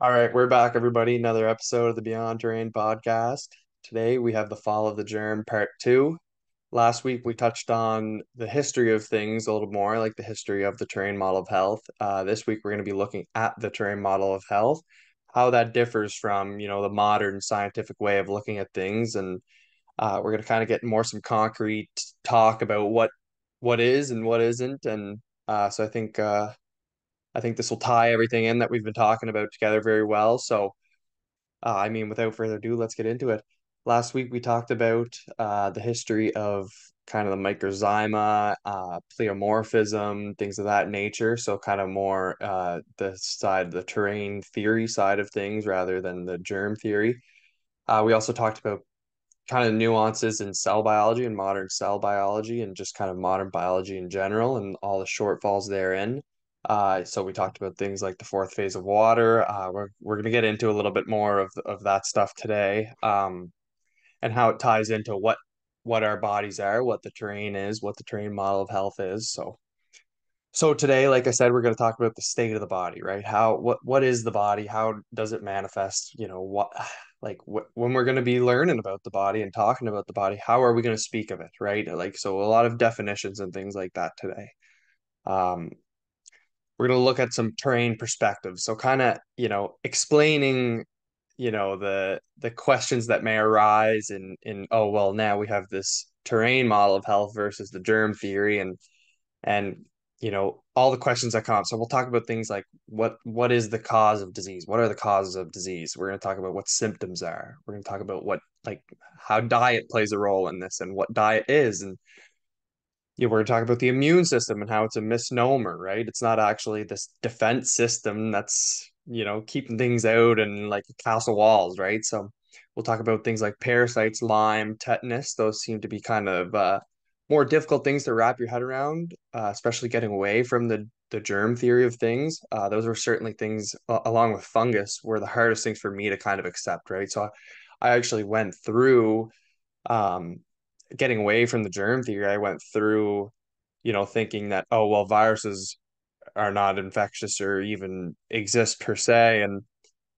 All right, we're back, everybody. Another episode of the Beyond Terrain podcast. Today we have the fall of the germ part two. Last week we touched on the history of things a little more, like the history of the terrain model of health. This week we're going to be looking at the terrain model of health, how that differs from, the modern scientific way of looking at things, and we're going to kind of get more some concrete talk about what is and what isn't, and so I think this will tie everything in that we've been talking about together very well. So, without further ado, let's get into it. Last week we talked about the history of kind of the microzyma, pleomorphism, things of that nature. So, kind of more the terrain theory side of things rather than the germ theory. We also talked about kind of nuances in cell biology and modern cell biology and just kind of modern biology in general and all the shortfalls therein. So we talked about things like the fourth phase of water. We're going to get into a little bit more of that stuff today, and how it ties into what our bodies are, what the terrain is, what the terrain model of health is. So today, like I said, we're going to talk about the state of the body, right? What is the body? How does it manifest? When we're going to be learning about the body and talking about the body, how are we going to speak of it, right? Like, so a lot of definitions and things like that today. Um, we're going to look at some terrain perspectives. So kind of, explaining, the questions that may arise in, oh, well, now we have this terrain model of health versus the germ theory and all the questions that come up. So we'll talk about things like what is the cause of disease? What are the causes of disease? We're going to talk about what symptoms are. We're going to talk about how diet plays a role in this and what diet is. And we're going to talk about the immune system and how it's a misnomer, right? It's not actually this defense system that's keeping things out and like castle walls, right? So we'll talk about things like parasites, Lyme, tetanus. Those seem to be kind of more difficult things to wrap your head around, especially getting away from the germ theory of things. Those were certainly things, along with fungus, were the hardest things for me to kind of accept, right? So I actually went through um, getting away from the germ theory. I went through, thinking that, oh, well, viruses are not infectious or even exist per se.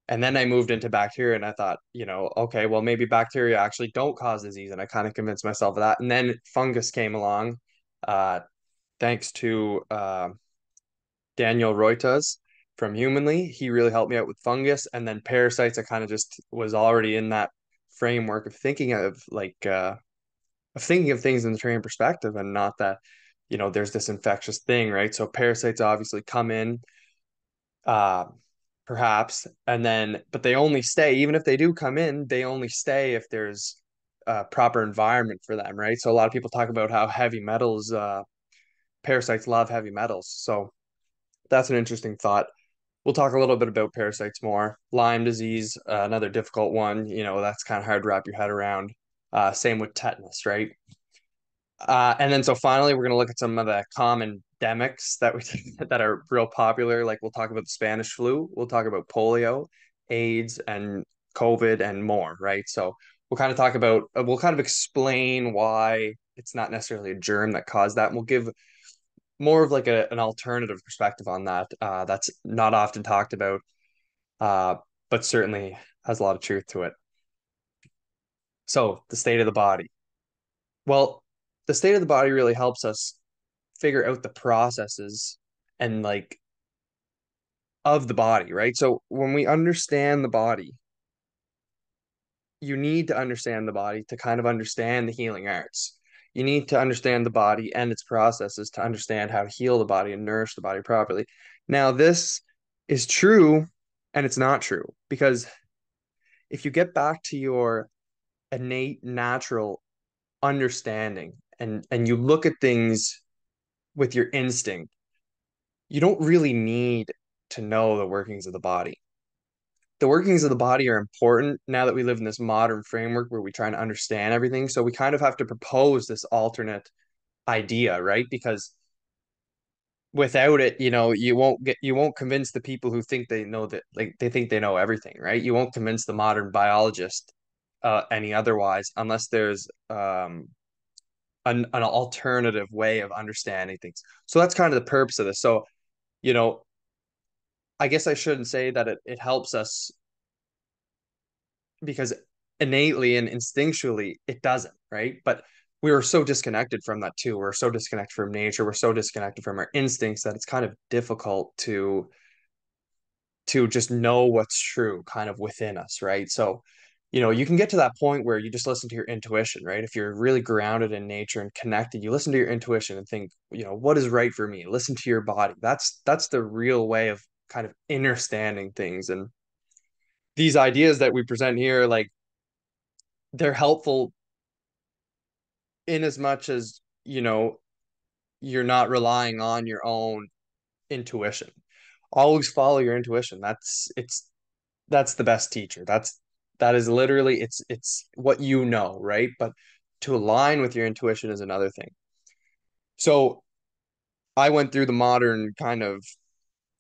And then I moved into bacteria and I thought, okay, well, maybe bacteria actually don't cause disease. And I kind of convinced myself of that. And then fungus came along, uh, thanks to Daniel Roitas from Humanly. He really helped me out with fungus. And then parasites, I kind of just was already in that framework of thinking of thinking of things in the terrain perspective and not that, there's this infectious thing, right? So parasites obviously come in, uh, perhaps, and then, but they only stay, even if they do come in, they only stay if there's a proper environment for them, right? So a lot of people talk about how heavy metals, parasites love heavy metals. So that's an interesting thought. We'll talk a little bit about parasites more. Lyme disease, another difficult one, that's kind of hard to wrap your head around. Same with tetanus, right? And then so finally, we're going to look at some of the common demics that are real popular. Like we'll talk about the Spanish flu, we'll talk about polio, AIDS, and COVID, and more. Right. So we'll kind of explain why it's not necessarily a germ that caused that. And we'll give more of like an alternative perspective on that. That's not often talked about, uh, but certainly has a lot of truth to it. So the state of the body. Well, the state of the body really helps us figure out the processes and like of the body, right? So when we understand the body, you need to understand the body to kind of understand the healing arts. You need to understand the body and its processes to understand how to heal the body and nourish the body properly. Now, this is true and it's not true because if you get back to your innate natural understanding and you look at things with your instinct, you don't really need to know the workings of the body. The workings of the body are important now that we live in this modern framework where we try to understand everything. So we kind of have to propose this alternate idea, right? Because without it, you won't convince the people who think they know that, like they think they know everything, right? You won't convince the modern biologist any otherwise unless there's an alternative way of understanding things. So that's kind of the purpose of this. So, you know, I guess I shouldn't say that it helps us, because innately and instinctually it doesn't, right? But we were so disconnected from that too. We're so disconnected from nature. We're so disconnected from our instincts that it's kind of difficult to just know what's true kind of within us, right? So, you can get to that point where you just listen to your intuition, right? If you're really grounded in nature and connected, you listen to your intuition and think, what is right for me? Listen to your body. That's the real way of kind of understanding things. And these ideas that we present here, like, they're helpful in as much as, you're not relying on your own intuition. Always follow your intuition. That's the best teacher. That is literally, it's what you know, right? But to align with your intuition is another thing. So I went through the modern kind of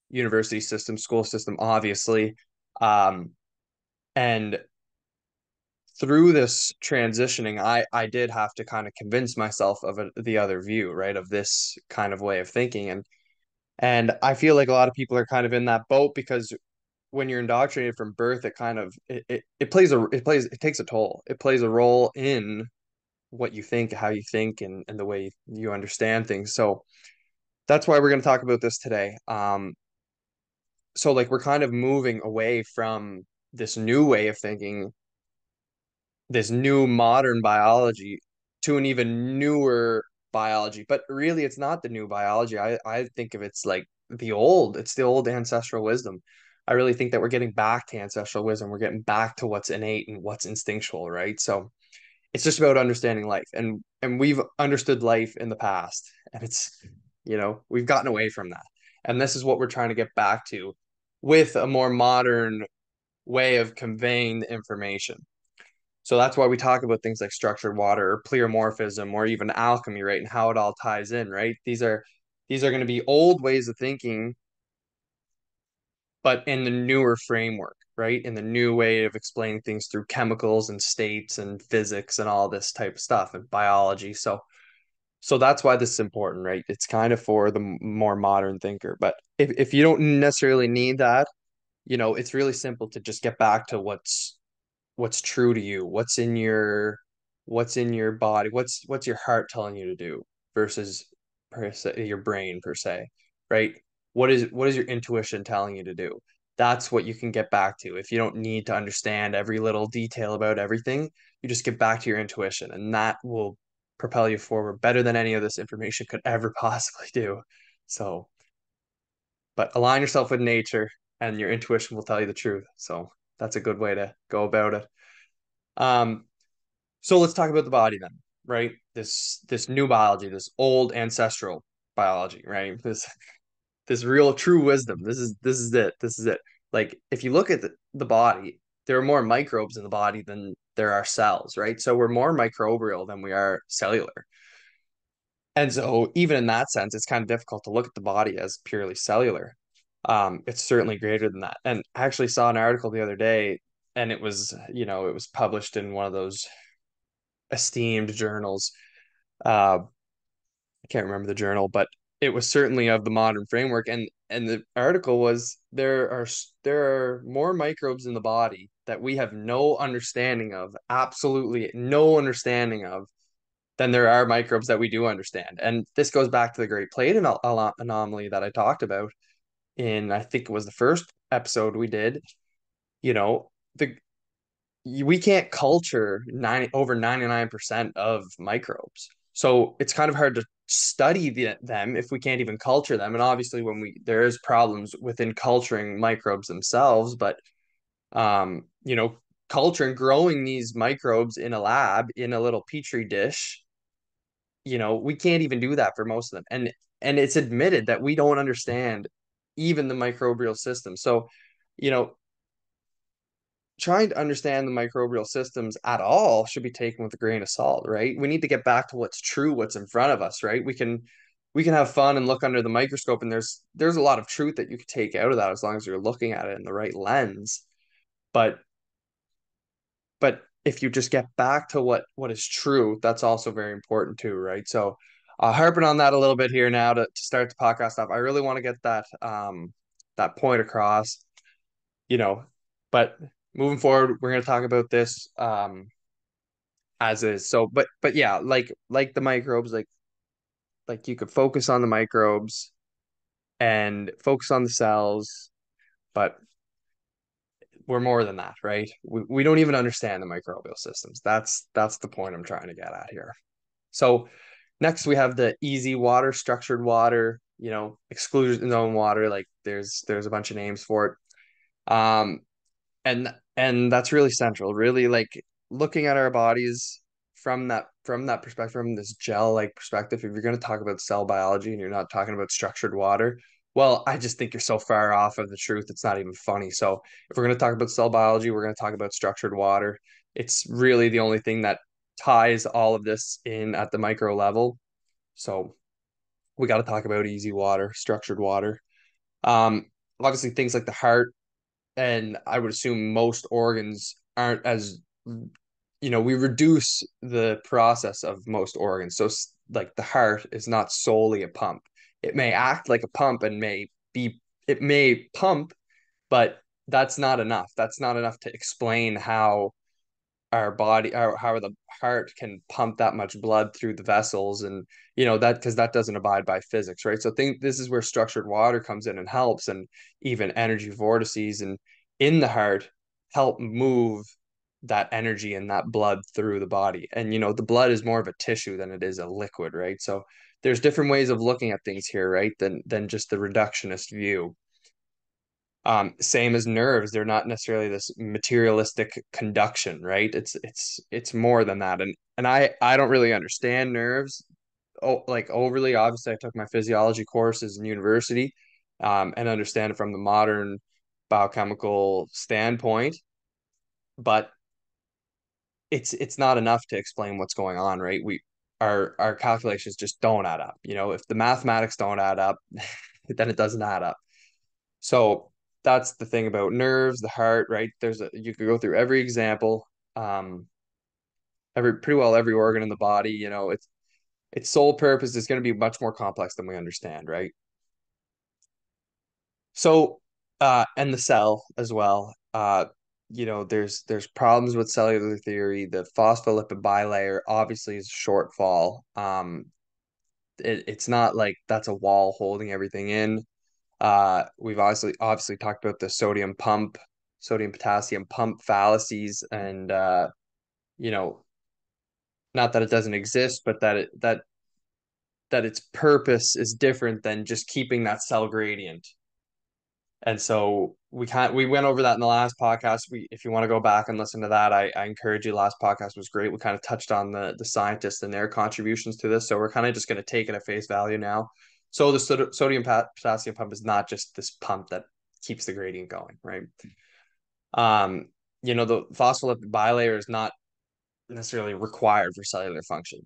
university system, school system, obviously. Um, and through this transitioning, I did have to kind of convince myself of the other view, right? Of this kind of way of thinking. And I feel like a lot of people are kind of in that boat, because when you're indoctrinated from birth, it kind of it takes a toll. It plays a role in what you think, how you think, and the way you understand things. So that's why we're going to talk about this today. So like we're kind of moving away from this new way of thinking, this new modern biology, to an even newer biology. But really, it's not the new biology. I think of it's like it's the old ancestral wisdom. I really think that we're getting back to ancestral wisdom. We're getting back to what's innate and what's instinctual, right? So it's just about understanding life. And we've understood life in the past, and we've gotten away from that. And this is what we're trying to get back to with a more modern way of conveying the information. So that's why we talk about things like structured water or pleomorphism or even alchemy, right? And how it all ties in, right? These are going to be old ways of thinking, but in the newer framework, right? In the new way of explaining things through chemicals and states and physics and all this type of stuff and biology. So that's why this is important, right? It's kind of for the more modern thinker. But if you don't necessarily need that, it's really simple to just get back to what's true to you, what's in your body, what's your heart telling you to do versus per se, your brain per se, right? What is your intuition telling you to do? That's what you can get back to. If you don't need to understand every little detail about everything, you just get back to your intuition, and that will propel you forward better than any of this information could ever possibly do. So, but align yourself with nature, and your intuition will tell you the truth. So that's a good way to go about it. Um, so let's talk about the body then, right? This new biology, this old ancestral biology, right? This real true wisdom. This is it. This is it. Like if you look at the body, there are more microbes in the body than there are cells, right? So we're more microbial than we are cellular. And so even in that sense, it's kind of difficult to look at the body as purely cellular. It's certainly greater than that. And I actually saw an article the other day, and it was published in one of those esteemed journals. I can't remember the journal, but it was certainly of the modern framework. And the article was there are more microbes in the body that we have no understanding of, absolutely no understanding of, than there are microbes that we do understand. And this goes back to the Great Plate anomaly that I talked about in, I think it was the first episode we did. The we can't culture over 99% of microbes. So it's kind of hard to study them if we can't even culture them. And obviously there is problems within culturing microbes themselves, but um, you know, culturing, growing these microbes in a lab in a little petri dish, we can't even do that for most of them. And it's admitted that we don't understand even the microbial system. So, you know, trying to understand the microbial systems at all should be taken with a grain of salt, right? We need to get back to what's true, what's in front of us, right? We can have fun and look under the microscope, and there's a lot of truth that you could take out of that as long as you're looking at it in the right lens. But if you just get back to what is true, that's also very important too, right? So harping on that a little bit here now to start the podcast off, I really want to get that that point across, you know. But moving forward, we're going to talk about this as is. So, but yeah, like the microbes, like you could focus on the microbes and focus on the cells, but we're more than that, right? We don't even understand the microbial systems. That's the point I'm trying to get at here. So next we have the easy water, structured water, exclusion zone water. Like there's a bunch of names for it. And that's really central, really, like looking at our bodies from that perspective, from this gel like perspective. If you're going to talk about cell biology and you're not talking about structured water, well, I just think you're so far off of the truth, it's not even funny. So if we're going to talk about cell biology, we're going to talk about structured water. It's really the only thing that ties all of this in at the micro level. So we got to talk about easy water, structured water. um Obviously things like the heart, and I would assume most organs aren't as, we reduce the process of most organs. So like the heart is not solely a pump. It may act like a pump and it may pump, but that's not enough. That's not enough to explain how our body, how the heart can pump that much blood through the vessels. And that, because that doesn't abide by physics, right? So I think this is where structured water comes in and helps, and even energy vortices and in the heart help move that energy and that blood through the body. And the blood is more of a tissue than it is a liquid, right? So there's different ways of looking at things here, right, than just the reductionist view. Same as nerves, they're not necessarily this materialistic conduction, right? It's more than that. And I don't really understand nerves, like overly. Obviously, I took my physiology courses in university, and understand it from the modern biochemical standpoint, but it's not enough to explain what's going on, right? Our calculations just don't add up. If the mathematics don't add up, then it doesn't add up. So that's the thing about nerves, the heart, right? You could go through every example, pretty well every organ in the body. Its sole purpose is going to be much more complex than we understand, right? So, and the cell as well. There's problems with cellular theory. The phospholipid bilayer obviously is a shortfall. It's not like that's a wall holding everything in. We've obviously talked about the sodium potassium pump fallacies, and you know, not that it doesn't exist, but that its purpose is different than just keeping that cell gradient. And so we went over that in the last podcast. If you want to go back and listen to that, I encourage you. Last podcast was great. We kind of touched on the scientists and their contributions to this. So we're kind of just going to take it at face value now. So the sodium potassium pump is not just this pump that keeps the gradient going, right? Um, the phospholipid bilayer is not necessarily required for cellular function.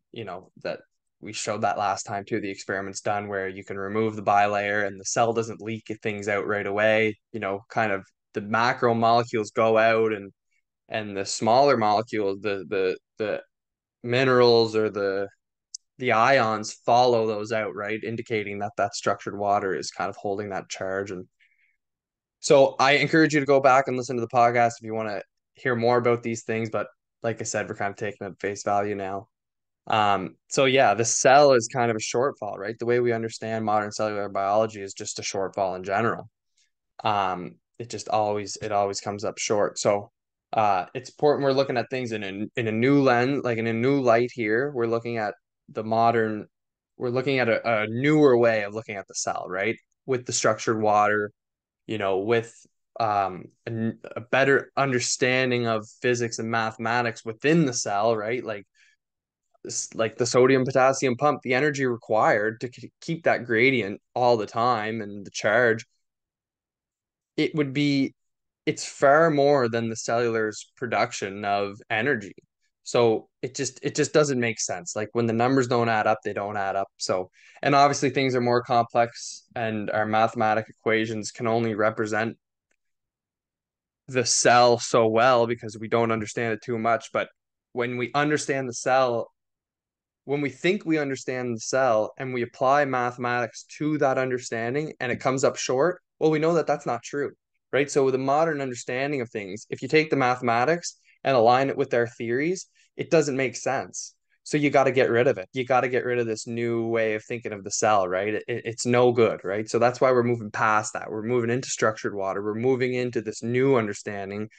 That we showed that last time too. The experiment's done where you can remove the bilayer and the cell doesn't leak things out right away. Kind of the macro molecules go out, and the smaller molecules, the minerals or the ions follow those out, right? Indicating that structured water is kind of holding that charge. And so I encourage you to go back and listen to the podcast if you want to hear more about these things. But like I said, we're kind of taking it at face value now. So yeah, the cell is kind of a shortfall, right? The way we understand modern cellular biology is just a shortfall in general. It always comes up short. So it's important we're looking at things in a new lens, like in a new light here. The modern, we're looking at a newer way of looking at the cell, right? With the structured water, with a better understanding of physics and mathematics within the cell, right? Like the sodium potassium pump, the energy required to keep that gradient all the time and the charge, it would be it's far more than the cellular's production of energy. So it just doesn't make sense. Like when the numbers don't add up, they don't add up. So, and obviously things are more complex, and our mathematic equations can only represent the cell so well because we don't understand it too much. But when we understand the cell, when we think we understand the cell and we apply mathematics to that understanding and it comes up short, Well, we know that that's not true, right? So with a modern understanding of things, if you take the mathematics and align it with our theories, it doesn't make sense. So you got to get rid of it. You got to get rid of this new way of thinking of the cell, right? It's no good, right? So that's why we're moving past that. We're moving into structured water. We're moving into this new understanding,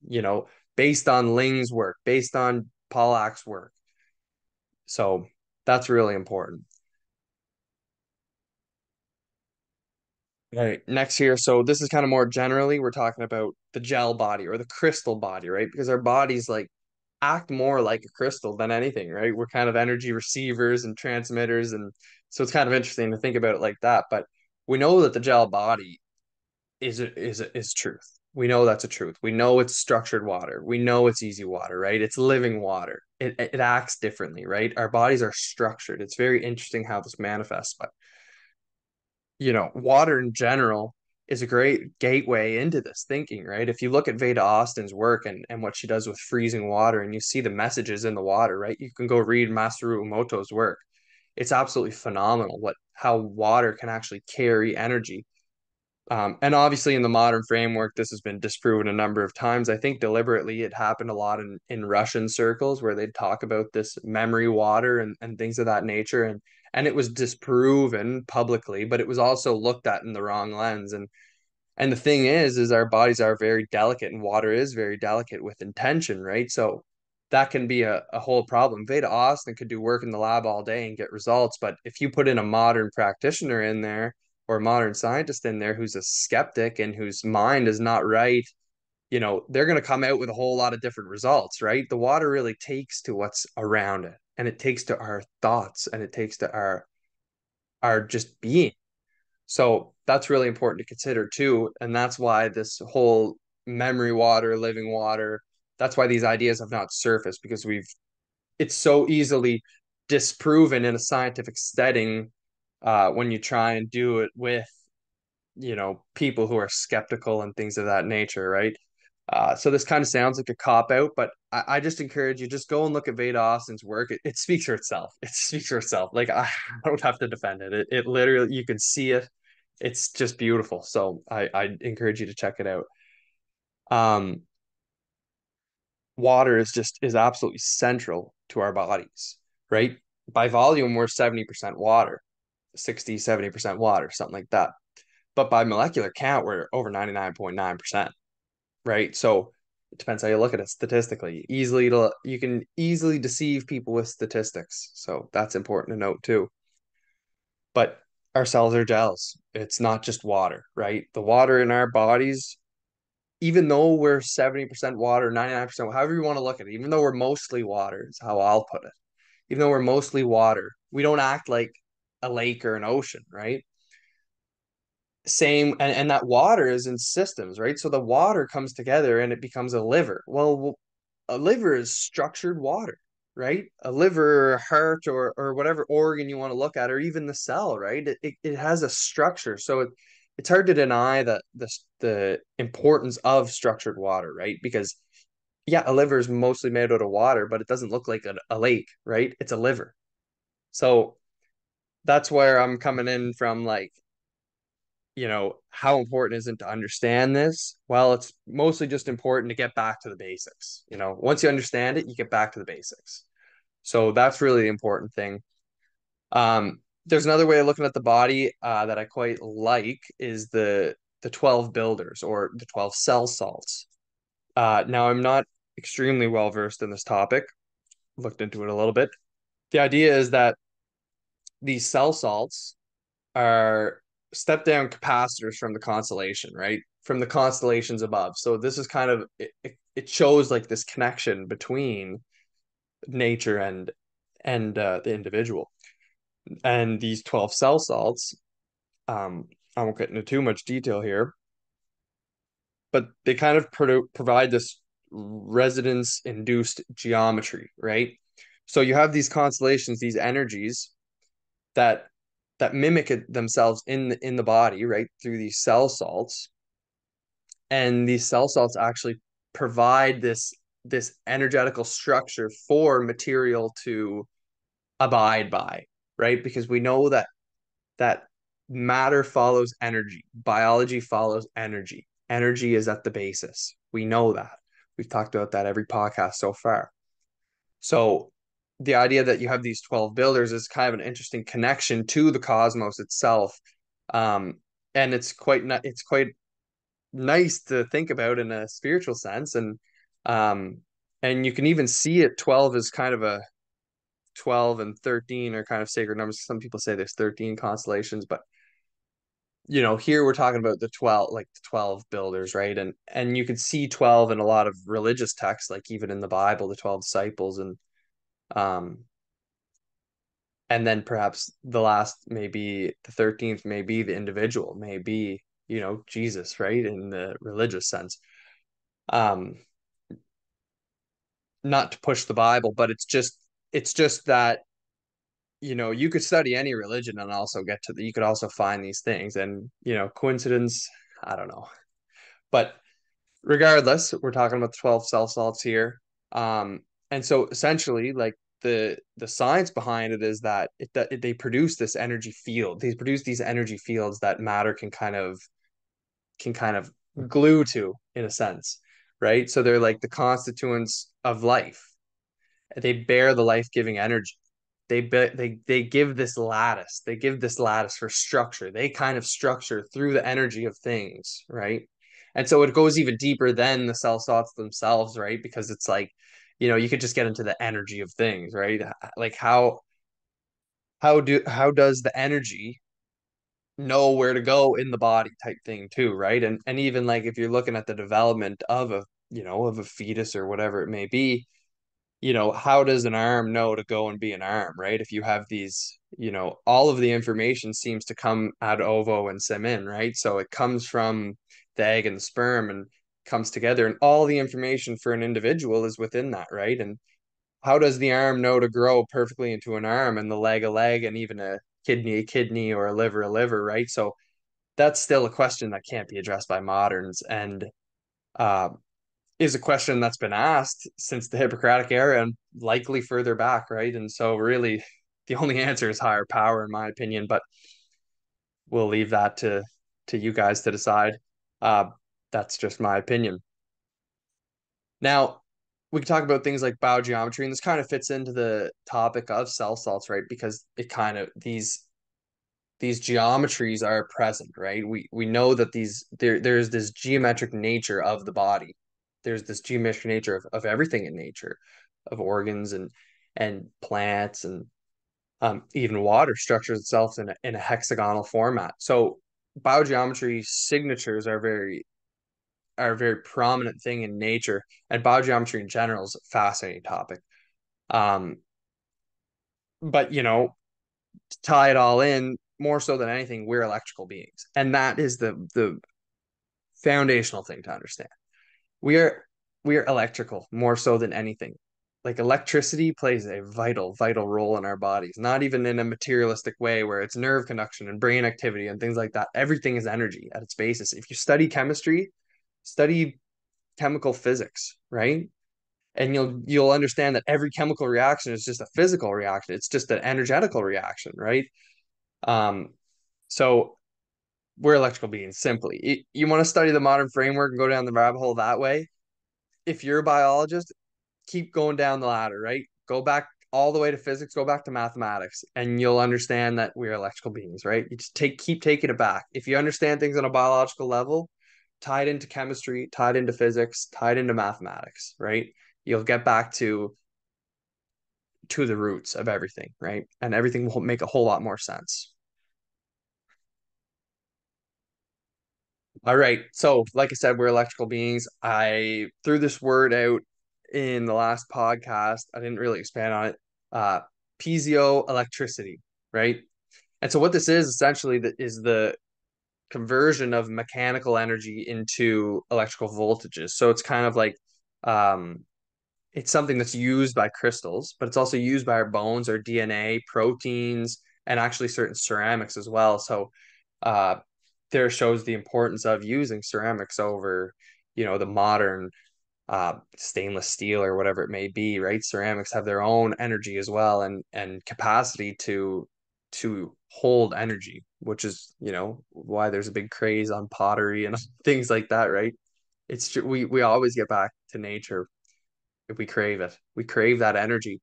you know, based on Ling's work, based on Pollack's work. So that's really important. Right. Next here. So this is kind of more generally, we're talking about the gel body or the crystal body, right? Because our bodies like act more like a crystal than anything, right? We're kind of energy receivers and transmitters. And so it's kind of interesting to think about it like that. But we know that the gel body is truth. We know that's a truth. We know it's structured water. We know it's easy water, right? It's living water. It acts differently, right? Our bodies are structured. It's very interesting how this manifests, but water in general is a great gateway into this thinking, right? If you look at Veda Austin's work and what she does with freezing water and you see the messages in the water, right? You can go read Masaru Emoto's work. It's absolutely phenomenal how water can actually carry energy. And obviously, in the modern framework, this has been disproven a number of times. I think deliberately it happened a lot in Russian circles where they'd talk about this memory water and things of that nature. And it was disproven publicly, but it was also looked at in the wrong lens. And the thing is our bodies are very delicate and water is very delicate with intention, right? So that can be a whole problem. Veda Austin could do work in the lab all day and get results, but if you put in a modern practitioner in there or a modern scientist in there who's a skeptic and whose mind is not right, they're going to come out with a whole lot of different results, right? The water really takes to what's around it and it takes to our thoughts and it takes to our just being. So that's really important to consider too. And that's why this whole memory water, living water, that's why these ideas have not surfaced because it's so easily disproven in a scientific setting when you try and do it with, people who are skeptical and things of that nature, right? So this kind of sounds like a cop out, but I just encourage you just go and look at Veda Austin's work. It speaks for itself. It speaks for itself. Like I don't have to defend it. It literally you can see it. It's just beautiful. So I encourage you to check it out. Um, Water is absolutely central to our bodies, right? By volume, we're 70% water, 60-70% water, something like that. But by molecular count, we're over 99.9%, right? So it depends how you look at it statistically. You can easily deceive people with statistics. So that's important to note too. But our cells are gels. It's not just water, right? The water in our bodies, even though we're 70% water, 99%, however you want to look at it, even though we're mostly water, is how I'll put it. Even though we're mostly water, we don't act like a lake or an ocean, right? Same, and that water is in systems, right? So the water comes together and it becomes a liver. Well, a liver is structured water, right? A liver or a heart or whatever organ you want to look at, or even the cell, right? It has a structure. So it's hard to deny that the importance of structured water, right? Because yeah, a liver is mostly made out of water, but it doesn't look like a lake, right? It's a liver. So that's where I'm coming in from, like, how important is it to understand this? Well, it's mostly just important to get back to the basics. Once you understand it, you get back to the basics. So that's really the important thing. There's another way of looking at the body that I quite like is the 12 builders or the 12 cell salts. Now, I'm not extremely well versed in this topic, looked into it a little bit. The idea is that these cell salts are step down capacitors from the constellation, right? From the constellations above. So this is kind of it shows like this connection between nature and the individual. And these 12 cell salts, I won't get into too much detail here, but they kind of provide this resonance induced geometry, right? So you have these constellations, these energies that mimic themselves in the body, right, through these cell salts, and these cell salts actually provide this energetical structure for material to abide by, right? Because we know that Matter follows energy. Biology follows energy. Energy is at the basis. We know that. We've talked about that every podcast so far. So the idea that you have these 12 builders is kind of an interesting connection to the cosmos itself. Um, and it's quite nice to think about in a spiritual sense. Um, and you can even see it 12 is kind of a 12 and 13 are kind of sacred numbers. Some people say there's 13 constellations, but here we're talking about the 12, like the 12 builders, right? And you could see 12 in a lot of religious texts, like even in the Bible, the 12 disciples, um and then perhaps the last, maybe the 13th, maybe the individual, maybe, Jesus, right? In the religious sense. Um Not to push the Bible, but it's just that you could study any religion and also get to you could also find these things, and coincidence, I don't know. But regardless, we're talking about the 12 cell salts here. And so essentially, like, the science behind it is that they produce this energy field. They produce these energy fields that matter can kind of glue to, in a sense, right? So they're like the constituents of life. They bear the life-giving energy. They give this lattice. They give this lattice for structure. They kind of structure through the energy of things, right? And so it goes even deeper than the cell salts themselves, right? Because it's like, you could just get into the energy of things, right? Like how does the energy know where to go in the body, type thing too, right? And even like if you're looking at the development of a fetus or whatever it may be, how does an arm know to go and be an arm, right? If you have these, all of the information seems to come ad ovo and semen, right? So it comes from the egg and the sperm and comes together, and all the information for an individual is within that, right? And how does the arm know to grow perfectly into an arm, and the leg a leg, and even a kidney, or a liver, right? So that's still a question that can't be addressed by moderns, and uh, is a question that's been asked since the Hippocratic era and likely further back, right? And so, really, the only answer is higher power, in my opinion. But we'll leave that to you guys to decide. Uh, that's just my opinion. Now, we can talk about things like biogeometry, and this kind of fits into the topic of cell salts, right? Because it kind of these geometries are present, right? We know that there's this geometric nature of the body. There's this geometric nature of everything in nature, of organs and plants, and even water structures itself in a hexagonal format. So biogeometry signatures are a very prominent thing in nature, and biogeometry in general is a fascinating topic. Um, but to tie it all in, more so than anything, we're electrical beings, and that is the foundational thing to understand. We are we are electrical more so than anything. Like, electricity plays a vital role in our bodies, not even in a materialistic way where it's nerve conduction and brain activity and things like that. Everything is energy at its basis. If you study chemistry, study chemical physics, right? And you'll understand that every chemical reaction is just a physical reaction. It's just an energetical reaction, right? Um, so we're electrical beings, simply. You want to study the modern framework and go down the rabbit hole that way. If you're a biologist, keep going down the ladder, right? Go back all the way to physics, go back to mathematics, and you'll understand that we're electrical beings, right? You just keep taking it back. If you understand things on a biological level, tie it into chemistry, tie it into physics, tie it into mathematics, right? You'll get back to the roots of everything, right? And everything will make a whole lot more sense. All right. So, like I said, we're electrical beings. I threw this word out in the last podcast. I didn't really expand on it. Uh, Piezoelectricity, right? And so, what this is essentially is the conversion of mechanical energy into electrical voltages. So it's kind of like, um, it's something that's used by crystals, but it's also used by our bones, our DNA, proteins, and actually certain ceramics as well. So, uh, there shows the importance of using ceramics over, the modern stainless steel or whatever it may be, right? Ceramics have their own energy as well, and capacity to hold energy, which is, why there's a big craze on pottery and things like that, right? We always get back to nature if we crave it. We crave that energy.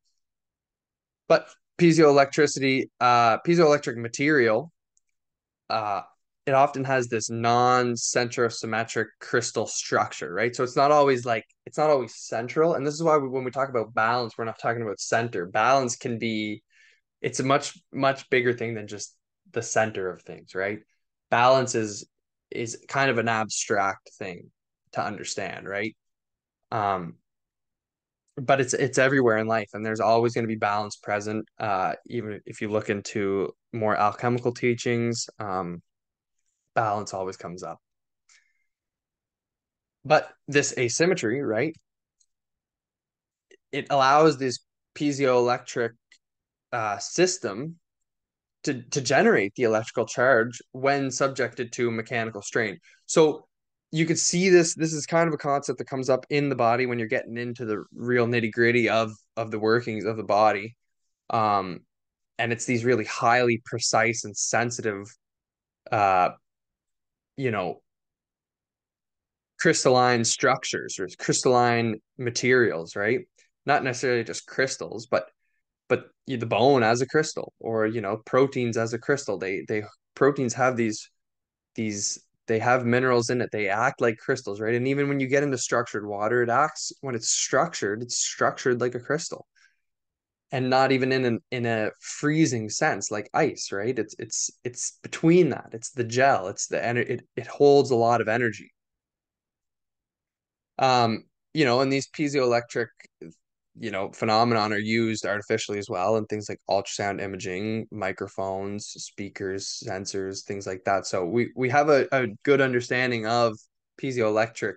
But piezoelectric material, uh, it often has this non-centrosymmetric crystal structure, right? So it's not always central. And this is why when we talk about balance, we're not talking about center. Balance can be, it's a much, much bigger thing than just the center of things, right? Balance is kind of an abstract thing to understand, right? Um, but it's everywhere in life, and there's always going to be balance present. Even if you look into more alchemical teachings, balance always comes up. But this asymmetry, right? It allows this piezoelectric system to generate the electrical charge when subjected to mechanical strain. So you could see this. This is kind of a concept that comes up in the body when you're getting into the real nitty gritty of the workings of the body. Um, and it's these really highly precise and sensitive, uh, you know, crystalline structures or crystalline materials, right? Not necessarily just crystals, but the bone as a crystal, or proteins as a crystal. They proteins have these they have minerals in it. They act like crystals, right? And even when you get into structured water, it acts when it's structured like a crystal, and not even in a freezing sense like ice, right? It's between that. It's the gel. It's the energy. It holds a lot of energy. Um, and these piezoelectric, phenomenon are used artificially as well in things like ultrasound imaging, microphones, speakers, sensors, things like that. So we have a good understanding of piezoelectric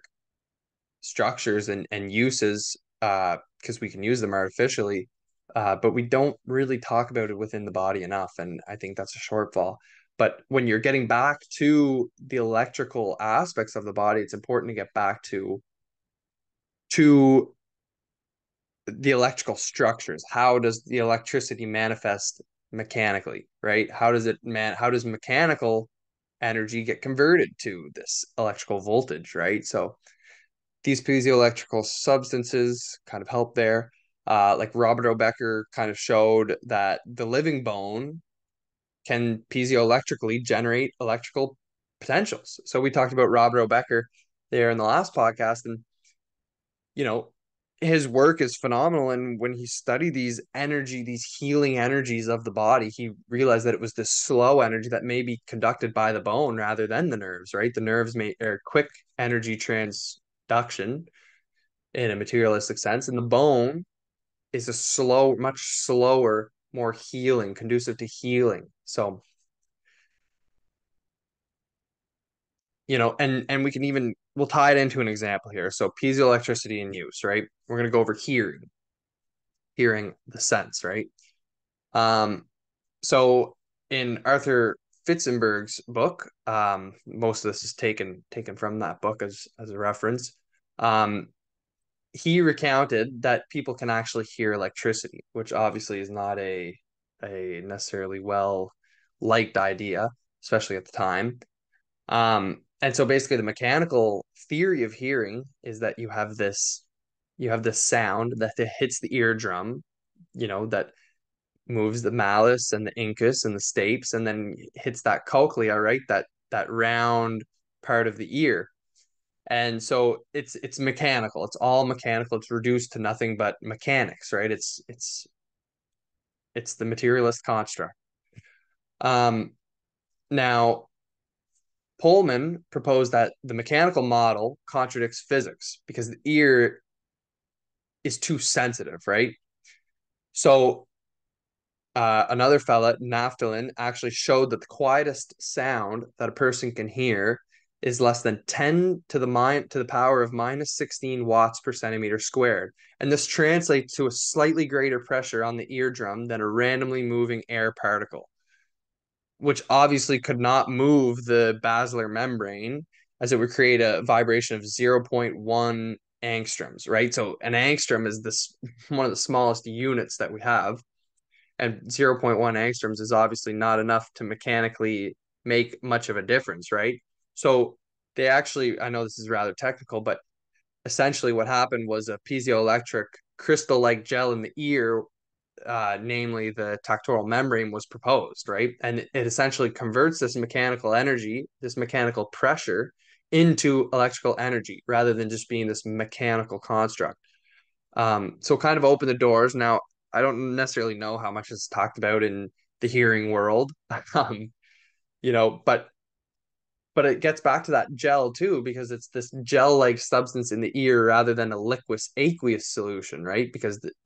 structures and uses, because we can use them artificially, but we don't really talk about it within the body enough, and I think that's a shortfall. But when you're getting back to the electrical aspects of the body, it's important to get back to the electrical structures. How does the electricity manifest mechanically, right? How does mechanical energy get converted to this electrical voltage, right? So these piezoelectrical substances kind of help there. Like Robert O'Becker kind of showed that the living bone can piezoelectrically generate electrical potentials. So we talked about Robert O'Becker there in the last podcast, and you know, his work is phenomenal. And when he studied these healing energies of the body, he realized that it was this slow energy that may be conducted by the bone rather than the nerves, right? The nerves are quick energy transduction in a materialistic sense, and the bone is much slower, more healing, conducive to healing. So, and we'll tie it into an example here. So piezoelectricity in use, right? We're going to go over hearing the sense, right? Um, so in Arthur Fitzenberg's book, most of this is taken from that book as a reference. He recounted that people can actually hear electricity, which obviously is not a necessarily well liked idea, especially at the time. And so basically the mechanical theory of hearing is that you have this sound that hits the eardrum, that moves the malleus and the incus and the stapes, and then hits that cochlea, right? That round part of the ear. And so it's mechanical. It's all mechanical. It's reduced to nothing but mechanics, right? It's the materialist construct. Um, Now Pullman proposed that the mechanical model contradicts physics because the ear is too sensitive, right? So another fella, Naftalin, actually showed that the quietest sound that a person can hear is less than 10 to the power of minus 16 watts per centimeter squared. And this translates to a slightly greater pressure on the eardrum than a randomly moving air particle, which obviously could not move the basilar membrane, as it would create a vibration of 0.1 angstroms, right? So an angstrom is this one of the smallest units that we have, and 0.1 angstroms is obviously not enough to mechanically make much of a difference, right? So they actually, I know this is rather technical, but essentially what happened was a piezoelectric crystal-like gel in the ear, namely the tactorial membrane, was proposed, right? And it essentially converts this mechanical energy, this mechanical pressure, into electrical energy rather than just being this mechanical construct. So kind of open the doors. Now, I don't necessarily know how much is talked about in the hearing world, um, but it gets back to that gel too, because it's this gel-like substance in the ear rather than a liquid aqueous solution, right?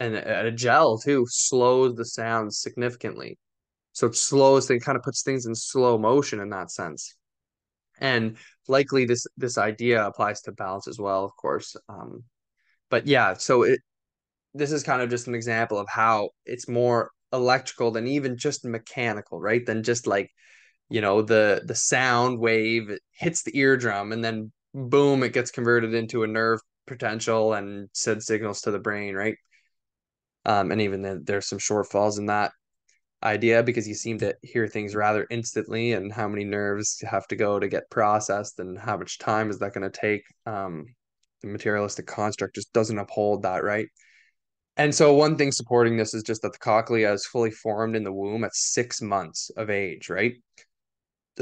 And a gel too slows the sound significantly. So it slows things, kind of puts things in slow motion in that sense. And likely this idea applies to balance as well, of course. But yeah, this is kind of just an example of how it's more electrical than even just mechanical, right? Than just like, the sound wave hits the eardrum and then boom, it gets converted into a nerve potential and sends signals to the brain, right? And even then there's some shortfalls in that idea because you seem to hear things rather instantly, and how many nerves have to go to get processed and how much time is that going to take. The materialistic construct just doesn't uphold that, right? And so one thing supporting this is just that the cochlea is fully formed in the womb at 6 months of age, right?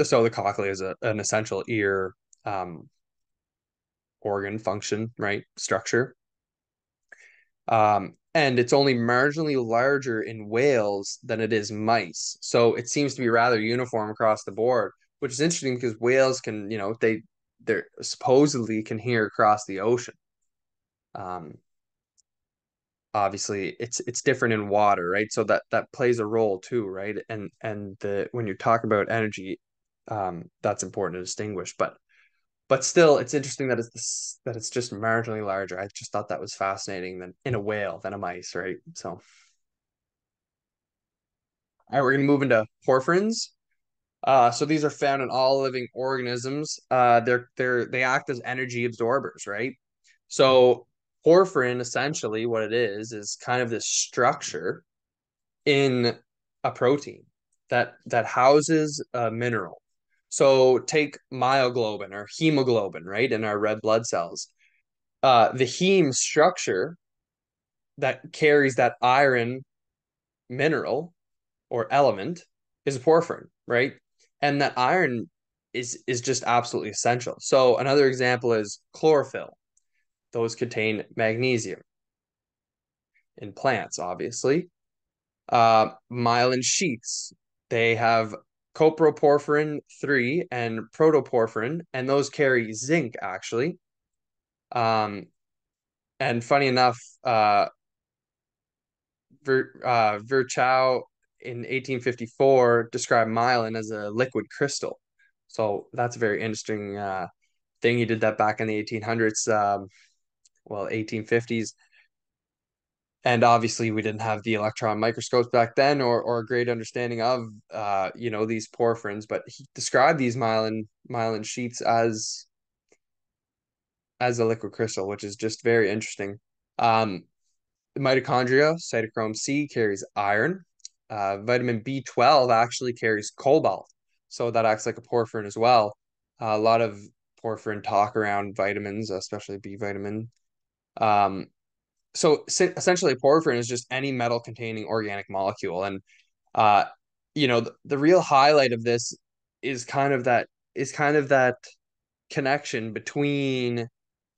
So the cochlea is an essential ear um, organ function, right? Structure. And it's only marginally larger in whales than it is mice. So it seems to be rather uniform across the board, which is interesting because whales can, they're supposedly can hear across the ocean. Um, Obviously it's different in water, right? So that plays a role too, right? And the when you talk about energy, that's important to distinguish. But still, it's interesting that it's just marginally larger. I just thought that was fascinating than in a whale than a mice, right? So, all right, we're gonna move into porphyrins. So these are found in all living organisms. They act as energy absorbers, right? So porphyrin, essentially, what it is kind of this structure in a protein that houses a mineral. So take myoglobin or hemoglobin, right, in our red blood cells. The heme structure that carries that iron mineral or element is a porphyrin, right? And that iron is just absolutely essential. So another example is chlorophyll. Those contain magnesium in plants, obviously. Myelin sheaths, they have coproporphyrin 3 and protoporphyrin, and those carry zinc actually. And funny enough, Virchow in 1854 described myelin as a liquid crystal. So that's a very interesting thing. He did that back in the 1800s, 1850s. And obviously, we didn't have the electron microscopes back then, or a great understanding of these porphyrins. But he described these myelin sheets as a liquid crystal, which is just very interesting. The mitochondria, cytochrome C, carries iron. Vitamin B12 actually carries cobalt, so that acts like a porphyrin as well. A lot of porphyrin talk around vitamins, especially B vitamin. Um, so essentially, porphyrin is just any metal containing organic molecule, and uh, the real highlight of this is kind of that connection between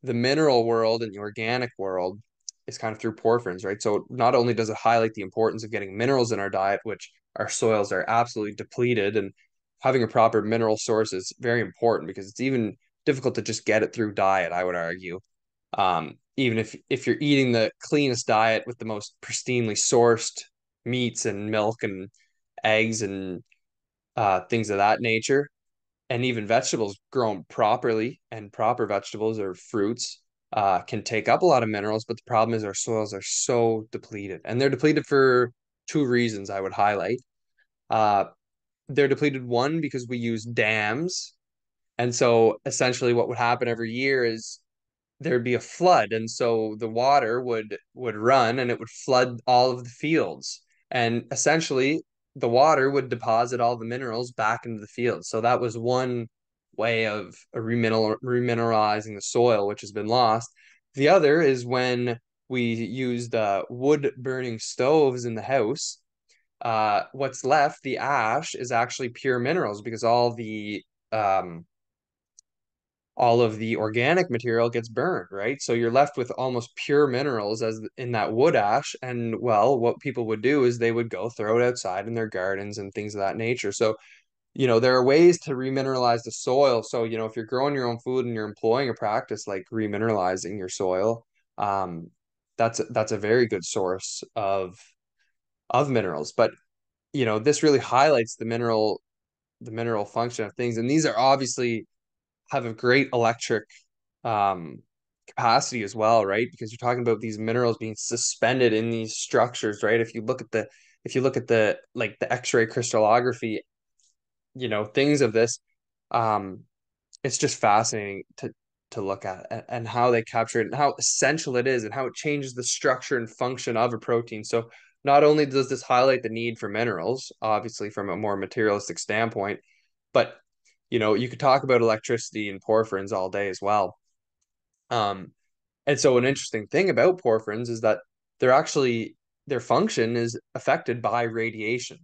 the mineral world and the organic world is kind of through porphyrins, right? So not only does it highlight the importance of getting minerals in our diet, which our soils are absolutely depleted, and having a proper mineral source is very important because it's even difficult to just get it through diet, I would argue. Even if you're eating the cleanest diet with the most pristinely sourced meats and milk and eggs and things of that nature, and even vegetables grown properly, and proper vegetables or fruits can take up a lot of minerals, but the problem is our soils are so depleted, and they're depleted for two reasons I would highlight. Uh, they're depleted, one, because we use dams, and so essentially what would happen every year is there'd be a flood, and so the water would run and it would flood all of the fields, and essentially the water would deposit all the minerals back into the field. So that was one way of remineralizing the soil, which has been lost. The other is when we used wood burning stoves in the house. What's left, the ash, is actually pure minerals because um, all of the organic material gets burned, right? So you're left with almost pure minerals as in that wood ash. And well, what people would do is they would go throw it outside in their gardens and things of that nature. So, there are ways to remineralize the soil. So, if you're growing your own food and you're employing a practice like remineralizing your soil, um, that's a very good source of minerals. But, this really highlights the mineral function of things. And these are obviously have a great electric um, capacity as well, right? Because you're talking about these minerals being suspended in these structures, right? If you look at the like the X-ray crystallography, things of this, um, it's just fascinating to look at and how they capture it and how essential it is and how it changes the structure and function of a protein. So not only does this highlight the need for minerals, obviously from a more materialistic standpoint, but you could talk about electricity and porphyrins all day as well. Um, and so an interesting thing about porphyrins is that they're actually their function is affected by radiation.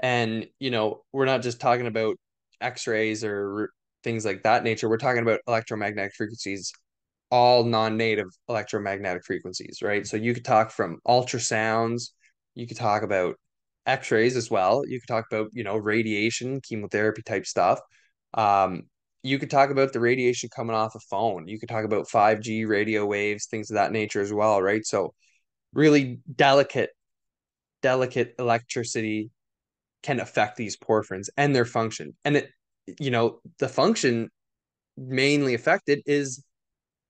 And, we're not just talking about X-rays or things like that nature. We're talking about electromagnetic frequencies, all non-native electromagnetic frequencies, right? So you could talk from ultrasounds, you could talk about X-rays as well. You could talk about, radiation, chemotherapy type stuff. Um, you could talk about the radiation coming off a phone. You could talk about 5G radio waves, things of that nature as well, right? So really delicate electricity can affect these porphyrins and their function. And the function mainly affected is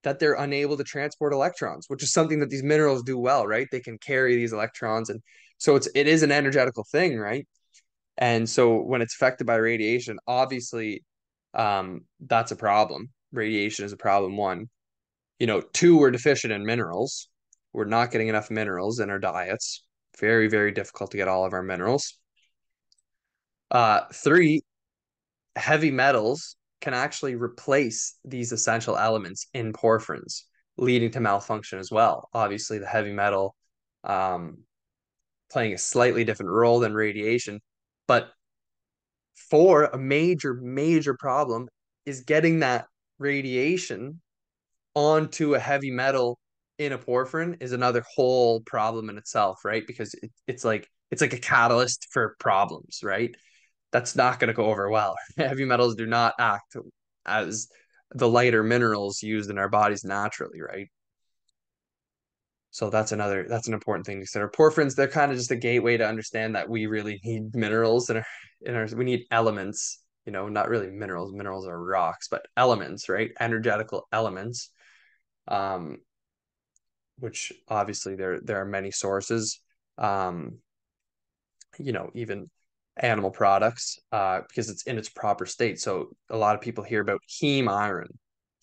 that they're unable to transport electrons, which is something that these minerals do well, right? They can carry these electrons, and so it is an energetical thing, right? And so when it's affected by radiation, obviously, that's a problem. Radiation is a problem. One, two, we're deficient in minerals. We're not getting enough minerals in our diets. Very, very difficult to get all of our minerals. Three, heavy metals can actually replace these essential elements in porphyrins, leading to malfunction as well. Obviously, the heavy metal um, playing a slightly different role than radiation, but for a major, major problem is getting that radiation onto a heavy metal in a porphyrin is another whole problem in itself, right? Because it's like a catalyst for problems, right? That's not going to go over well. Heavy metals do not act as the lighter minerals used in our bodies naturally, right? So that's an important thing to consider. Porphyrins, they're kind of just a gateway to understand that we really need minerals we need elements, not really minerals. Minerals are rocks, but elements, right? Energetical elements. Um, which obviously there are many sources. Um, even animal products, because it's in its proper state. So a lot of people hear about heme iron.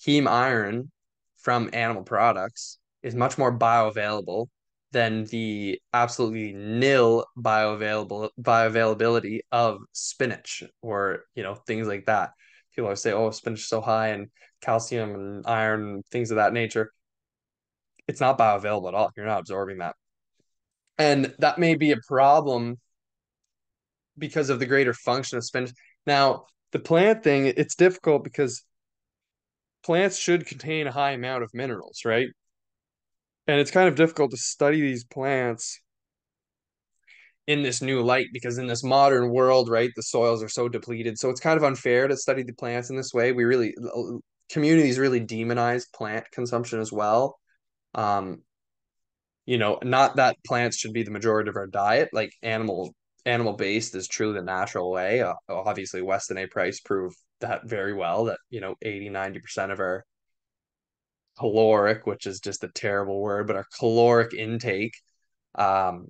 Heme iron from animal products is much more bioavailable than the absolutely nil bioavailability of spinach or things like that. People always say, "Oh, spinach is so high in calcium and iron, things of that nature." It's not bioavailable at all. You're not absorbing that, and that may be a problem because of the greater function of spinach. Now, the plant thing, it's difficult because plants should contain a high amount of minerals, right? And it's kind of difficult to study these plants in this new light because in this modern world, right, the soils are so depleted. So it's kind of unfair to study the plants in this way. Communities really demonize plant consumption as well. Um, not that plants should be the majority of our diet, like animal based is truly the natural way. Obviously, Weston A. Price proved that very well that 80-90% of our caloric, which is just a terrible word, but our caloric intake um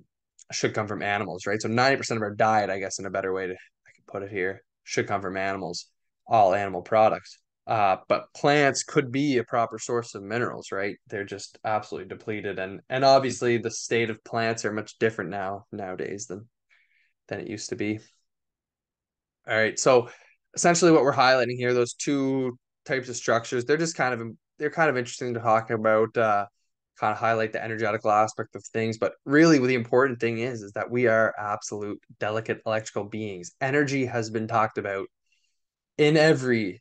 should come from animals, right? So 90% of our diet, I guess in a better way to I could put it here, should come from animals, all animal products. But plants could be a proper source of minerals, right? They're just absolutely depleted, and obviously the state of plants are much different nowadays than than it used to be. All right. So essentially what we're highlighting here, those two types of structures, they're kind of interesting to talk about, kind of highlight the energetical aspect of things. But really the important thing is that we are absolute delicate electrical beings. Energy has been talked about in every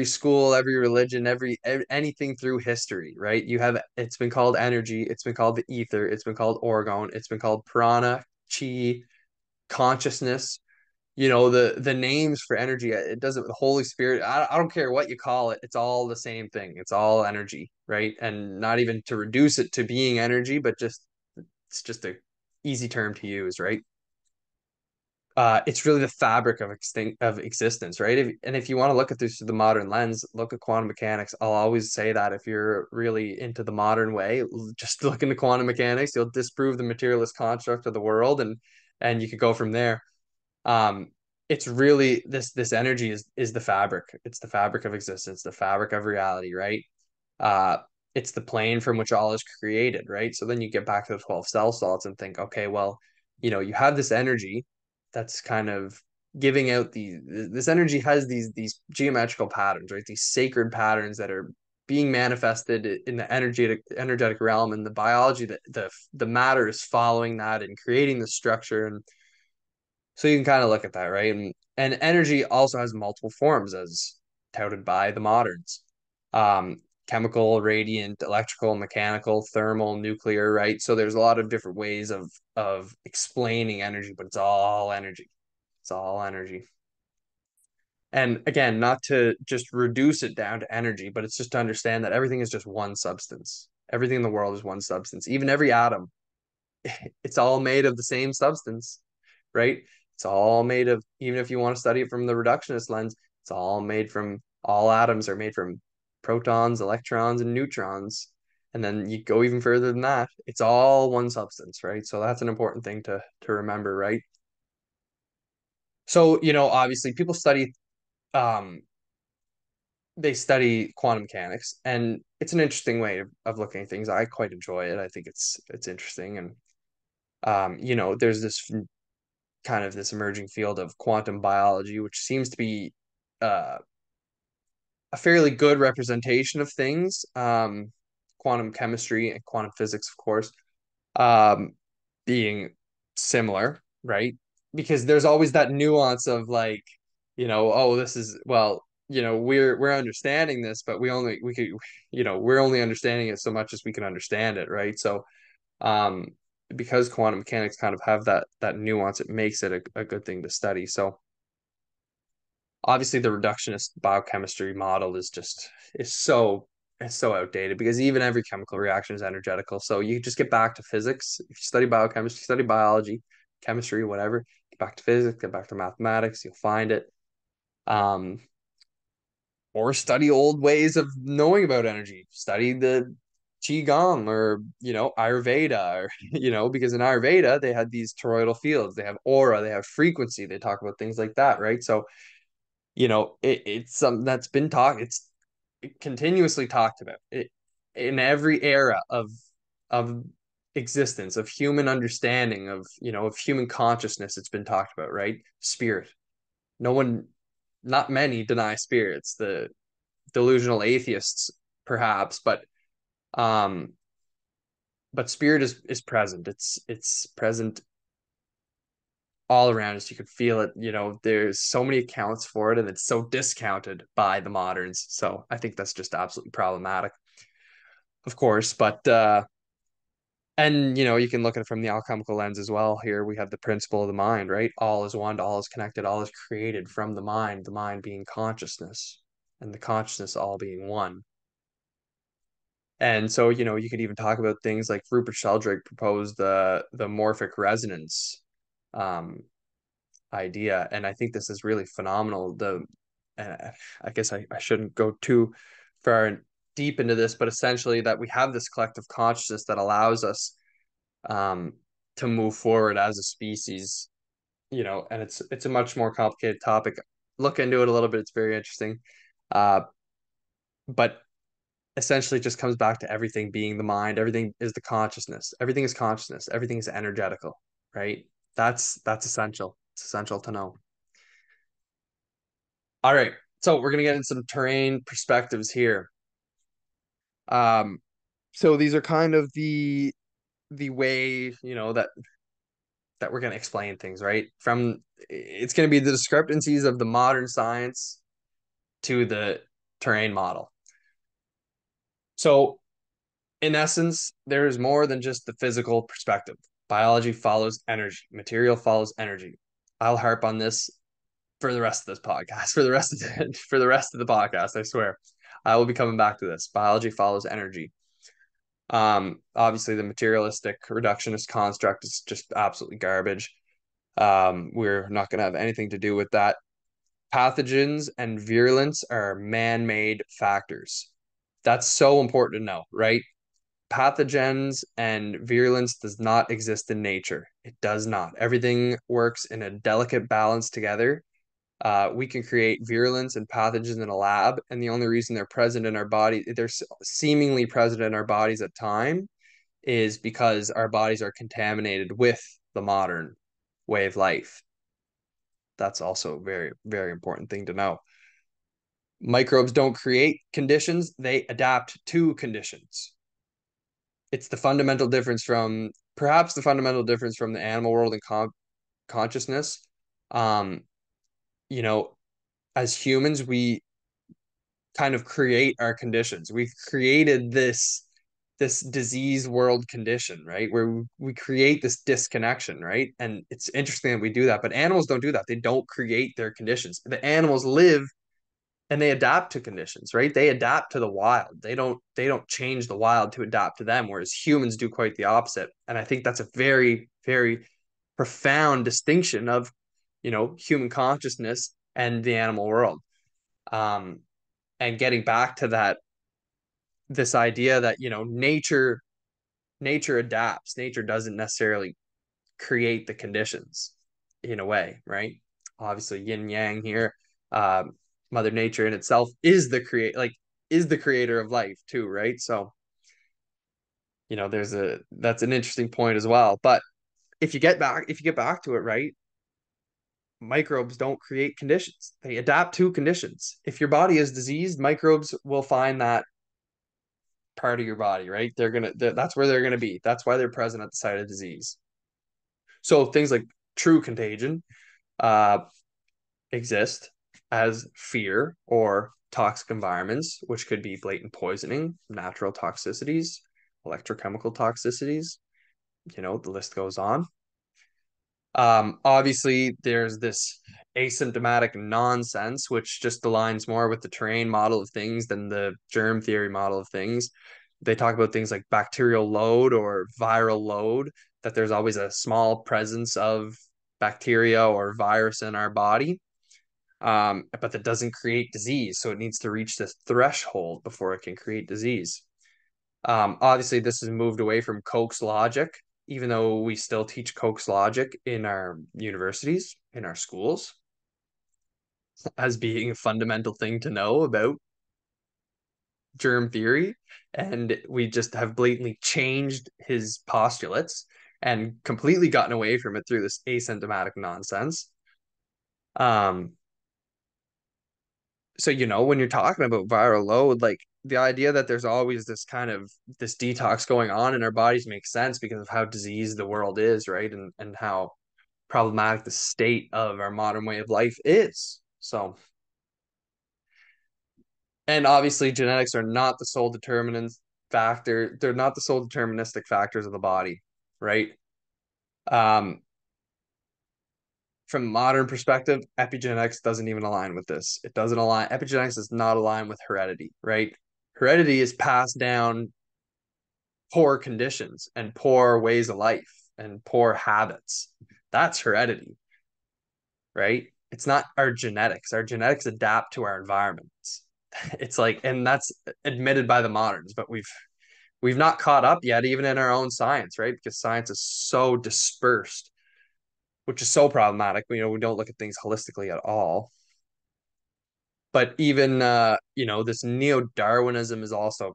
school, every religion, anything through history, right? It's been called energy, it's been called the ether, it's been called orgone, it's been called prana, chi, consciousness. The names for energy, it doesn't, the Holy Spirit, I don't care what you call it, it's all the same thing. It's all energy, right? And not even to reduce it to being energy, but just it's just a easy term to use, right? It's really the fabric of existence, right? If you want to look at this through the modern lens, look at quantum mechanics. I'll always say that if you're really into the modern way, just look into quantum mechanics. You'll disprove the materialist construct of the world, and you could go from there. um it's really this energy is the fabric. It's the fabric of existence, the fabric of reality, right? uh it's the plane from which all is created, right? So then you get back to the 12 cell salts and think, okay, well, you have this energy that's kind of giving out this energy has these geometrical patterns, right? These sacred patterns that are being manifested in the energetic realm, and the biology, that the matter is following that and creating the structure. And so you can kind of look at that, right? And energy also has multiple forms, as touted by the moderns. Chemical, radiant, electrical, mechanical, thermal, nuclear, right? So there's a lot of different ways of explaining energy, but it's all energy. It's all energy. And again, not to just reduce it down to energy, but it's just to understand that everything is just one substance. Everything in the world is one substance. Even every atom, it's all made of the same substance, right? It's all made of, even if you want to study it from the reductionist lens, it's all atoms are made from protons, electrons, and neutrons. And then you go even further than that, it's all one substance, right? So that's an important thing to remember, right? So, obviously people um they study quantum mechanics, and it's an interesting way of looking at things. I quite enjoy it. I think it's interesting. And there's this kind of this emerging field of quantum biology, which seems to be uh, a fairly good representation of things. Quantum chemistry and quantum physics, of course, um, being similar, right? Because there's always that nuance of like, oh, this is, well, we're understanding this, but we could, we're only understanding it so much as we can understand it, right? So um, because quantum mechanics kind of have that nuance, it makes it a good thing to study. So obviously the reductionist biochemistry model is so it's so outdated, because even every chemical reaction is energetical. So you just get back to physics. If you study biochemistry, study biology, chemistry, whatever, get back to physics, get back to mathematics, you'll find it. Um, or study old ways of knowing about energy. Study the qigong, or Ayurveda, or because in Ayurveda they had these toroidal fields, they have aura, they have frequency, they talk about things like that, right? So it's something that's been talked, it's continuously talked about it in every era of existence, of human understanding, of human consciousness. It's been talked about, right? Spirit. No one, not many deny spirits. The delusional atheists, perhaps, um but spirit is present. It's present all around us. You could feel it. There's so many accounts for it, and it's so discounted by the moderns. So I think that's just absolutely problematic, of course. But and you can look at it from the alchemical lens as well. Here we have the principle of the mind, right? All is one, all is connected, all is created from the mind being consciousness, and the consciousness all being one. And so, you could even talk about things like Rupert Sheldrake proposed the morphic resonance um, idea, and I think this is really phenomenal. I guess I shouldn't go too far deep into this, but essentially that we have this collective consciousness that allows us um, to move forward as a species. And it's a much more complicated topic. Look into it a little bit; it's very interesting. Uh, but essentially just comes back to everything being the mind. Everything is the consciousness. Everything is consciousness. Everything is energetical, right? That's essential. It's essential to know. All right. So we're gonna get into some terrain perspectives here. Um, so these are kind of the way, that we're gonna explain things, right? It's gonna be the discrepancies of the modern science to the terrain model. So in essence, there is more than just the physical perspective. Biology follows energy, material follows energy. I'll harp on this for the rest of this podcast, for the rest of the podcast, I swear. I will be coming back to this. Biology follows energy. Obviously the materialistic reductionist construct is just absolutely garbage. We're not going to have anything to do with that. Pathogens and virulence are man-made factors. That's so important to know, right? Pathogens and virulence does not exist in nature. It does not. Everything works in a delicate balance together. We can create virulence and pathogens in a lab, and the only reason they're present in our body, they're seemingly present in our bodies at time, is because our bodies are contaminated with the modern way of life. That's also a very, very important thing to know. Microbes don't create conditions, they adapt to conditions. It's the fundamental difference from perhaps the fundamental difference from the animal world and consciousness. Um, you know, as humans, we kind of create our conditions. We've created this disease world condition, right? Where we create this disconnection, right? And it's interesting that we do that, but animals don't do that. They don't create their conditions. The animals live and they adapt to conditions, right? They adapt to the wild. They don't change the wild to adapt to them, whereas humans do quite the opposite. And I think that's a very, very profound distinction of, human consciousness and the animal world. Um, and getting back to that, this idea that, nature adapts. Nature doesn't necessarily create the conditions in a way, right? Obviously, yin yang here. Um, Mother Nature in itself is the creator of life too, right? So, that's an interesting point as well. But if you get back to it, right? Microbes don't create conditions. They adapt to conditions. If your body is diseased, microbes will find that part of your body, right? That's where they're gonna be. That's why they're present at the site of disease. So things like true contagion uh, exist as fear or toxic environments, which could be blatant poisoning, natural toxicities, electrochemical toxicities. The list goes on. Obviously, there's this asymptomatic nonsense, which just aligns more with the terrain model of things than the germ theory model of things. They talk about things like bacterial load or viral load, that there's always a small presence of bacteria or virus in our body, but that doesn't create disease. So it needs to reach this threshold before it can create disease. Obviously, this has moved away from Koch's logic, even though we still teach Koch's logic in our universities, in our schools, as being a fundamental thing to know about germ theory. And we just have blatantly changed his postulates and completely gotten away from it through this asymptomatic nonsense. Um, so when you're talking about viral load, like the idea that there's always this detox going on in our bodies makes sense because of how diseased the world is, right? And how problematic the state of our modern way of life is. So, and obviously genetics are not the sole determinant factor. They're not the sole deterministic factors of the body, right? Um, from a modern perspective, epigenetics doesn't even align with this. It doesn't align. Epigenetics does not align with heredity, right? Heredity is passed down poor conditions and poor ways of life and poor habits. That's heredity, right? It's not our genetics. Our genetics adapt to our environments. It's like, and that's admitted by the moderns, but we've not caught up yet, even in our own science, right? Because science is so dispersed, which is so problematic. We don't look at things holistically at all. But even this neo-Darwinism is also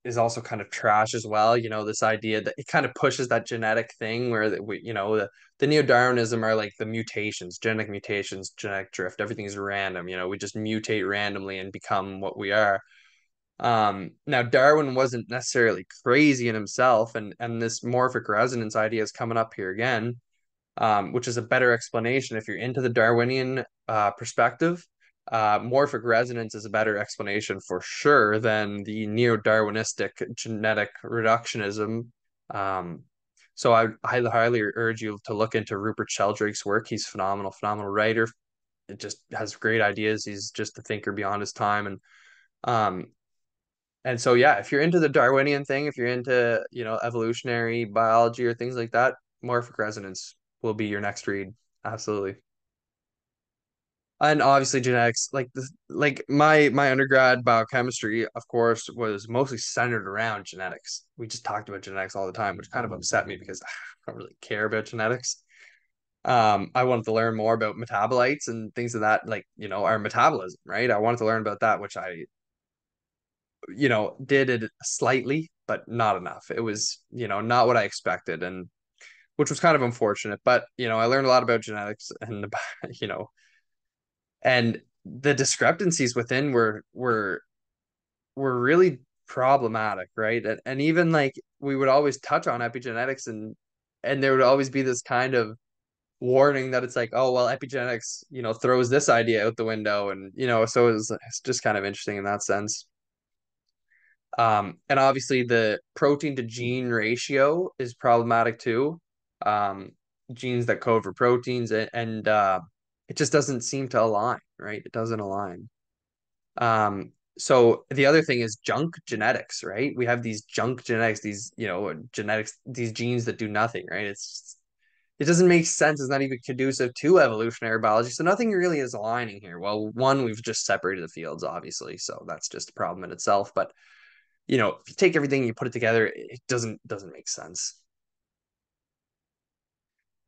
is also kind of trash as well. This idea that it kind of pushes that genetic thing where the neo-Darwinism are like the mutations, genetic mutations, genetic drift. Everything's random. We just mutate randomly and become what we are. Now Darwin wasn't necessarily crazy in himself, and this morphic resonance idea is coming up here again, which is a better explanation if you're into the Darwinian perspective. Morphic resonance is a better explanation for sure than the neo-Darwinistic genetic reductionism. Um, so I highly urge you to look into Rupert Sheldrake's work. He's phenomenal, phenomenal writer. It just has great ideas. He's just a thinker beyond his time, um, and so yeah, if you're into the Darwinian thing, if you're into evolutionary biology or things like that, morphic resonance will be your next read. Absolutely. And obviously genetics, like my undergrad biochemistry, of course, was mostly centered around genetics. We just talked about genetics all the time, which kind of upset me because I don't really care about genetics. I wanted to learn more about metabolites and things of that, like, our metabolism, right? I wanted to learn about that, which I, did it slightly, but not enough. It was, not what I expected, and which was kind of unfortunate. But, I learned a lot about genetics and, you know, and the discrepancies within were really problematic, right? And even like we would always touch on epigenetics, and there would always be this kind of warning that it's like, oh well, epigenetics, throws this idea out the window, and so it's just kind of interesting in that sense. And obviously the protein to gene ratio is problematic too. Um, Genes that code for proteins, and it just doesn't seem to align, right? It doesn't align. So the other thing is junk genetics, right? We have these junk genetics, these, genetics, these genes that do nothing, right? It doesn't make sense. It's not even conducive to evolutionary biology. So nothing really is aligning here. Well, one, we've just separated the fields, obviously. So that's just a problem in itself. But if you take everything and you put it together, it doesn't make sense.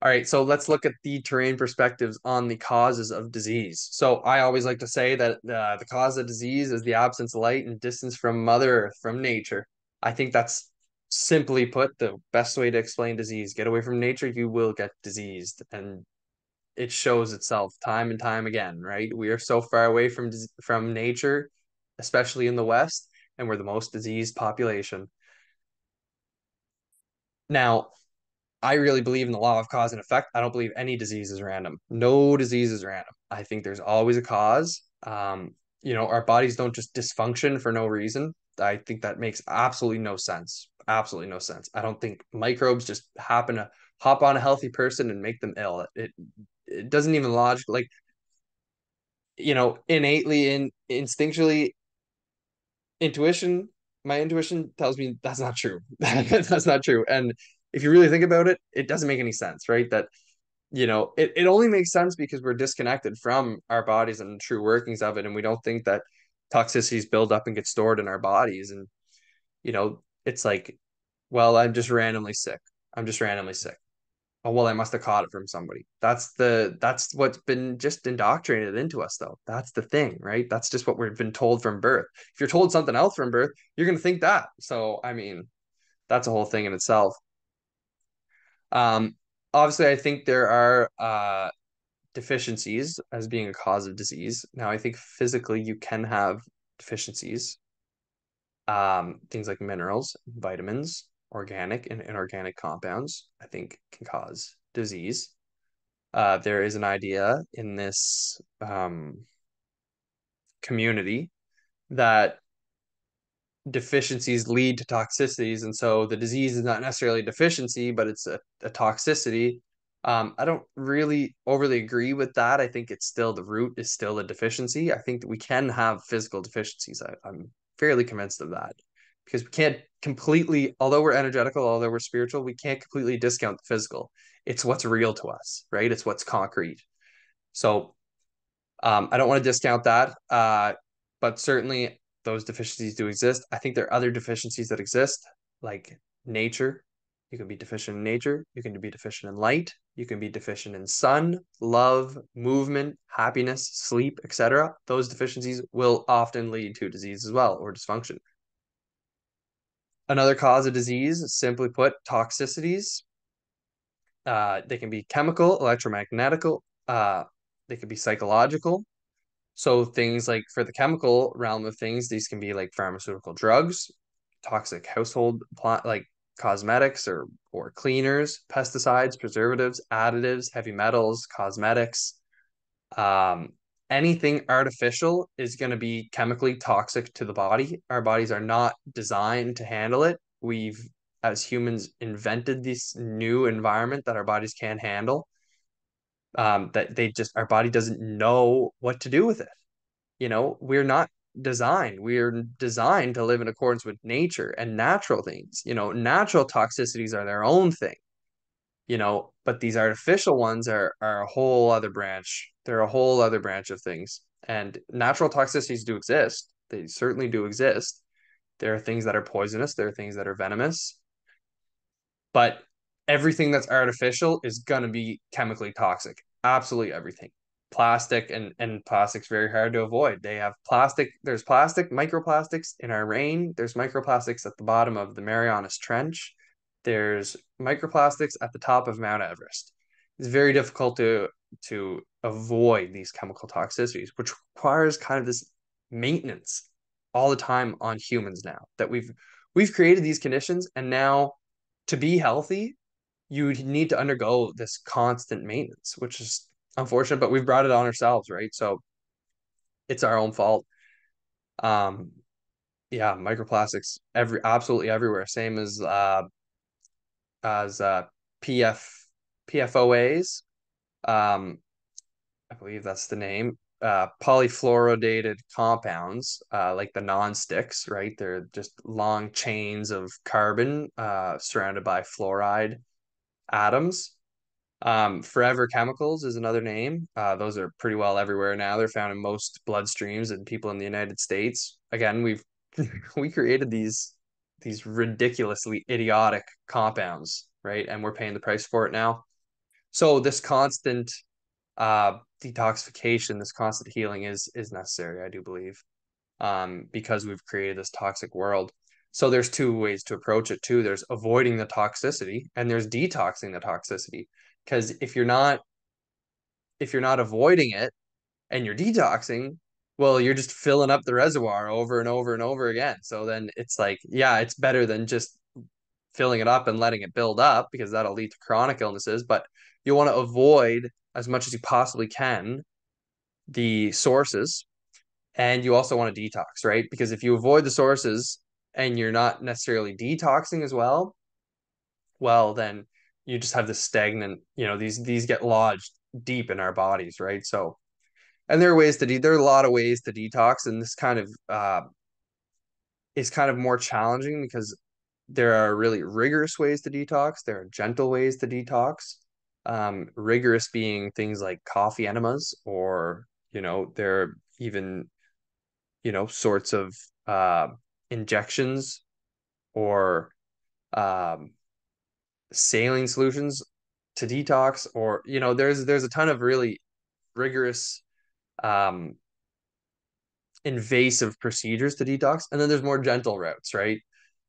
All right, so let's look at the terrain perspectives on the causes of disease. So I always like to say that the cause of disease is the absence of light and distance from Mother Earth, from nature. I think that's simply put the best way to explain disease. Get away from nature, you will get diseased, and it shows itself time and time again, right? We are so far away from nature, especially in the West, and we're the most diseased population. Now, I really believe in the law of cause and effect. I don't believe any disease is random. No disease is random. I think there's always a cause. Our bodies don't just dysfunction for no reason. I think that makes absolutely no sense. Absolutely no sense. I don't think microbes just happen to hop on a healthy person and make them ill. It doesn't even logic like, innately in instinctually intuition, my intuition tells me that's not true. That's not true. And if you really think about it, it doesn't make any sense, right? That it only makes sense because we're disconnected from our bodies and true workings of it, and we don't think that toxicities build up and get stored in our bodies. And it's like, well, I'm just randomly sick. I'm just randomly sick. Oh well, I must have caught it from somebody. That's what's been just indoctrinated into us, though. That's the thing, right? That's just what we've been told from birth. If you're told something else from birth, you're gonna think that. So I mean, that's a whole thing in itself. Um, Obviously, I think there are deficiencies as being a cause of disease. Now, I think physically you can have deficiencies. Things like minerals, vitamins, organic and inorganic compounds, I think can cause disease. There is an idea in this community that deficiencies lead to toxicities, and so the disease is not necessarily a deficiency, but it's a toxicity. I don't really overly agree with that. I think it's still the root is still a deficiency. I think that we can have physical deficiencies. I'm fairly convinced of that because we can't completely, although we're energetical, although we're spiritual, we can't completely discount the physical. It's what's real to us, right? It's what's concrete. So I don't want to discount that, but certainly those deficiencies do exist. I think there are other deficiencies that exist, like nature. You can be deficient in nature. You can be deficient in light. You can be deficient in sun, love, movement, happiness, sleep, etc. Those deficiencies will often lead to disease as well or dysfunction. Another cause of disease, simply put, toxicities. They can be chemical, electromagnetical, they could be psychological. So things like for the chemical realm of things, these can be like pharmaceutical drugs, toxic household like cosmetics or cleaners, pesticides, preservatives, additives, heavy metals, cosmetics. Um, Anything artificial is going to be chemically toxic to the body. Our bodies are not designed to handle it. We've, as humans, invented this new environment that our bodies can't handle. That they just our body doesn't know what to do with it. We're not designed. We're designed to live in accordance with nature and natural things. Natural toxicities are their own thing, but these artificial ones are a whole other branch. They're a whole other branch of things. And natural toxicities do exist. They certainly do exist. There are things that are poisonous, there are things that are venomous, but everything that's artificial is gonna be chemically toxic. Absolutely everything. Plastic and plastic's very hard to avoid. They have plastic, there's plastic, microplastics in our rain, there's microplastics at the bottom of the Marianas Trench, there's microplastics at the top of Mount Everest. It's very difficult to avoid these chemical toxicities, which requires kind of this maintenance all the time on humans now that we've created these conditions, and now to be healthy, you need to undergo this constant maintenance, which is unfortunate, but we've brought it on ourselves, right? So it's our own fault. Um, yeah, microplastics absolutely everywhere. Same as PF PFOAs. Um, I believe that's the name. Polyfluoridated compounds, like the non-sticks, right? They're just long chains of carbon surrounded by fluoride atoms. Forever chemicals is another name. Those are pretty well everywhere now. They're found in most bloodstreams and people in the United States. Again, we've we created these ridiculously idiotic compounds, right? And we're paying the price for it now. So this constant detoxification, this constant healing is necessary, I do believe, because we've created this toxic world. So there's two ways to approach it too. There's avoiding the toxicity and there's detoxing the toxicity. Because if you're not avoiding it and you're detoxing, well, you're just filling up the reservoir over and over and over again. So then it's like, yeah, it's better than just filling it up and letting it build up because that'll lead to chronic illnesses. But you want to avoid as much as you possibly can the sources, and you also want to detox, right? Because if you avoid the sources and you're not necessarily detoxing as well, well, then you just have this stagnant, these get lodged deep in our bodies, right? So, and there are ways to there are a lot of ways to detox, and this kind of is kind of more challenging because there are really rigorous ways to detox. There are gentle ways to detox. Rigorous being things like coffee enemas, or there are even sorts of uh, injections or um, saline solutions to detox, or there's a ton of really rigorous um, invasive procedures to detox, and then there's more gentle routes, right?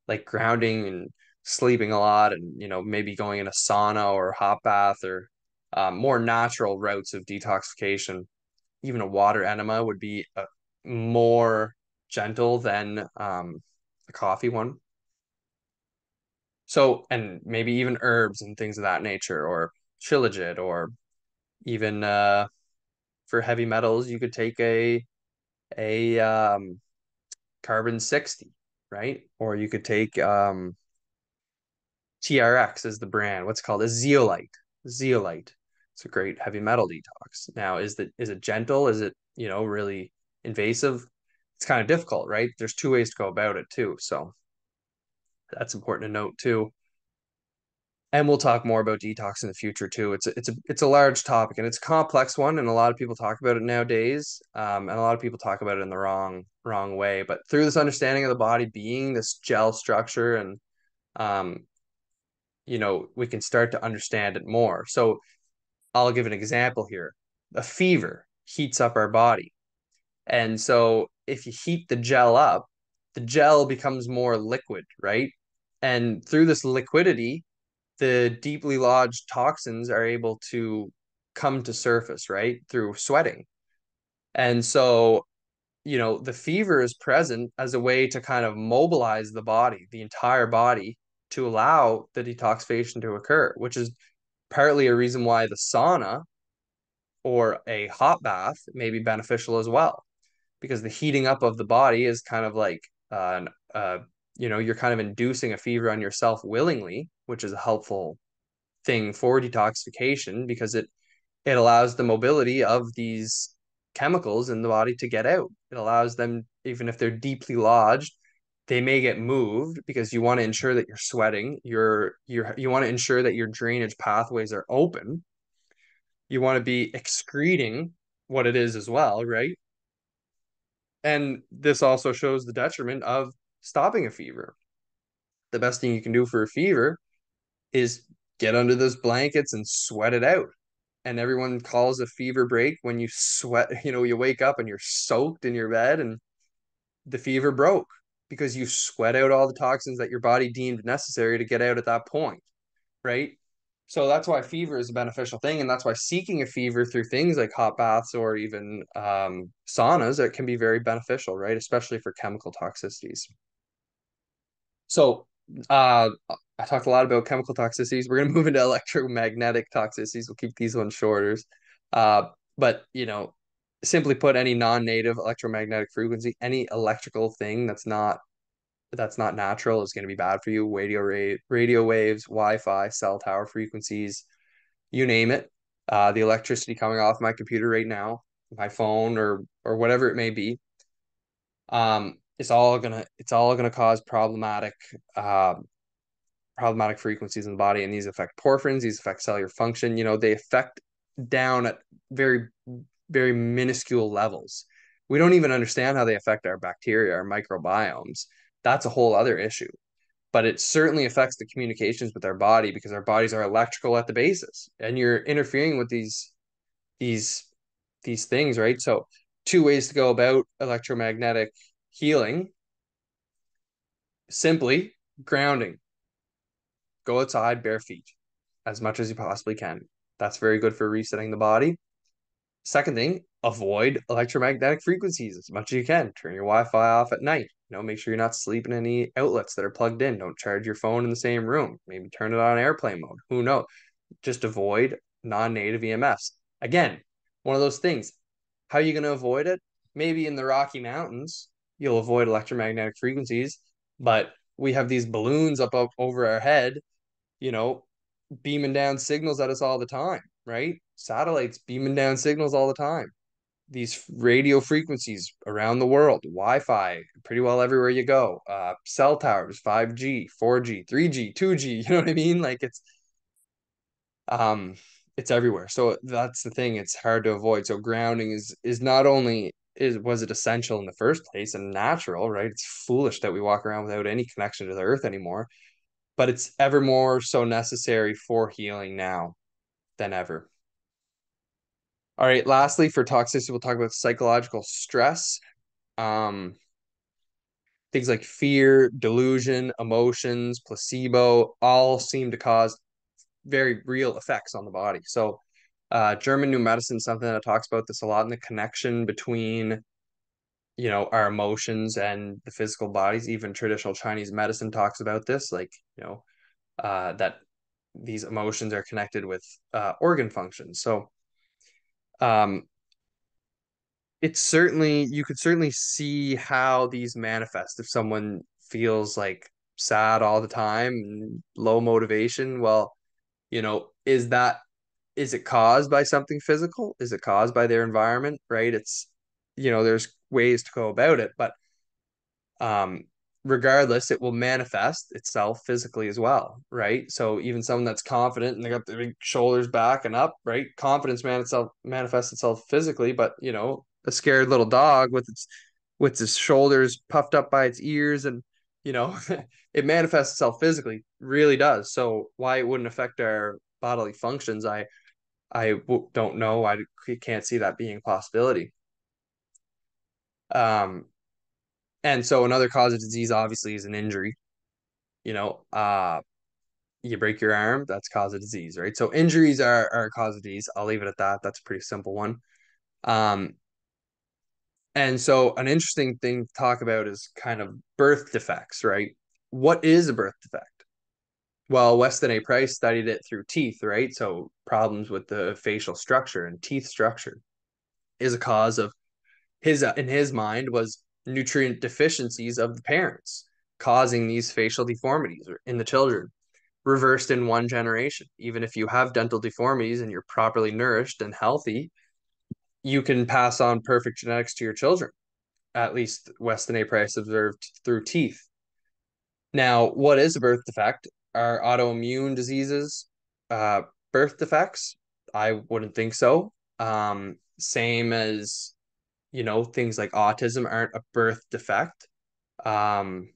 Like grounding and sleeping a lot, and maybe going in a sauna or a hot bath, or more natural routes of detoxification. Even a water enema would be more gentle than a coffee one. So, and maybe even herbs and things of that nature, or shilajit, or even for heavy metals, you could take a carbon 60, right? Or you could take TRX is the brand. What's it called? A zeolite. Zeolite. It's a great heavy metal detox. Now, is it gentle? Is it, really invasive? It's kind of difficult, right? There's two ways to go about it too. So that's important to note too. And we'll talk more about detox in the future too. It's a large topic, and it's a complex one, and a lot of people talk about it nowadays. And a lot of people talk about it in the wrong way. But through this understanding of the body being this gel structure, and um, we can start to understand it more. So I'll give an example here. A fever heats up our body. And so if you heat the gel up, the gel becomes more liquid, right? And through this liquidity, the deeply lodged toxins are able to come to surface, right? Through sweating. And so, the fever is present as a way to kind of mobilize the body, the entire body, to allow the detoxification to occur, which is partly a reason why the sauna or a hot bath may be beneficial as well, because the heating up of the body is kind of like, you're kind of inducing a fever on yourself willingly, which is a helpful thing for detoxification because it allows the mobility of these chemicals in the body to get out. It allows them, even if they're deeply lodged, they may get moved because you want to ensure that you're sweating. You want to ensure that your drainage pathways are open. You want to be excreting what it is as well, right? And this also shows the detriment of stopping a fever. The best thing you can do for a fever is get under those blankets and sweat it out. And everyone calls a fever break when you sweat, you wake up and you're soaked in your bed and the fever broke because you sweat out all the toxins that your body deemed necessary to get out at that point, right? So that's why fever is a beneficial thing. And that's why seeking a fever through things like hot baths or even saunas, it can be very beneficial, right? Especially for chemical toxicities. So I talked a lot about chemical toxicities. We're going to move into electromagnetic toxicities. We'll keep these ones shorter. But, simply put, any non-native electromagnetic frequency, any electrical thing that's not natural is going to be bad for you. Radio waves, Wi-Fi, cell tower frequencies, you name it. The electricity coming off my computer right now, my phone, or whatever it may be. It's all gonna cause problematic frequencies in the body, and these affect porphyrins, these affect cellular function. They affect down at very, very minuscule levels. We don't even understand how they affect our bacteria, our microbiomes. That's a whole other issue. But it certainly affects the communications with our body because our bodies are electrical at the basis, and you're interfering with these these things, right? So, two ways to go about electromagnetic healing: simply grounding. Go outside bare feet as much as you possibly can. That's very good for resetting the body. Second thing, avoid electromagnetic frequencies as much as you can. Turn your Wi-Fi off at night. Make sure you're not sleeping in any outlets that are plugged in. Don't charge your phone in the same room. Maybe turn it on airplane mode. Who knows? Just avoid non-native EMFs. Again, one of those things. How are you going to avoid it? Maybe in the Rocky Mountains, you'll avoid electromagnetic frequencies, but we have these balloons up over our head, you know, beaming down signals at us all the time, right? Satellites beaming down signals all the time. These radio frequencies around the world, Wi-Fi, pretty well everywhere you go. Cell towers, 5G, 4G, 3G, 2G, you know what I mean? Like um it's everywhere. So that's the thing, it's hard to avoid. So grounding is not only was it essential in the first place and natural, right? It's foolish that we walk around without any connection to the earth anymore, but it's ever more so necessary for healing now than ever. All right, lastly, for toxicity, we'll talk about psychological stress. Um, Things like fear, delusion, emotions, placebo all seem to cause very real effects on the body. So, German New Medicine is something that talks about this a lot, in the connection between, our emotions and the physical bodies. Even traditional Chinese medicine talks about this, like, that these emotions are connected with organ function. So, um, you could certainly see how these manifest if someone feels like sad all the time and low motivation. Well, is it caused by something physical? Is it caused by their environment? Right? There's ways to go about it, but um, regardless, it will manifest itself physically as well, right? So even someone that's confident and they got the big shoulders back and up, right? Confidence manifests itself physically, but a scared little dog with its shoulders puffed up by its ears and you know it manifests itself physically, really does. So why it wouldn't affect our bodily functions, don't know. I can't see that being a possibility. Um, and so another cause of disease obviously is an injury. you know, you break your arm, that's cause of disease, right? So injuries are a cause of disease. I'll leave it at that. That's a pretty simple one. Um, and so an interesting thing to talk about is kind of birth defects, right? What is a birth defect? Well, Weston A. Price studied it through teeth, right? So problems with the facial structure and teeth structure is a cause of his, in his mind, was nutrient deficiencies of the parents causing these facial deformities in the children, reversed in one generation. Even if you have dental deformities and you're properly nourished and healthy, you can pass on perfect genetics to your children. At least Weston A. Price observed through teeth. Now, what is a birth defect? Are autoimmune diseases uh, birth defects? I wouldn't think so. Same as, things like autism aren't a birth defect. Um,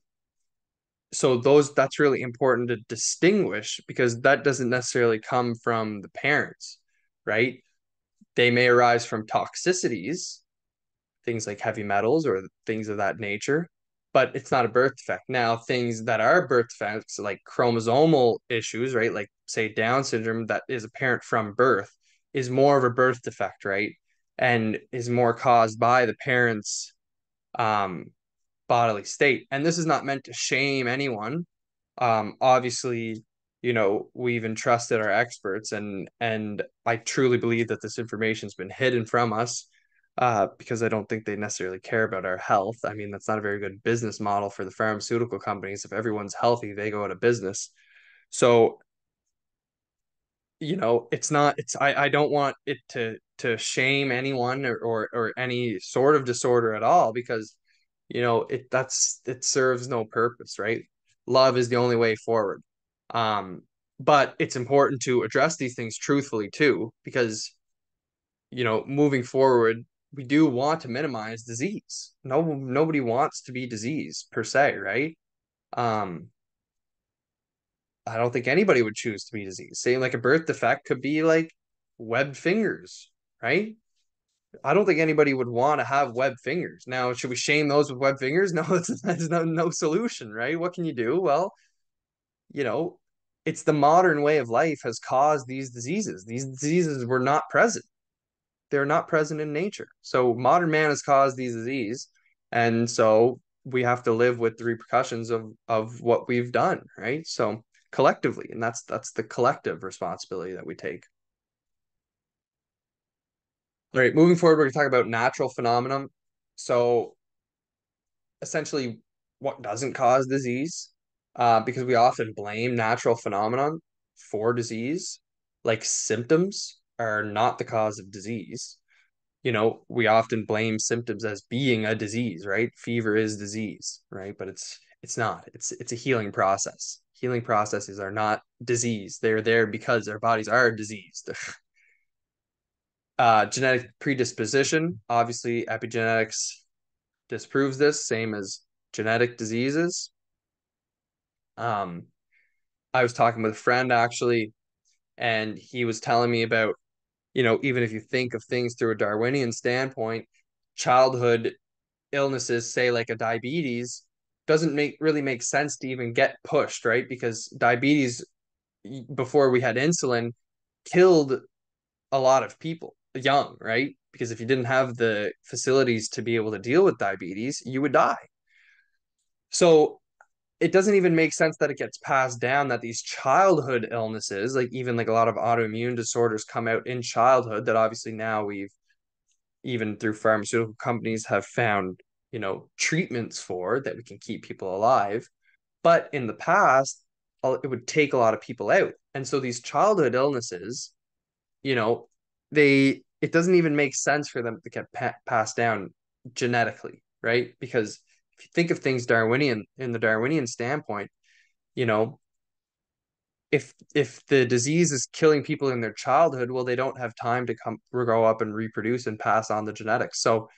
so that's really important to distinguish because that doesn't necessarily come from the parents, right? They may arise from toxicities, things like heavy metals or things of that nature, but it's not a birth defect. Now, things that are birth defects, like chromosomal issues, right? Like, say, Down syndrome that is apparent from birth, is more of a birth defect, right? And is more caused by the parents' um, bodily state. And this is not meant to shame anyone. Obviously, we've entrusted our experts, and I truly believe that this information's been hidden from us, because I don't think they necessarily care about our health. I mean, that's not a very good business model for the pharmaceutical companies. If everyone's healthy, they go out of business. So, I don't want it to shame anyone or any sort of disorder at all, because it serves no purpose, right? Love is the only way forward. um but it's important to address these things truthfully too, because moving forward, we do want to minimize disease. Nobody wants to be diseased per se, right? um I don't think anybody would choose to be diseased. Saying like a birth defect could be like webbed fingers, right? I don't think anybody would want to have webbed fingers. Now, should we shame those with webbed fingers? No, that's no solution, right? What can you do? Well, you know, it's the modern way of life has caused these diseases. These diseases were not present. They're not present in nature. So modern man has caused these diseases, and so we have to live with the repercussions of what we've done, right? So collectively, and that's the collective responsibility that we take. All right, moving forward, we're going to talk about natural phenomenon. So essentially, what doesn't cause disease? Because we often blame natural phenomenon for disease, like symptoms are not the cause of disease. We often blame symptoms as being a disease, right? Fever is disease, right? But it's not. It's a healing process. Healing processes are not disease. They're there because our bodies are diseased. Genetic predisposition, obviously, epigenetics disproves this, same as genetic diseases. Um, I was talking with a friend actually, and he was telling me about, even if you think of things through a Darwinian standpoint, childhood illnesses, say like a diabetes, doesn't really make sense to even get pushed, right? Because diabetes, before we had insulin, killed a lot of people young, right? Because if you didn't have the facilities to be able to deal with diabetes, you would die. So it doesn't even make sense that it gets passed down, that these childhood illnesses, like even like a lot of autoimmune disorders come out in childhood, that obviously now we've, even through pharmaceutical companies, have found, treatments for, that we can keep people alive. But in the past, it would take a lot of people out. And so these childhood illnesses, you know, it doesn't even make sense for them to get passed down genetically, right? Because if you think of things Darwinian, in the Darwinian standpoint, you know, if the disease is killing people in their childhood, well, they don't have time to come grow up and reproduce and pass on the genetics. So,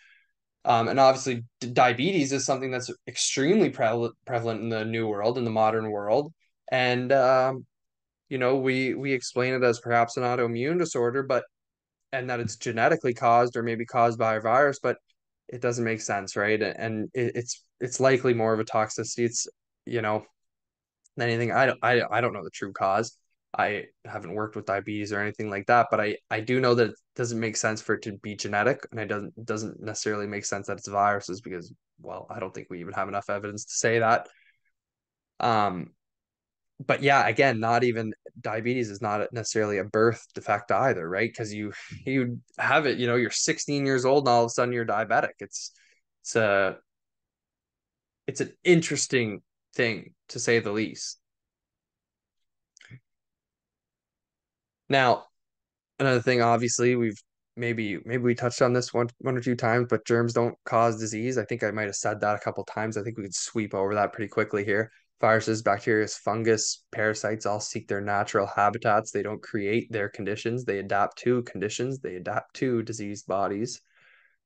and obviously, diabetes is something that's extremely prevalent in the new world, in the modern world, and we explain it as perhaps an autoimmune disorder, but and that it's genetically caused or maybe caused by a virus, but it doesn't make sense, right? And it's likely more of a toxicity. It's you know anything. I don't know the true cause. I haven't worked with diabetes or anything like that, but I do know that it doesn't make sense for it to be genetic, and it doesn't necessarily make sense that it's viruses because, well, I don't think we even have enough evidence to say that. Um, but yeah, again, not even diabetes is not necessarily a birth defect either, right? Because you have it, you're 16 years old and all of a sudden you're diabetic. It's a it's an interesting thing to say the least. Now, another thing, obviously, maybe we touched on this one or two times, but germs don't cause disease. I think I might have said that a couple times. I think we could sweep over that pretty quickly here. Viruses, bacteria, fungus, parasites all seek their natural habitats. They don't create their conditions. They adapt to conditions. They adapt to diseased bodies.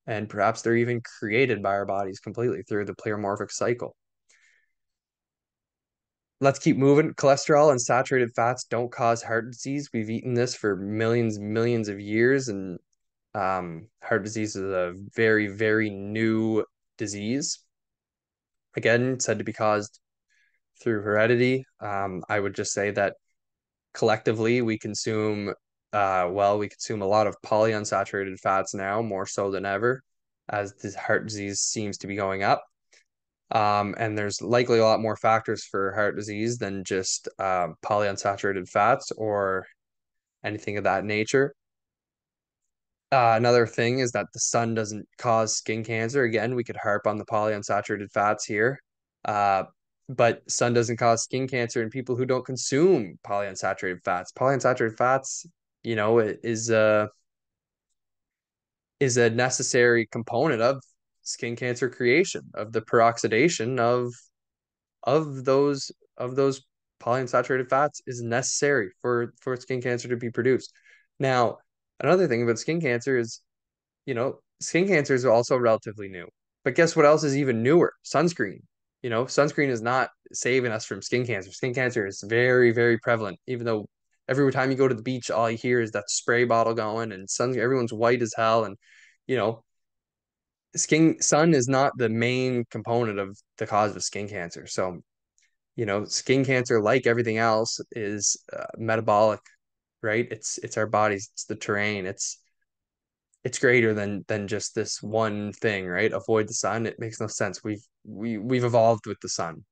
And perhaps they're even created by our bodies completely through the pleomorphic cycle. Let's keep moving. Cholesterol and saturated fats don't cause heart disease. We've eaten this for millions of years, and heart disease is a very, very new disease. Again, said to be caused through heredity. I would just say that collectively we consume, we consume a lot of polyunsaturated fats now, more so than ever, as the heart disease seems to be going up. And there's likely a lot more factors for heart disease than just polyunsaturated fats or anything of that nature. Another thing is that the sun doesn't cause skin cancer. Again, we could harp on the polyunsaturated fats here. Uh, but sun doesn't cause skin cancer in people who don't consume polyunsaturated fats. Polyunsaturated fats, is a necessary component of skin cancer creation, of the peroxidation of those polyunsaturated fats is necessary for skin cancer to be produced. Now, another thing about skin cancer is, skin cancer is also relatively new. But guess what else is even newer? Sunscreen. Sunscreen is not saving us from skin cancer. Skin cancer is very, very prevalent, even though every time you go to the beach, all you hear is that spray bottle going and everyone's white as hell. And, you know, sun is not the main component of the cause of skin cancer. So, skin cancer, like everything else, is metabolic, right? It's our bodies, it's the terrain, it's greater than just this one thing, right? Avoid the sun. It makes no sense. We've evolved with the sun.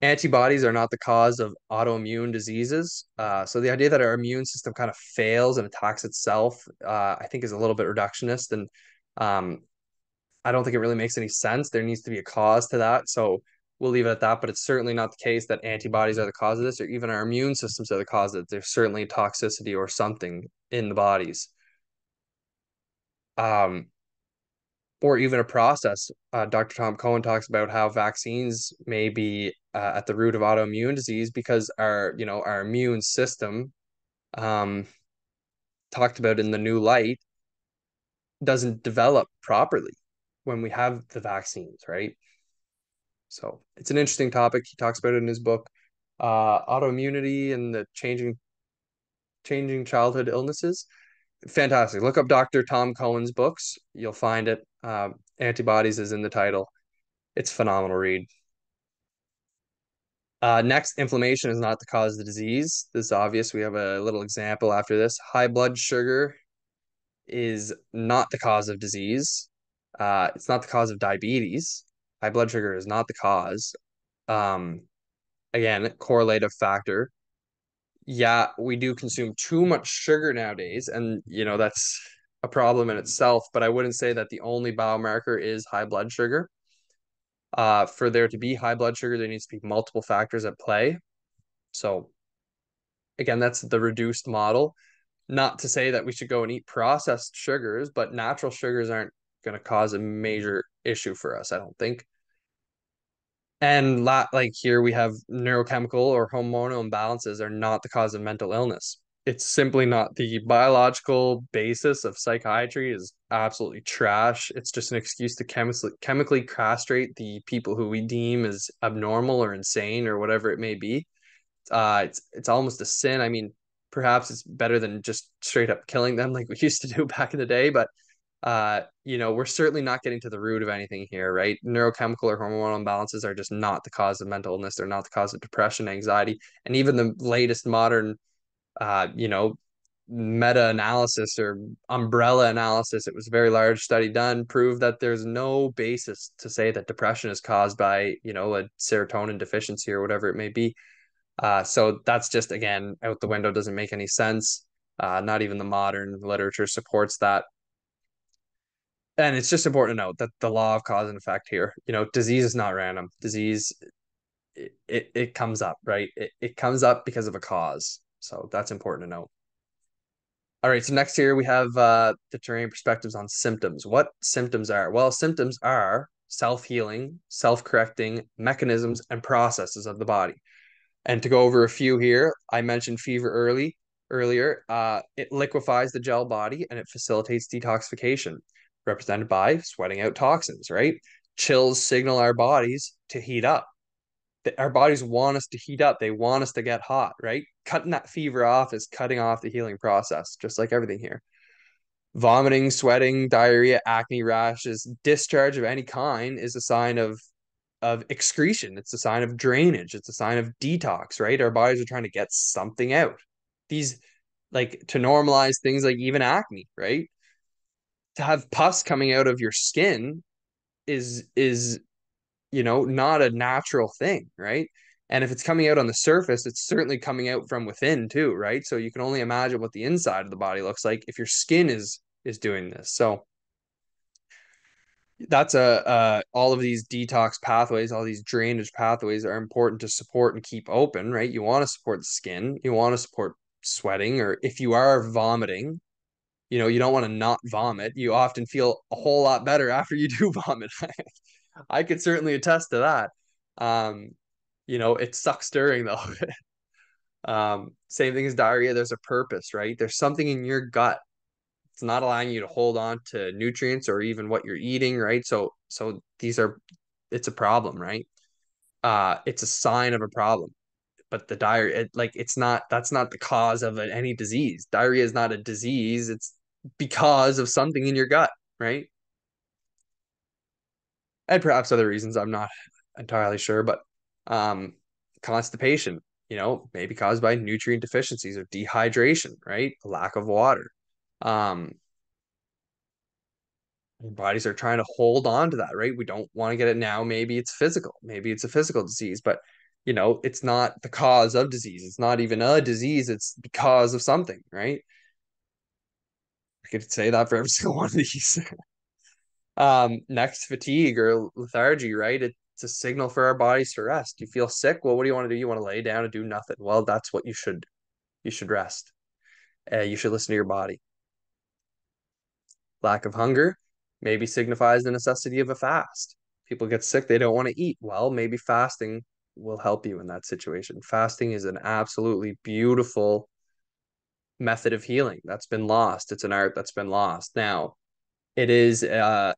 Antibodies are not the cause of autoimmune diseases. So the idea that our immune system kind of fails and attacks itself, I think, is a little bit reductionist, and um, I don't think it really makes any sense. There needs to be a cause to that. So we'll leave it at that. But it's certainly not the case that antibodies are the cause of this, or even our immune systems are the cause of it. There's certainly toxicity or something in the bodies. Um, or even a process. Dr. Tom Cohen talks about how vaccines may be at the root of autoimmune disease because our immune system, um, talked about in the new light, doesn't develop properly when we have the vaccines, right? So it's an interesting topic. He talks about it in his book, autoimmunity and the changing childhood illnesses. Fantastic. Look up Dr. Tom Cohen's books. You'll find it. Antibodies is in the title. It's a phenomenal read. Next, inflammation is not the cause of the disease. This is obvious. We have a little example after this. High blood sugar is not the cause of disease. It's not the cause of diabetes. High blood sugar is not the cause. Um, Again, correlative factor. Yeah, we do consume too much sugar nowadays, and that's a problem in itself, but I wouldn't say that the only biomarker is high blood sugar. For there to be high blood sugar, there needs to be multiple factors at play. So again, that's the reduced model. Not to say that we should go and eat processed sugars, but natural sugars aren't going to cause a major issue for us, I don't think. And like here we have neurochemical or hormonal imbalances are not the cause of mental illness. It's simply not. The biological basis of psychiatry is absolutely trash. It's just an excuse to chemically castrate the people who we deem as abnormal or insane or whatever it may be. It's almost a sin. I mean, perhaps it's better than just straight up killing them like we used to do back in the day, but We're certainly not getting to the root of anything here, right? Neurochemical or hormonal imbalances are just not the cause of mental illness. They're not the cause of depression, anxiety, and even the latest modern, uh, you know, meta-analysis or umbrella analysis. It was a very large study done, proved that there's no basis to say that depression is caused by, a serotonin deficiency or whatever it may be. So that's just, again, out the window, doesn't make any sense. Not even the modern literature supports that. And it's just important to note that the law of cause and effect here, disease is not random. Disease, it comes up, right? It comes up because of a cause. So that's important to note. All right, so next here we have the terrain perspectives on symptoms. What symptoms are? Well, symptoms are self-healing, self-correcting mechanisms and processes of the body. And to go over a few here, I mentioned fever earlier. It liquefies the gel body and it facilitates detoxification, represented by sweating out toxins, right? Chills signal our bodies to heat up. Our bodies want us to heat up. They want us to get hot, right? Cutting that fever off is cutting off the healing process, just like everything here. Vomiting, sweating, diarrhea, acne, rashes, discharge of any kind is a sign of excretion. It's a sign of drainage. It's a sign of detox, right? Our bodies are trying to get something out. These, like, to normalize things like even acne, right? To have pus coming out of your skin is not a natural thing, right? And if it's coming out on the surface, it's certainly coming out from within too, right? So you can only imagine what the inside of the body looks like if your skin is doing this. So that's all of these detox pathways, all these drainage pathways are important to support and keep open, right? You want to support the skin, you want to support sweating, or if you are vomiting, you don't want to not vomit. You often feel a whole lot better after you do vomit. I could certainly attest to that. It sucks stirring though. Same thing as diarrhea, there's a purpose, right? There's something in your gut. It's not allowing you to hold on to nutrients or even what you're eating, right? So it's a problem, right? It's a sign of a problem. But the diarrhea, that's not the cause of any disease. Diarrhea is not a disease. It's because of something in your gut, right? And perhaps other reasons, I'm not entirely sure, but um, constipation, maybe caused by nutrient deficiencies or dehydration, right? Lack of water. Um, our bodies are trying to hold on to that, right? We don't want to get it now. Maybe it's physical, maybe it's a physical disease, but it's not the cause of disease. It's not even a disease. It's because of something, right? I could say that for every single one of these. Next, fatigue or lethargy, right? It's a signal for our bodies to rest. You feel sick. Well, what do you want to do? You want to lay down and do nothing. Well, that's what you should. You should rest. You should listen to your body. Lack of hunger maybe signifies the necessity of a fast. People get sick, they don't want to eat. Well, maybe fasting will help you in that situation. Fasting is an absolutely beautiful method of healing that's been lost. It's an art that's been lost. Now, it is a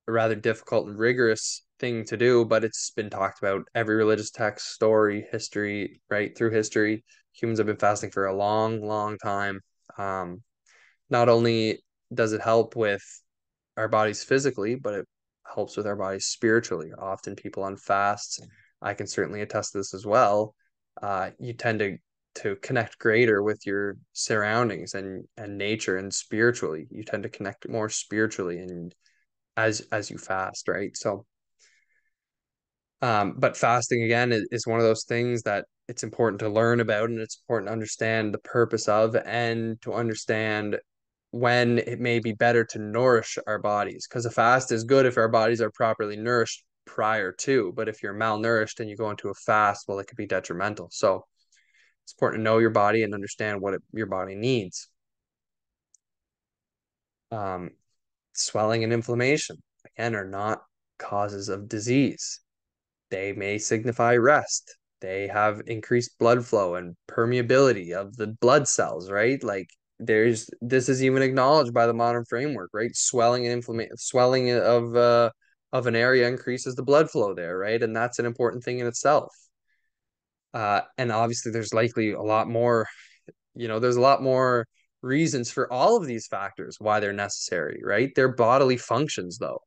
rather difficult and rigorous thing to do, but it's been talked about every religious text, story, history, right through history. Humans have been fasting for a long, long time. Not only does it help with our bodies physically, but it helps with our bodies spiritually. Often people on fasts, I can certainly attest to this as well. You tend to connect greater with your surroundings and nature and spiritually. You tend to connect more spiritually and as you fast, right? So but fasting again is one of those things that it's important to learn about and it's important to understand the purpose of and to understand when it may be better to nourish our bodies, because a fast is good if our bodies are properly nourished prior to, but if you're malnourished and you go into a fast, well, it could be detrimental. So it's important to know your body and understand what your body needs. um, Swelling and inflammation again are not causes of disease. They may signify rest. They have increased blood flow and permeability of the blood cells, right? Like this is even acknowledged by the modern framework, right? Swelling and inflammation, swelling of an area increases the blood flow there, right? And that's an important thing in itself. And obviously there's likely a lot more, there's a lot more reasons for all of these factors why they're necessary, right? They're bodily functions, though.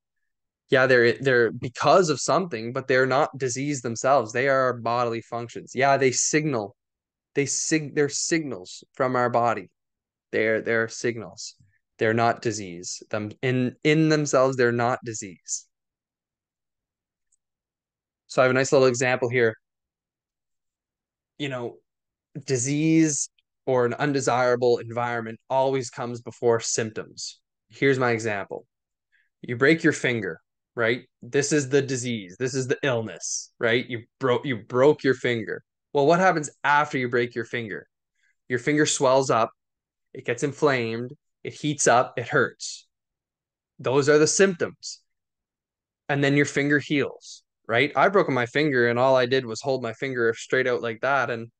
Yeah, they're because of something, but they're not disease themselves. They are bodily functions. Yeah, they're signals from our body. They're signals. They're not disease. Them in themselves, they're not disease. So I have a nice little example here. You know, disease or an undesirable environment always comes before symptoms. Here's my example. You break your finger, right? This is the disease. This is the illness, right? You broke your finger. Well, what happens after you break your finger? Your finger swells up, it gets inflamed, it heats up, it hurts. Those are the symptoms. And then your finger heals, right? I broke my finger and all I did was hold my finger straight out like that and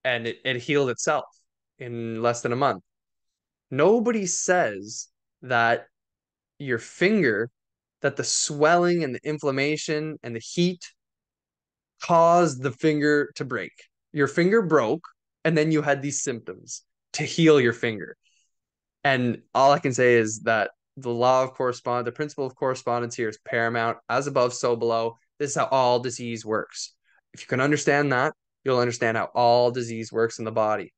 it healed itself in less than a month. Nobody says that your finger, that the swelling and the inflammation and the heat caused the finger to break. Your finger broke, and then you had these symptoms to heal your finger. And all I can say is that the principle of correspondence here is paramount. As above, so below. This is how all disease works. If you can understand that, you'll understand how all disease works in the body.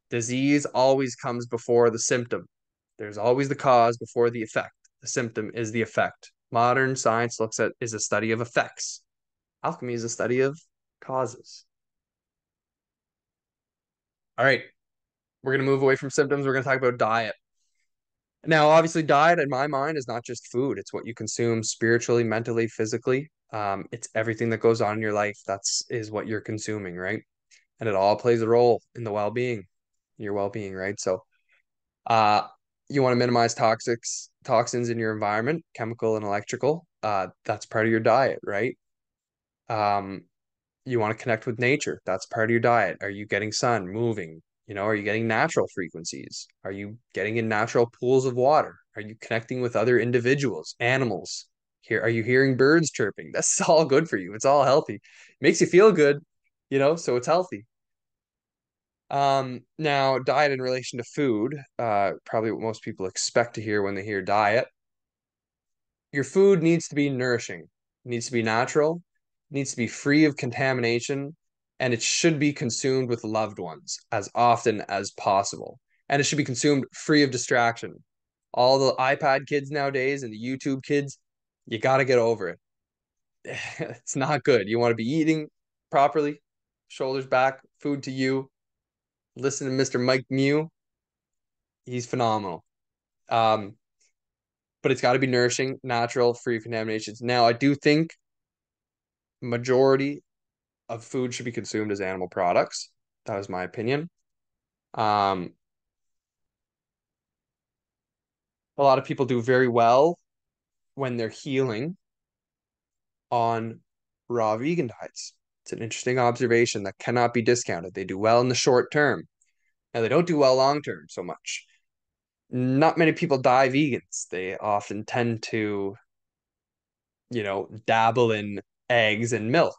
Disease always comes before the symptom. There's always the cause before the effect. The symptom is the effect. Modern science is a study of effects. Alchemy is a study of causes. All right, we're going to move away from symptoms. We're going to talk about diet. Now, obviously, diet in my mind is not just food. It's what you consume spiritually, mentally, physically. It's everything that goes on in your life. Is what you're consuming, right? And it all plays a role in the your well-being, right? So, uh, you want to minimize toxins in your environment, chemical and electrical. That's part of your diet, right? Um, you want to connect with nature. That's part of your diet. Are you getting sun, moving? Are you getting natural frequencies? Are you getting in natural pools of water? Are you connecting with other individuals, animals? Are you hearing birds chirping? That's all good for you. It's all healthy. It makes you feel good, so it's healthy. Now diet in relation to food, probably what most people expect to hear when they hear diet. Your food needs to be nourishing, it needs to be natural, it needs to be free of contamination, and it should be consumed with loved ones as often as possible. And it should be consumed free of distraction. All the iPad kids nowadays and the YouTube kids, you got to get over it. It's not good. You want to be eating properly, shoulders back, food to you. Listen to Mr. Mike Mew. He's phenomenal. Um, but it's got to be nourishing, natural, free of contaminations. Now, I do think majority of food should be consumed as animal products. That was my opinion. Um, a lot of people do very well when they're healing on raw vegan diets. It's an interesting observation that cannot be discounted. They do well in the short term. Now, they don't do well long term so much. Not many people die vegans. They often tend to, dabble in eggs and milk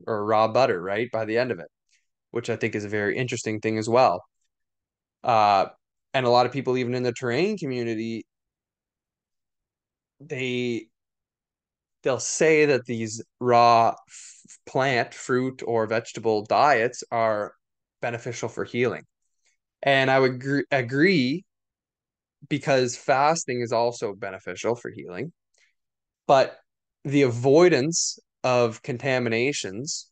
or raw butter, right? By the end of it, which I think is a very interesting thing as well. Uh, and a lot of people, even in the terrain community, they they'll say that these raw plant, fruit, or vegetable diets are beneficial for healing. And I would agree because fasting is also beneficial for healing, but the avoidance of contaminations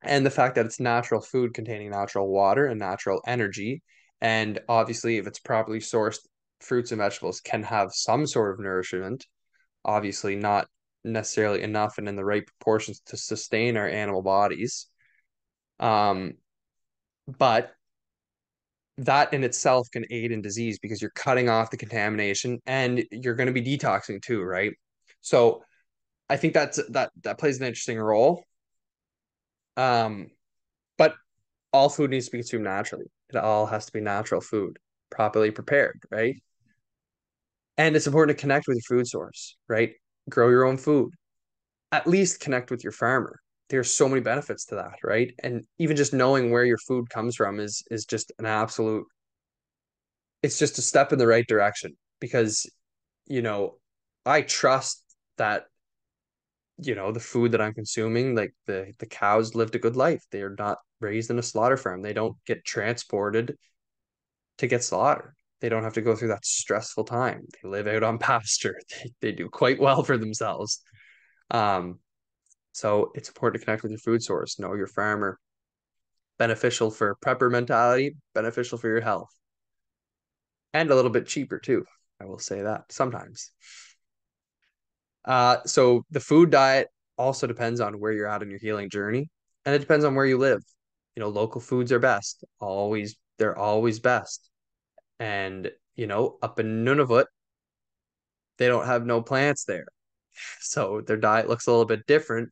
and the fact that it's natural food containing natural water and natural energy, and obviously, if it's properly sourced, fruits and vegetables can have some sort of nourishment, obviously not necessarily enough and in the right proportions to sustain our animal bodies. Um, but that in itself can aid in disease because you're cutting off the contamination and you're going to be detoxing too, right? So I think that plays an interesting role. Um, but all food needs to be consumed naturally. It all has to be natural food, properly prepared, right? And it's important to connect with your food source, right? Grow your own food. At least connect with your farmer. there's so many benefits to that, right? And even just knowing where your food comes from is just an absolute, it's just a step in the right direction because, you know, I trust that, the food that I'm consuming, like the cows lived a good life. They are not raised in a slaughter farm. They don't get transported to get slaughtered. They don't have to go through that stressful time. They live out on pasture. They do quite well for themselves. Um, so it's important to connect with your food source, know your farmer. Beneficial for prepper mentality, beneficial for your health, and a little bit cheaper too. I will say that sometimes. So the food diet also depends on where you're at in your healing journey, and it depends on where you live. Local foods are best. Always, they're always best. And up in Nunavut, they don't have no plants there, so their diet looks a little bit different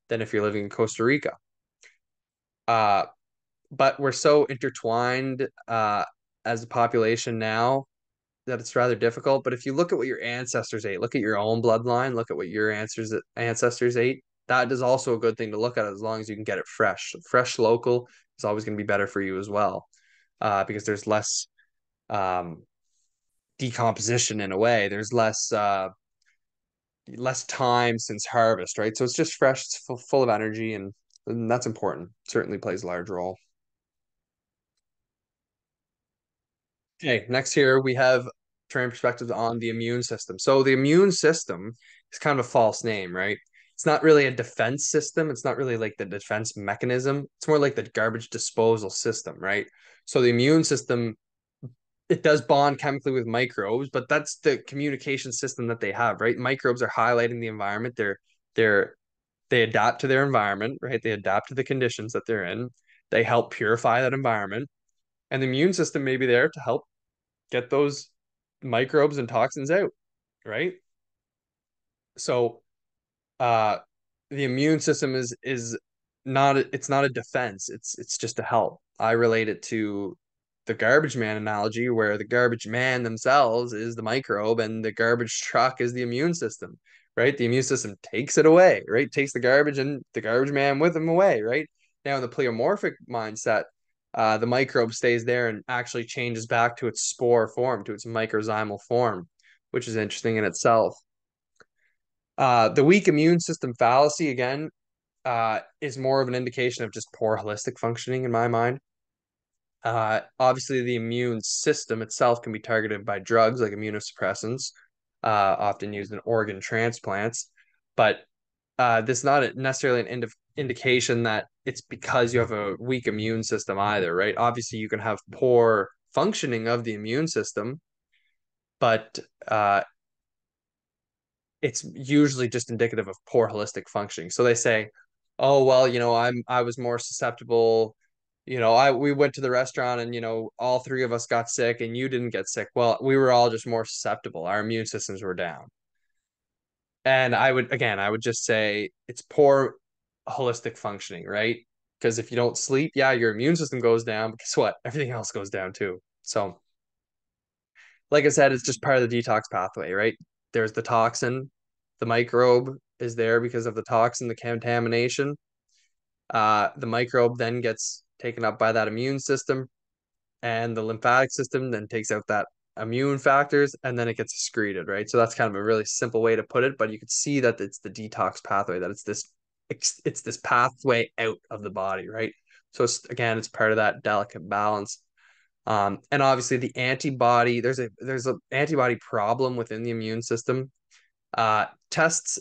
than if you're living in Costa Rica. Uh, but we're so intertwined as a population now that it's rather difficult. But if you look at what your ancestors ate, look at your own bloodline, look at what your ancestors ate. That is also a good thing to look at as long as you can get it fresh. Fresh local is always going to be better for you as well, because there's less um, decomposition in a way. There's less time since harvest, right? So it's just fresh, it's full of energy, and that's important. Certainly plays a large role. Okay, next here we have training perspectives on the immune system. So the immune system is kind of a false name, right? It's not really a defense system. It's not really like the defense mechanism. It's more like the garbage disposal system, right? So the immune system, it does bond chemically with microbes, but that's the communication system that they have, right? Microbes are highlighting the environment. They're they adapt to their environment, right? They adapt to the conditions that they're in. They help purify that environment, and the immune system may be there to help get those microbes and toxins out, right? So uh the immune system is not it's not a defense, it's just a help. I relate it to the garbage man analogy where the garbage man themselves is the microbe and the garbage truck is the immune system, right? The immune system takes it away, right? Takes the garbage and the garbage man with them away, right? Now in the pleomorphic mindset, the microbe stays there and actually changes back to its spore form, to its microzymal form, which is interesting in itself. The weak immune system fallacy, again, is more of an indication of just poor holistic functioning in my mind. Obviously, the immune system itself can be targeted by drugs like immunosuppressants, often used in organ transplants. But this is not necessarily an indication that it's because you have a weak immune system either, right? Obviously, you can have poor functioning of the immune system, but it's usually just indicative of poor holistic functioning. So they say, "Oh, well, I was more susceptible. We went to the restaurant and all three of us got sick and you didn't get sick. Well, we were all just more susceptible. Our immune systems were down." And I would just say it's poor holistic functioning, right? Because if you don't sleep, yeah, your immune system goes down, but guess what? Everything else goes down too. So, like I said, it's just part of the detox pathway, right? There's the toxin, the microbe is there because of the toxin, the contamination. The microbe then gets taken up by that immune system, and the lymphatic system then takes out that immune factors, and then it gets excreted, right? So that's kind of a really simple way to put it, but you could see that it's the detox pathway, that it's this pathway out of the body, right? So it's part of that delicate balance. And obviously the antibody, there's a antibody problem within the immune system. Tests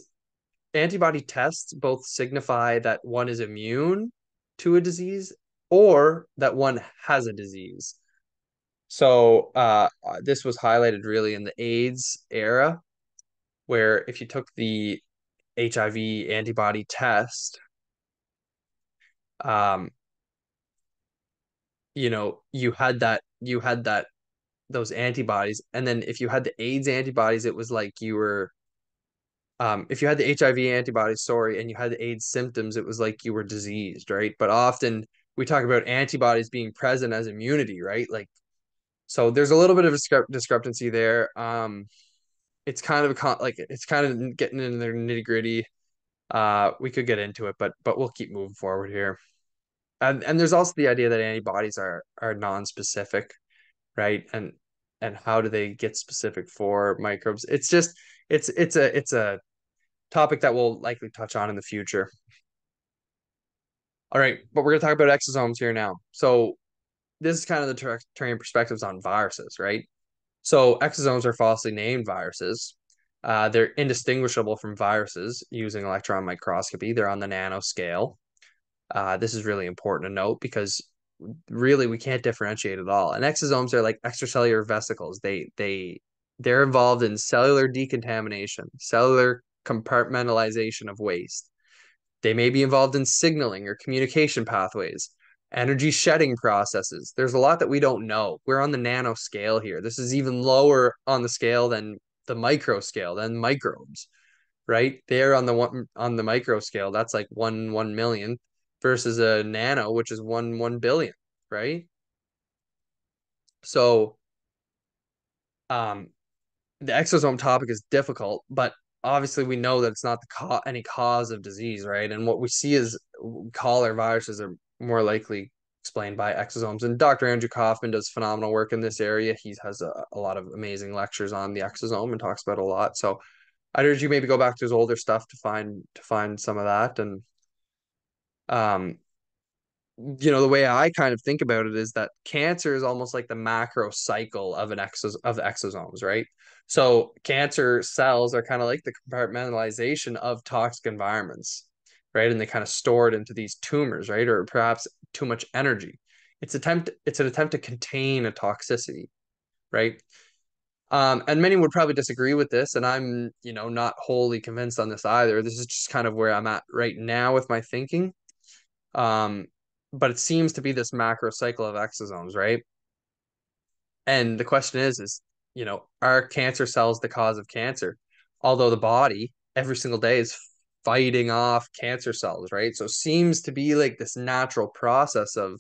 Antibody tests both signify that one is immune to a disease or that one has a disease. So this was highlighted really in the AIDS era, where if you took the HIV antibody test, um, you had that those antibodies, and then if you had the AIDS antibodies, it was like if you had the HIV antibodies, sorry, and you had the AIDS symptoms, it was like you were diseased, right? But often we talk about antibodies being present as immunity, right? Like, so there's a little bit of a discrepancy there. It's kind of like it's kind of getting into the nitty gritty. We could get into it, but we'll keep moving forward here. And there's also the idea that antibodies are non-specific, right? And how do they get specific for microbes? It's just it's a topic that we'll likely touch on in the future. All right, but we're gonna talk about exosomes here now. So this is kind of the terrain perspectives on viruses, right? So exosomes are falsely named viruses. They're indistinguishable from viruses using electron microscopy. They're on the nanoscale. This is really important to note because really we can't differentiate at all. And exosomes are like extracellular vesicles. They're involved in cellular decontamination, cellular compartmentalization of waste. They may be involved in signaling or communication pathways, energy shedding processes. There's a lot that we don't know. We're on the nano scale here. This is even lower on the scale than the micro scale, than microbes, right? They're on the micro scale. That's like one million versus a nano, which is one billion, right? So um the exosome topic is difficult, but obviously we know that it's not any cause of disease, right? And what we see is cholera viruses are more likely explained by exosomes. And Dr. Andrew Kaufman does phenomenal work in this area. He has a lot of amazing lectures on the exosome and talks about it a lot. So I'd urge you maybe go back to his older stuff to find some of that. And um, the way I kind of think about it is that cancer is almost like the macro cycle of of exosomes, right? So cancer cells are kind of like the compartmentalization of toxic environments, right? And they kind of store it into these tumors, right? Or perhaps too much energy. It's an attempt to contain a toxicity, right? And many would probably disagree with this, and I'm, not wholly convinced on this either. This is just kind of where I'm at right now with my thinking. Um, but it seems to be this macro cycle of exosomes, right? And the question is, are cancer cells the cause of cancer? Although the body every single day is fighting off cancer cells, right? So it seems to be like this natural process of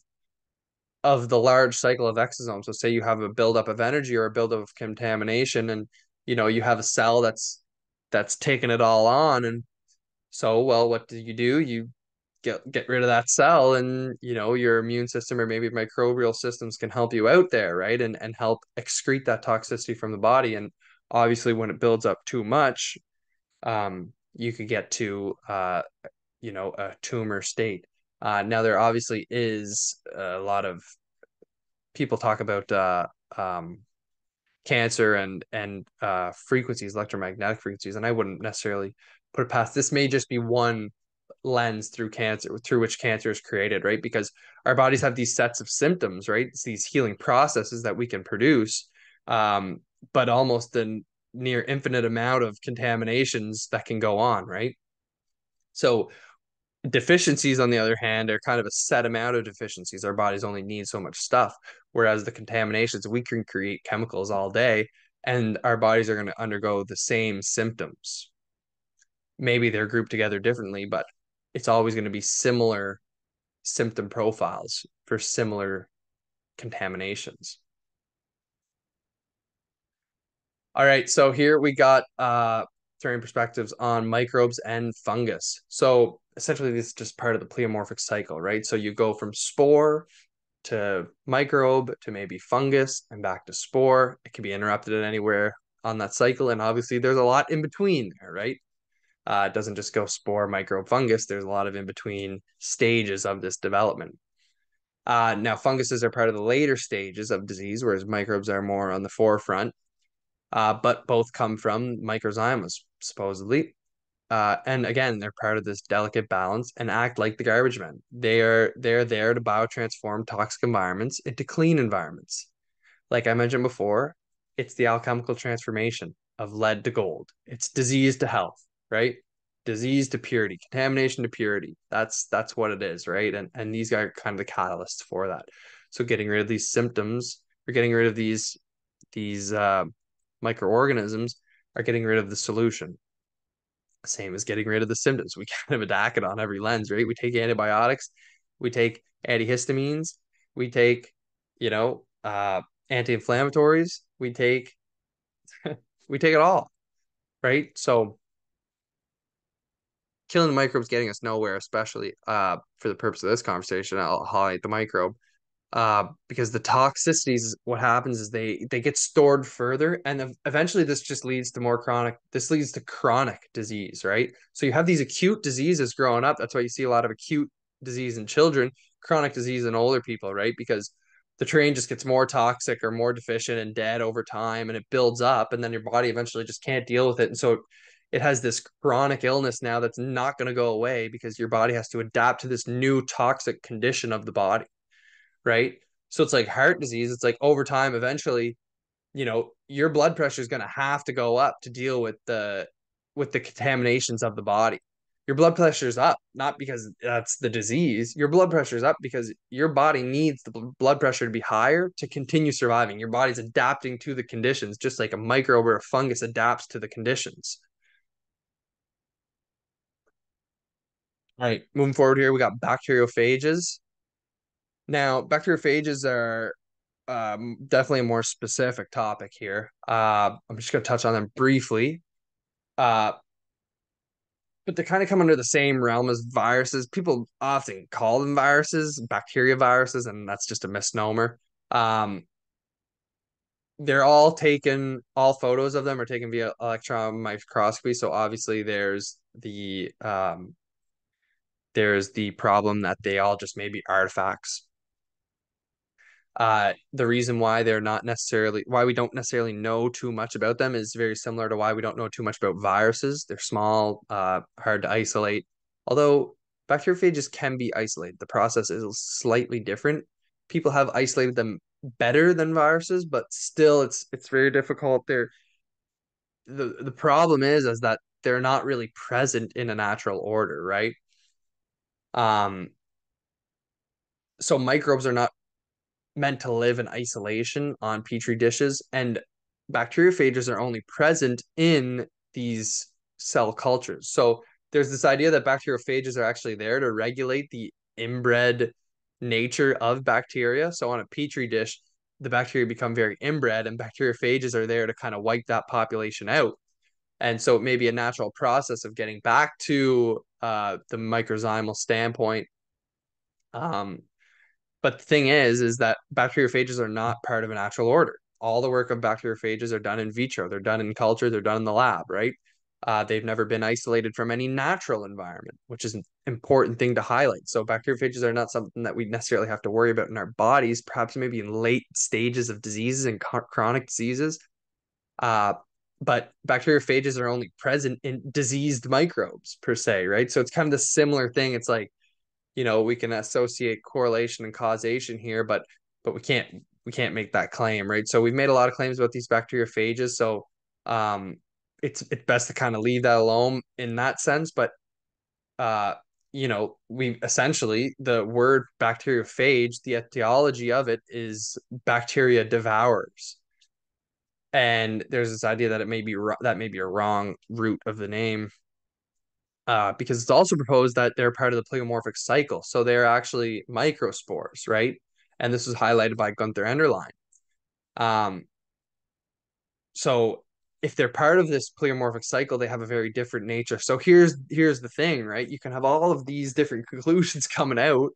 the large cycle of exosomes. So say you have a buildup of energy or a buildup of contamination, and you have a cell that's taking it all on, and so, well, what do? You get rid of that cell, and your immune system or maybe microbial systems can help you out there, right? And help excrete that toxicity from the body. And obviously, when it builds up too much, you could get to a tumor state. Now, there obviously is a lot of people talk about cancer and frequencies, electromagnetic frequencies, and I wouldn't necessarily put it past. This may just be one lens through which cancer is created, right? Because our bodies have these sets of symptoms, right? It's these healing processes that we can produce, um, but almost a near infinite amount of contaminations that can go on, right? So deficiencies, on the other hand, are kind of a set amount of deficiencies. Our bodies only need so much stuff, whereas the contaminations, we can create chemicals all day, and our bodies are going to undergo the same symptoms. Maybe they're grouped together differently, but it's always going to be similar symptom profiles for similar contaminations. All right, so here we got turning perspectives on microbes and fungus. So essentially, this is just part of the pleomorphic cycle, right? So you go from spore to microbe to maybe fungus and back to spore. It can be interrupted at anywhere on that cycle, and obviously, there's a lot in between there, right? It doesn't just go spore, microbe, fungus. There's a lot of in between stages of this development. Now, funguses are part of the later stages of disease, whereas microbes are more on the forefront. But both come from microzymas, supposedly. And again, they're part of this delicate balance and act like the garbage men. They're there to biotransform toxic environments into clean environments. Like I mentioned before, it's the alchemical transformation of lead to gold. It's disease to health, right? Disease to purity, contamination to purity. That's what it is, right? And these guys are kind of the catalysts for that. So getting rid of these symptoms or getting rid of these microorganisms are getting rid of the solution. Same as getting rid of the symptoms. We kind of attack it on every lens, right? We take antibiotics, we take antihistamines, we take, you know, uh, anti-inflammatories, we take it all, right? So killing the microbes getting us nowhere, especially for the purpose of this conversation. I'll highlight the microbe because the toxicities, what happens is they get stored further, and eventually this just leads to more chronic. This leads to chronic disease, right? So you have these acute diseases growing up. That's why you see a lot of acute disease in children, chronic disease in older people, right? Because the terrain just gets more toxic or more deficient and dead over time, and it builds up, and then your body eventually just can't deal with it, and so it has this chronic illness now that's not going to go away because your body has to adapt to this new toxic condition of the body, right? So it's like heart disease. It's like over time, eventually, your blood pressure is going to have to go up to deal with the contaminations of the body. Your blood pressure is up, not because that's the disease. Your blood pressure is up because your body needs the blood pressure to be higher to continue surviving. Your body's adapting to the conditions, just like a microbe or a fungus adapts to the conditions. All right, moving forward here, we got bacteriophages. Now, bacteriophages are definitely a more specific topic here. I'm just going to touch on them briefly. Uh, but they kind of come under the same realm as viruses. People often call them viruses, bacteria viruses, and that's just a misnomer. Um, they're all photos of them are taken via electron microscopy. So obviously there's the problem that they all just may be artifacts. The reason why why we don't necessarily know too much about them is very similar to why we don't know too much about viruses. They're small, hard to isolate. Although bacteriophages can be isolated, the process is slightly different. People have isolated them better than viruses, but still, it's very difficult. The problem is that they're not really present in a natural order, right? Um, so microbes are not meant to live in isolation on petri dishes, and bacteriophages are only present in these cell cultures. So there's this idea that bacteriophages are actually there to regulate the inbred nature of bacteria. So on a petri dish, the bacteria become very inbred, and bacteriophages are there to kind of wipe that population out. And so it may be a natural process of getting back to the microzymal standpoint. Um, but the thing is that bacteriophages are not part of a natural order. All the work of bacteriophages are done in vitro. They're done in culture. They're done in the lab, right? They've never been isolated from any natural environment, which is an important thing to highlight. So bacteriophages are not something that we necessarily have to worry about in our bodies, perhaps maybe in late stages of diseases and chronic diseases. Uh, but bacteriophages are only present in diseased microbes per se, right? So it's kind of the similar thing. It's like, we can associate correlation and causation here, but we can't make that claim, right? So we've made a lot of claims about these bacteriophages. So um, it's best to kind of leave that alone in that sense. But uh, we essentially the word bacteriophage, the etiology of it is bacteria devourers. And there's this idea that that may be a wrong root of the name, because it's also proposed that they're part of the pleomorphic cycle. So they're actually microspores, right? And this was highlighted by Gunther Enderlein. Um, so if they're part of this pleomorphic cycle, they have a very different nature. So here's the thing, right? You can have all of these different conclusions coming out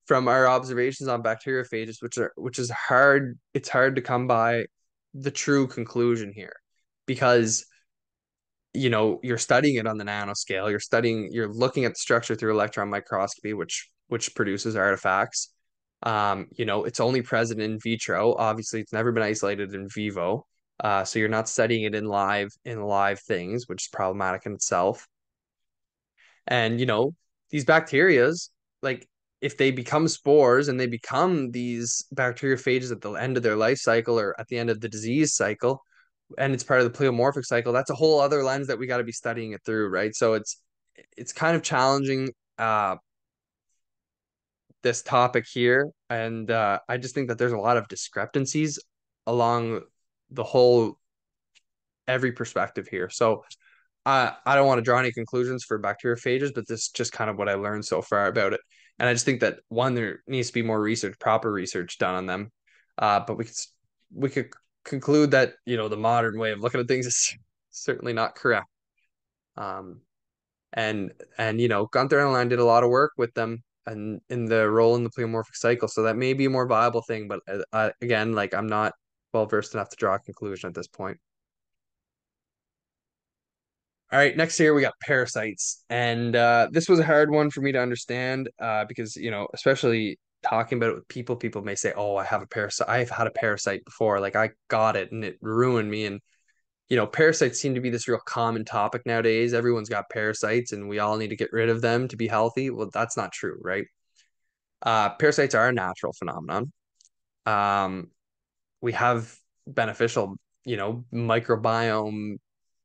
from our observations on bacteriophages, which is hard. It's hard to come by the true conclusion here because you're studying it on the nanoscale. You're looking at the structure through electron microscopy, which produces artifacts. It's only present in vitro. Obviously, it's never been isolated in vivo. So you're not studying it in live things, which is problematic in itself. And these bacterias, like if they become spores and they become these bacteriophages at the end of their life cycle or at the end of the disease cycle, and it's part of the pleomorphic cycle, that's a whole other lens that we got to be studying it through, right? So it's kind of challenging this topic here, and I just think that there's a lot of discrepancies along the whole every perspective here. So I don't want to draw any conclusions for bacteriophages, but this is just kind of what I learned so far about it. And I just think that one, there needs to be more research, proper research done on them. But we could conclude that the modern way of looking at things is certainly not correct. Um, And Gunther and Line did a lot of work with them and in the role in the pleomorphic cycle. So that may be a more viable thing, but again, like I'm not well versed enough to draw a conclusion at this point. All right, next here we got parasites, and this was a hard one for me to understand because especially talking about it with people, people may say, "Oh, I have a parasite. I've had a parasite before. Like I got it, and it ruined me." And parasites seem to be this real common topic nowadays. Everyone's got parasites, and we all need to get rid of them to be healthy. Well, that's not true, right? Parasites are a natural phenomenon. Um, we have beneficial, microbiome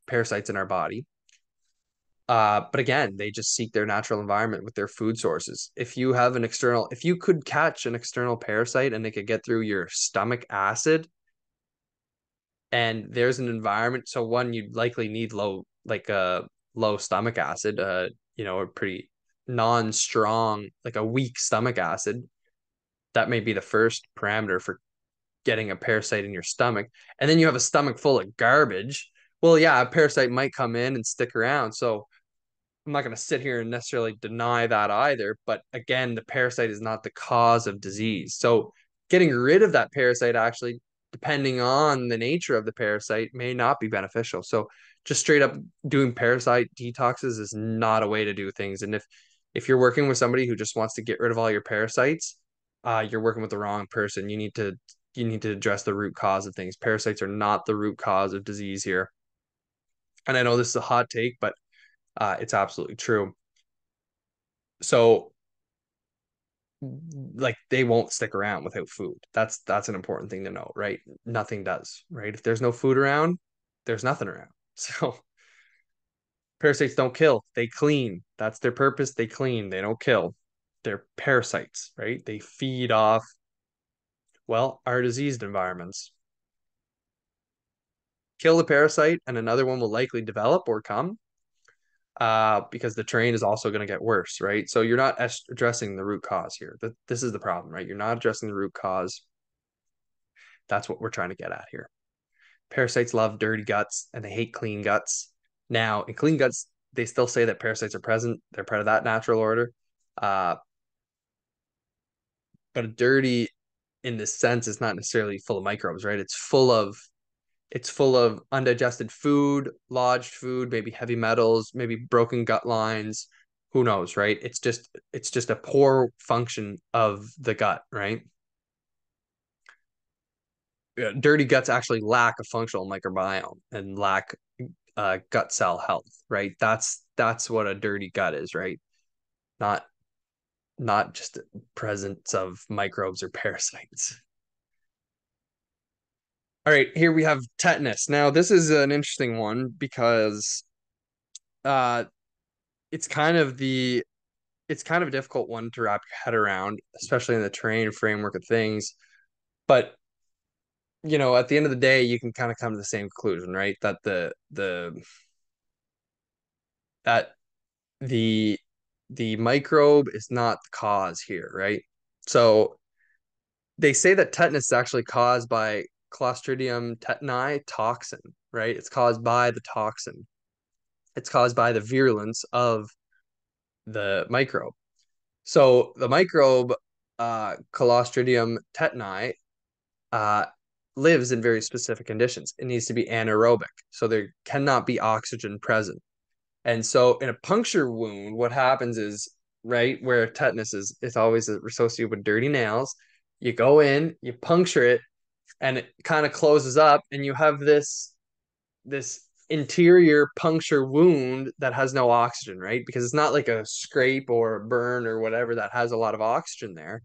parasites in our body. But again, they just seek their natural environment with their food sources. If you could catch an external parasite and they could get through your stomach acid, and there's an environment, so one, you'd likely need low stomach acid, a pretty non-strong, like a weak stomach acid. That may be the first parameter for getting a parasite in your stomach. And then you have a stomach full of garbage. Well, yeah, a parasite might come in and stick around. So I'm not going to sit here and necessarily deny that either. But again, the parasite is not the cause of disease. So getting rid of that parasite, actually, depending on the nature of the parasite, may not be beneficial. So just straight up doing parasite detoxes is not a way to do things. And if you're working with somebody who just wants to get rid of all your parasites, you're working with the wrong person. You need to address the root cause of things. Parasites are not the root cause of disease here. And I know this is a hot take, but it's absolutely true. So like they won't stick around without food. That's an important thing to know, right? Nothing does, right? If there's no food around, there's nothing around. So parasites don't kill, they clean. That's their purpose. They clean, they don't kill. They're parasites, right? They feed off, well, our diseased environments. Kill the parasite and another one will likely develop or come because the terrain is also going to get worse, right? So you're not addressing the root cause here. This is the problem, right? You're not addressing the root cause. That's what we're trying to get at here. Parasites love dirty guts and they hate clean guts. Now, in clean guts, they still say that parasites are present. They're part of that natural order. Uh, but dirty in this sense is not necessarily full of microbes, right? It's full of undigested food, lodged food, maybe heavy metals, maybe broken gut lines. Who knows, right? It's just a poor function of the gut, right? Dirty guts actually lack a functional microbiome and lack gut cell health, right? That's what a dirty gut is, right? Not not just presence of microbes or parasites. All right, here we have tetanus. Now, this is an interesting one because uh it's kind of the it's kind of a difficult one to wrap your head around, especially in the terrain framework of things. But at the end of the day, you can kind of come to the same conclusion, right? That the the microbe is not the cause here, right? So they say that tetanus is actually caused by Clostridium tetani toxin, right? It's caused by the toxin. It's caused by the virulence of the microbe. So the microbe, Clostridium tetani, uh, lives in very specific conditions. It needs to be anaerobic, so there cannot be oxygen present. And so in a puncture wound, what happens is, right, where tetanus is, it's always associated with dirty nails. You go in, you puncture it, and it kind of closes up, and you have this interior puncture wound that has no oxygen, right? Because it's not like a scrape or a burn or whatever that has a lot of oxygen there.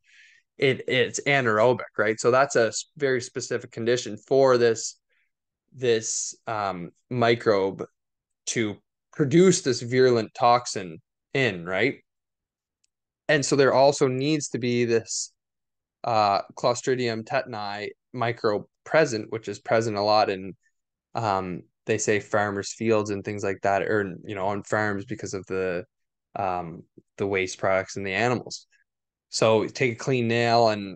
It's anaerobic, right? So that's a very specific condition for this microbe to produce this virulent toxin in, right? And so there also needs to be this Clostridium tetani microbe present, which is present a lot in they say farmers' fields and things like that, or on farms because of the waste products and the animals. So take a clean nail and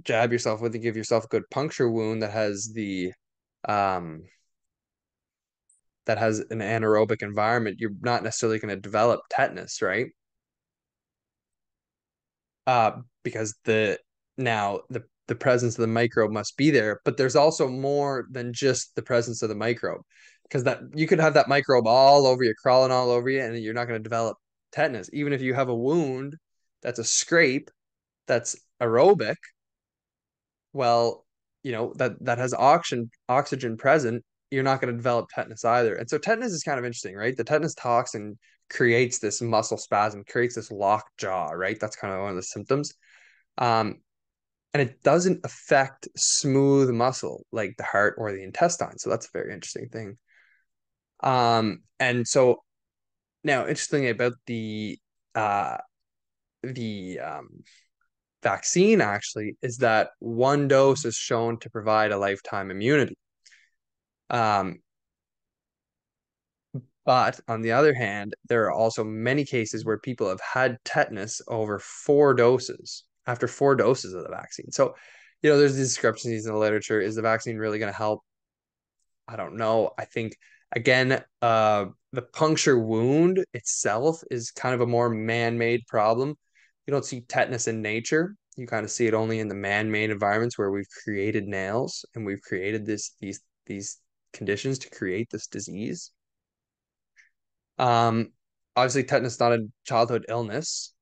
jab yourself with it, give yourself a good puncture wound that has um that has an anaerobic environment, you're not necessarily going to develop tetanus, right? Because the presence of the microbe must be there, but there's also more than just the presence of the microbe, because that you could have that microbe all over you, crawling all over you, and you're not going to develop tetanus. Even if you have a wound that's a scrape that's aerobic, well, that has oxygen present, you're not going to develop tetanus either. And so tetanus is kind of interesting, right? The tetanus toxin creates this muscle spasm, creates this locked jaw, right? That's kind of one of the symptoms. Um, and it doesn't affect smooth muscle like the heart or the intestine. So that's a very interesting thing. And so now, interestingly about uh, the vaccine actually is that one dose is shown to provide a lifetime immunity. Um, but on the other hand, there are also many cases where people have had tetanus over 4 doses, after 4 doses of the vaccine. So, there's these discrepancies in the literature. Is the vaccine really going to help? I don't know. I think again, the puncture wound itself is kind of a more man-made problem. You don't see tetanus in nature. You kind of see it only in the man-made environments where we've created nails and we've created these conditions to create this disease. Um, Obviously, tetanus is not a childhood illness.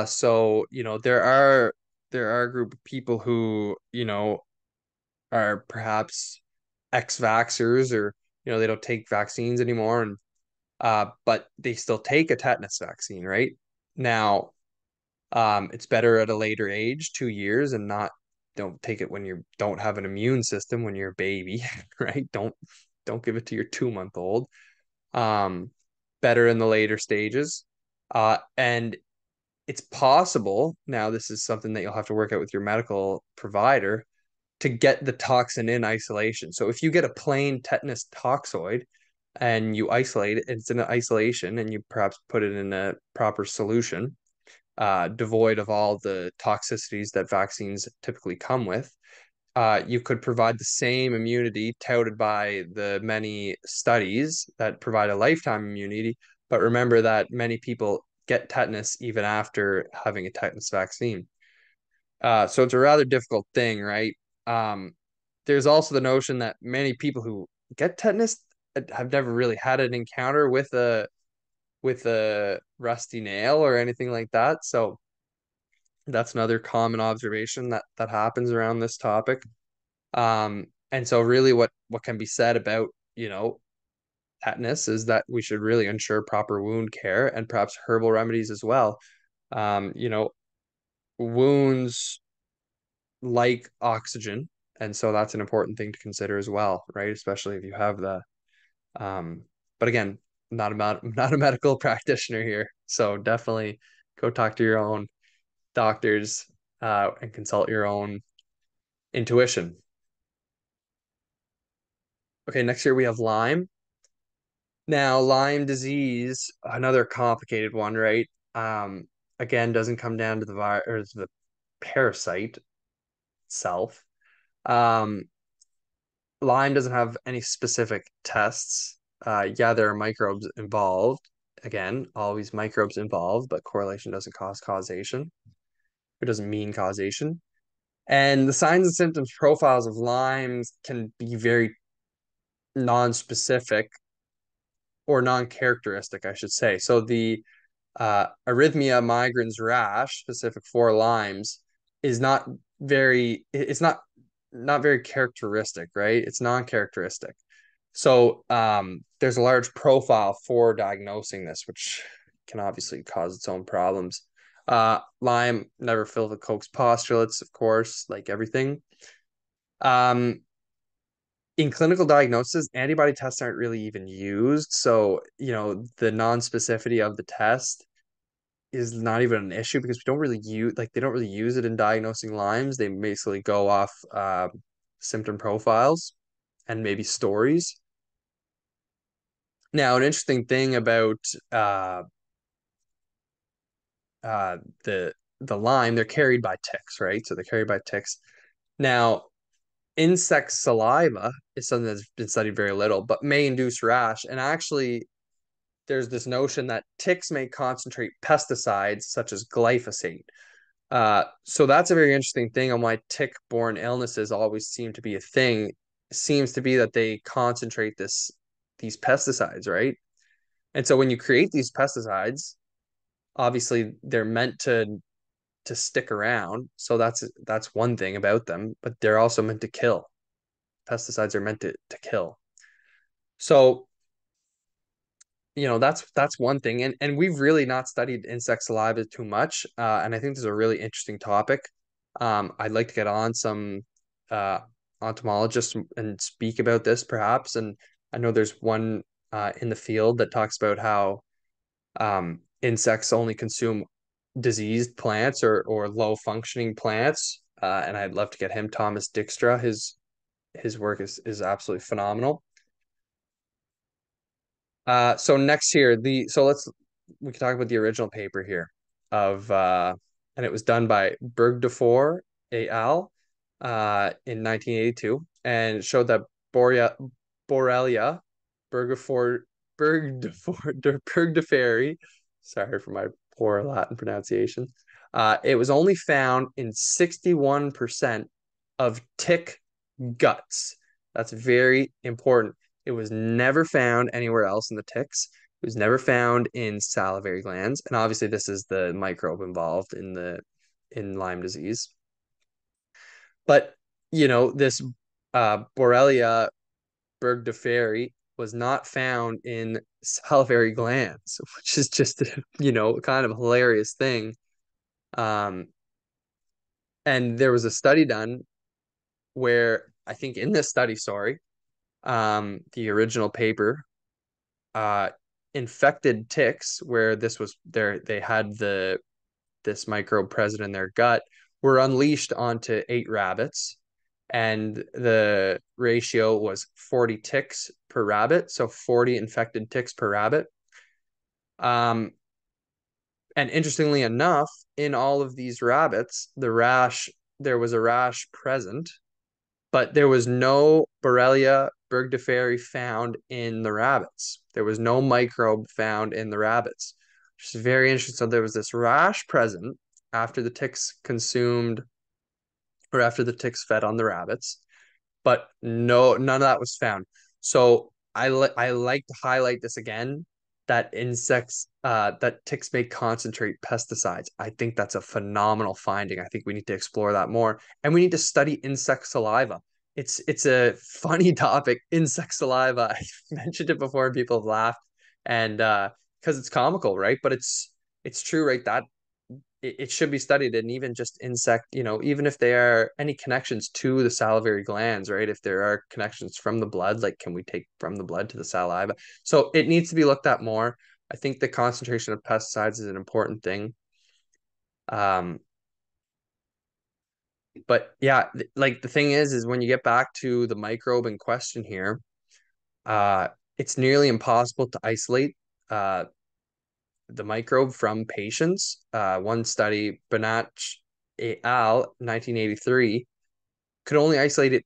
So there are a group of people who are perhaps ex-vaxxers, or they don't take vaccines anymore, and but they still take a tetanus vaccine, right? Now, it's better at a later age, 2 years, and don't take it when you don't have an immune system when you're a baby, right? Don't give it to your 2-month-old. Um, Better in the later stages. And it's possible, now this is something that you'll have to work out with your medical provider, to get the toxin in isolation. So if you get a plain tetanus toxoid and you isolate it, it's in isolation, and you perhaps put it in a proper solution, devoid of all the toxicities that vaccines typically come with, you could provide the same immunity touted by the many studies that provide a lifetime immunity. But remember that many people get tetanus even after having a tetanus vaccine. So it's a rather difficult thing, right? Um, there's also the notion that many people who get tetanus have never really had an encounter with a rusty nail or anything like that. So that's another common observation that happens around this topic. And so really what can be said about, tetanus is that we should really ensure proper wound care and perhaps herbal remedies as well. Um, you know, Wounds like oxygen, and so that's an important thing to consider as well, right? Especially if you have um, but again, not a medical practitioner here. So definitely go talk to your own doctors, and consult your own intuition. Okay, next year we have Lyme. Now, Lyme disease, another complicated one, right? Again, doesn't come down to the virus or the parasite itself. Um, Lyme doesn't have any specific tests. Yeah, there are microbes involved. Again, always microbes involved, but correlation doesn't cause causation. It doesn't mean causation. And the signs and symptoms profiles of Lyme's can be very non-specific, or non-characteristic, I should say. So the arrhythmia migrans rash specific for Lyme's is not very it's not very characteristic, right? It's non-characteristic. So there's a large profile for diagnosing this, which can obviously cause its own problems. Lyme never filled with Koch's postulates, of course, like everything. Um, in clinical diagnosis, antibody tests aren't really even used. So, the non-specificity of the test is not even an issue, because we don't really use like they don't really use it in diagnosing Lyme's. They basically go off symptom profiles and maybe stories. Now, an interesting thing about uh, uh, the Lyme, they're carried by ticks, right? So they're carried by ticks. Now, insect saliva is something that's been studied very little, but may induce rash. And actually, there's this notion that ticks may concentrate pesticides such as glyphosate. So that's a very interesting thing on why tick-borne illnesses always seem to be a thing. Seems to be that they concentrate these pesticides, right? And so when you create these pesticides, obviously they're meant to stick around. So that's one thing about them, but they're also meant to kill. Pesticides are meant to kill. So, that's one thing. And we've really not studied insect saliva too much. And I think this is a really interesting topic. I'd like to get on some uh, entomologists and speak about this perhaps. And I know there's one in the field that talks about how insects only consume diseased plants or low functioning plants. And I'd love to get him, Thomas Dijkstra. His work is absolutely phenomenal. So next here, we can talk about the original paper here of and it was done by Bergdorfer et al. In 1982, and it showed that Borrelia Bergdorferi, sorry for my poor Latin pronunciation, it was only found in 61% of tick guts. That's very important. It was never found anywhere else in the ticks. It was never found in salivary glands, and obviously this is the microbe involved in Lyme disease. But this Borrelia burgdorferi was not found in salivary glands, which is just kind of a hilarious thing. Um, and there was a study done where I think in this study, sorry, the original paper, uh, infected ticks where they had this microbe present in their gut were unleashed onto 8 rabbits, and the ratio was 40 ticks per rabbit, so 40 infected ticks per rabbit. And interestingly enough, in all of these rabbits, there was a rash present, but there was no Borrelia burgdorferi found in the rabbits. There was no microbe found in the rabbits, which is very interesting. So there was this rash present after the ticks consumed or after the ticks fed on the rabbits, but none of that was found. So I like to highlight this again, that ticks may concentrate pesticides. I think that's a phenomenal finding. I think we need to explore that more, and we need to study insect saliva. It's a funny topic, insect saliva. I mentioned it before and people have laughed, and because it's comical, right? But it's true, right? That it should be studied, and even just insect, even if there are any connections to the salivary glands, right? If there are connections from the blood, like can we take from the blood to the saliva? So it needs to be looked at more. I think the concentration of pesticides is an important thing. Um, but yeah, like the thing is when you get back to the microbe in question here, uh, it's nearly impossible to isolate uh, the microbe from patients. One study, Benach et al., 1983, could only isolate it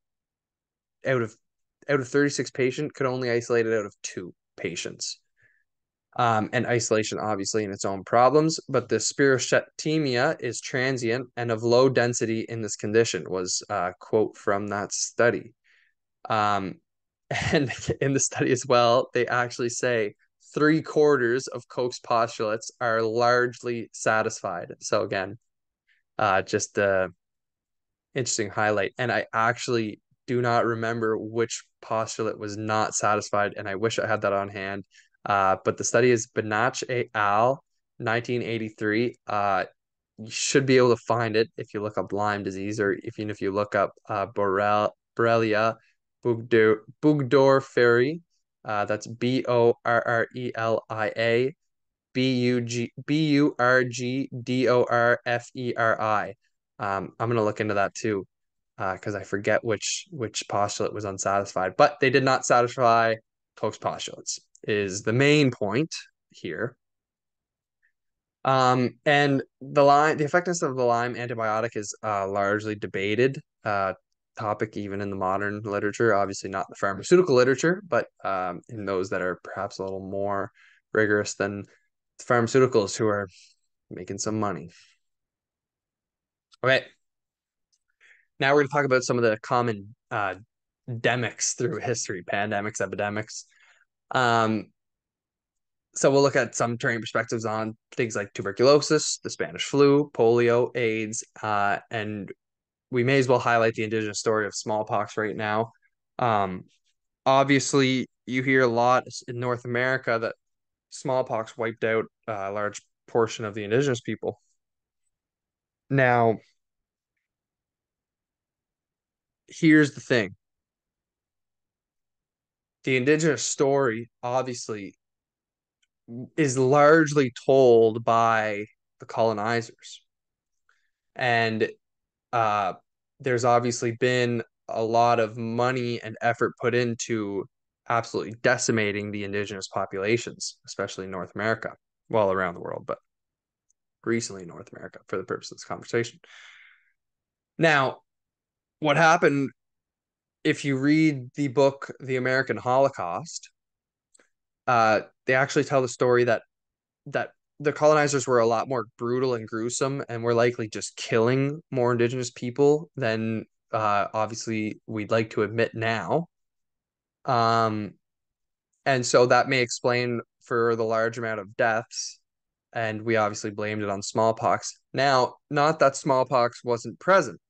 out of 36 patients, could only isolate it out of 2 patients. And isolation, obviously, in its own problems, but the spirochetemia is transient and of low density in this condition, was a quote from that study. Um, and in the study as well, they actually say 3/4 of Koch's postulates are largely satisfied. So again, just a interesting highlight. And I actually do not remember which postulate was not satisfied, and I wish I had that on hand. But the study is Benach et al., 1983. You should be able to find it if you look up Lyme disease, or even if you look up Borrelia Burgdorferi. That's Borrelia Burgdorferi. I'm gonna look into that too, because I forget which postulate was unsatisfied, but they did not satisfy Koch's postulates, is the main point here. And the effectiveness of the Lyme antibiotic is largely debated. topic even in the modern literature. Obviously, not the pharmaceutical literature, but in those that are perhaps a little more rigorous than the pharmaceuticals who are making some money. Okay, now we're going to talk about some of the common demics through history, pandemics, epidemics. Um, so we'll look at some training perspectives on things like tuberculosis, the Spanish flu, polio, AIDS, and we may as well highlight the indigenous story of smallpox right now. Um, Obviously, you hear a lot in North America that smallpox wiped out a large portion of the indigenous people. Now, here's the thing. The indigenous story obviously is largely told by the colonizers. And uh, there's obviously been a lot of money and effort put into absolutely decimating the indigenous populations, especially in North America, well, around the world, but recently in North America for the purpose of this conversation. Now, what happened if you read the book The American Holocaust, they actually tell the story that the colonizers were a lot more brutal and gruesome and were likely just killing more indigenous people than obviously we'd like to admit now. Um, and so that may explain for the large amount of deaths. And we obviously blamed it on smallpox. Now, not that smallpox wasn't present,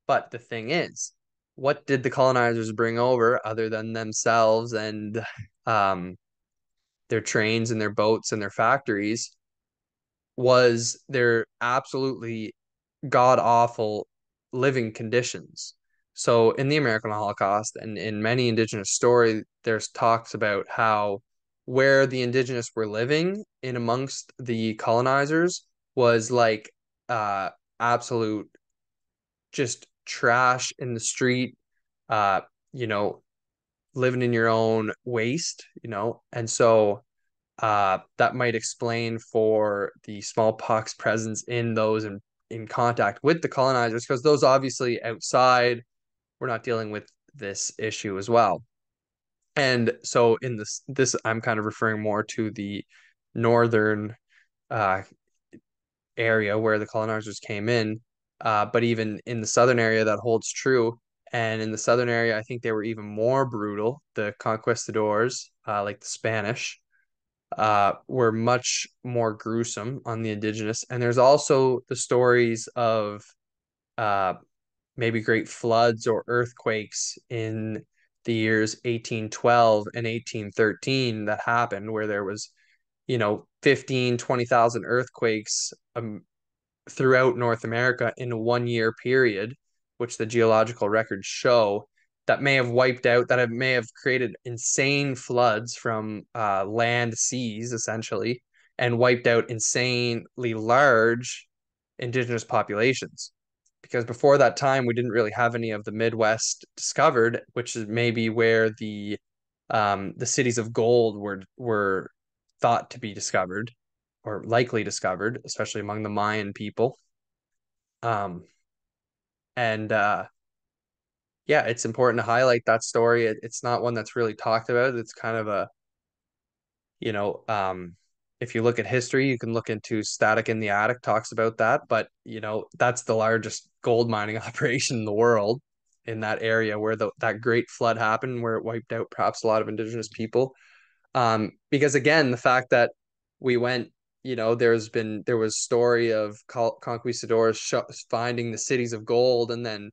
but the thing is, what did the colonizers bring over other than themselves and um, their trains and their boats and their factories? Was their absolutely god awful living conditions. So in the American Holocaust and in many indigenous stories, there's talks about how where the indigenous were living in amongst the colonizers was like uh absolute just trash in the street, uh, you know, living in your own waste, and so that might explain for the smallpox presence in those in contact with the colonizers, because those obviously outside we're not dealing with this issue as well. And so in this I'm kind of referring more to the northern uh, area where the colonizers came in, but even in the southern area that holds true. And in the southern area, I think they were even more brutal. The conquistadors, like the Spanish, were much more gruesome on the indigenous. And there's also the stories of uh, maybe great floods or earthquakes in the years 1812 and 1813 that happened, where there was, 15, 20,000 earthquakes throughout North America in a 1 year period, which the geological records show, that may have wiped out, may have created insane floods from land seas, essentially, and wiped out insanely large indigenous populations. Because before that time, we didn't really have any of the Midwest discovered, which is maybe where the cities of gold were thought to be discovered or likely discovered, especially among the Mayan people. Um, and yeah, it's important to highlight that story. It's not one that's really talked about. It's kind of a, you know, um, if you look at history, you can look into Static in the Attic talks about that, but that's the largest gold mining operation in the world in that area where that great flood happened, where it wiped out perhaps a lot of indigenous people. Because again, the fact that we went, there was story of conquistadors finding the cities of gold and then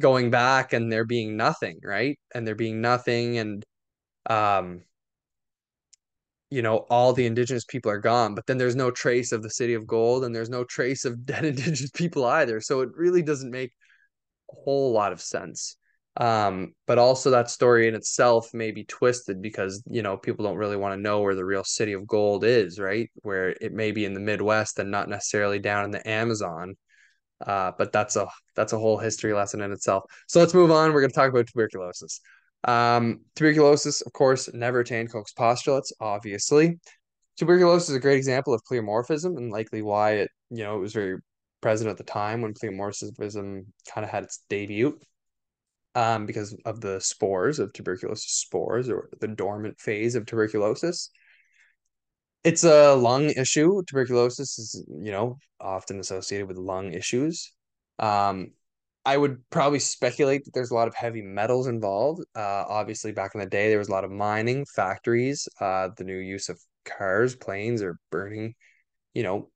going back and there being nothing, right? And there being nothing, and um, all the indigenous people are gone, but then there's no trace of the city of gold and there's no trace of dead indigenous people either. So it really doesn't make a whole lot of sense. But also that story in itself may be twisted because, people don't really want to know where the real city of gold is, right? Where it may be in the Midwest and not necessarily down in the Amazon. But that's a whole history lesson in itself. So let's move on. We're going to talk about tuberculosis. Tuberculosis, of course, never attained Koch's postulates, obviously. Tuberculosis is a great example of pleomorphism and likely why it was very present at the time when pleomorphism kind of had its debut. because of the spores of tuberculosis spores, or the dormant phase of tuberculosis. It's a lung issue. Tuberculosis is, often associated with lung issues. Um, I would probably speculate that there's a lot of heavy metals involved. Obviously, back in the day, there was a lot of mining, factories, the new use of cars, planes, or burning, you know,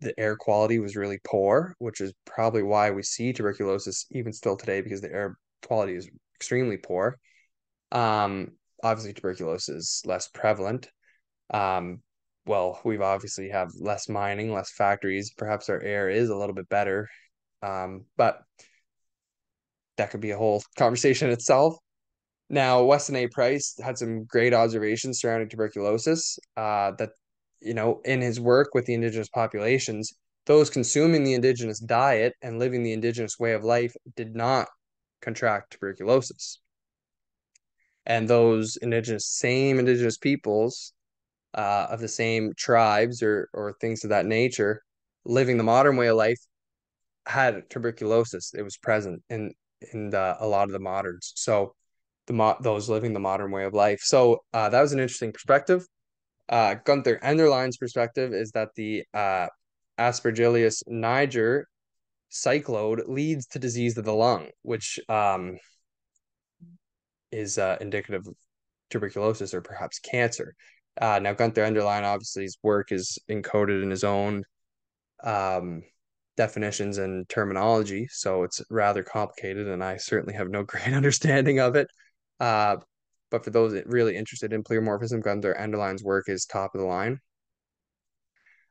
the air quality was really poor, which is probably why we see tuberculosis even still today, because the air quality is extremely poor. Obviously, tuberculosis is less prevalent. Um, well, we've obviously have less mining, less factories. Perhaps our air is a little bit better, but that could be a whole conversation itself. Now, Weston A. Price had some great observations surrounding tuberculosis. That in his work with the indigenous populations, those consuming the indigenous diet and living the indigenous way of life did not contract tuberculosis, and those same indigenous peoples of the same tribes or things of that nature, living the modern way of life, had tuberculosis. It was present in a lot of the moderns. So those living the modern way of life. So that was an interesting perspective. Gunther Enderlein's perspective is that the Aspergillus niger cyclode leads to disease of the lung, which is indicative of tuberculosis or perhaps cancer. Now, Gunther Enderlein, obviously, his work is encoded in his own um, definitions and terminology, so it's rather complicated, and I certainly have no great understanding of it. Uh, but for those really interested in pleomorphism, Gunther Enderlein's work is top of the line.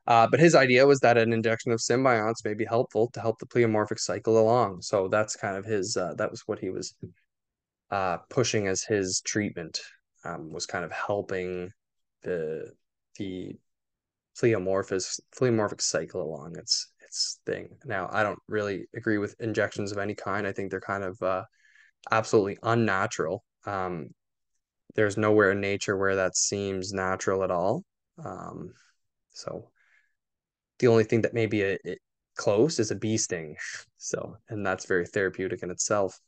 But his idea was that an injection of symbionts may be helpful to help the pleomorphic cycle along. So that's kind of his, that was what he was pushing as his treatment, was kind of helping the pleomorphic cycle along its thing. Now, I don't really agree with injections of any kind. I think they're kind of absolutely unnatural. There's nowhere in nature where that seems natural at all. So the only thing that may be close is a bee sting. So, and that's very therapeutic in itself.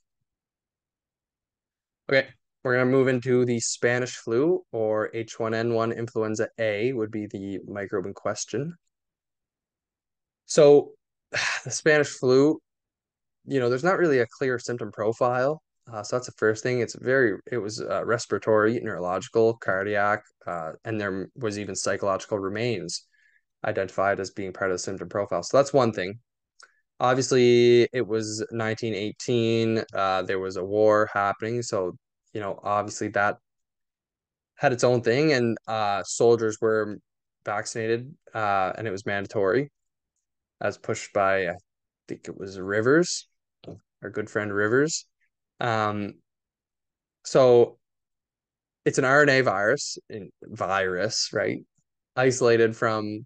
Okay, we're going to move into the Spanish flu, or H1N1 influenza A would be the microbe in question. So the Spanish flu, there's not really a clear symptom profile. So that's the first thing. It was respiratory, neurological, cardiac, and there was even psychological remains identified as being part of the symptom profile. So that's one thing. Obviously, it was 1918. There was a war happening. So, obviously that had its own thing, and soldiers were vaccinated, and it was mandatory, as pushed by, I think it was Rivers, our good friend Rivers. Um, so it's an RNA virus, right? Isolated from,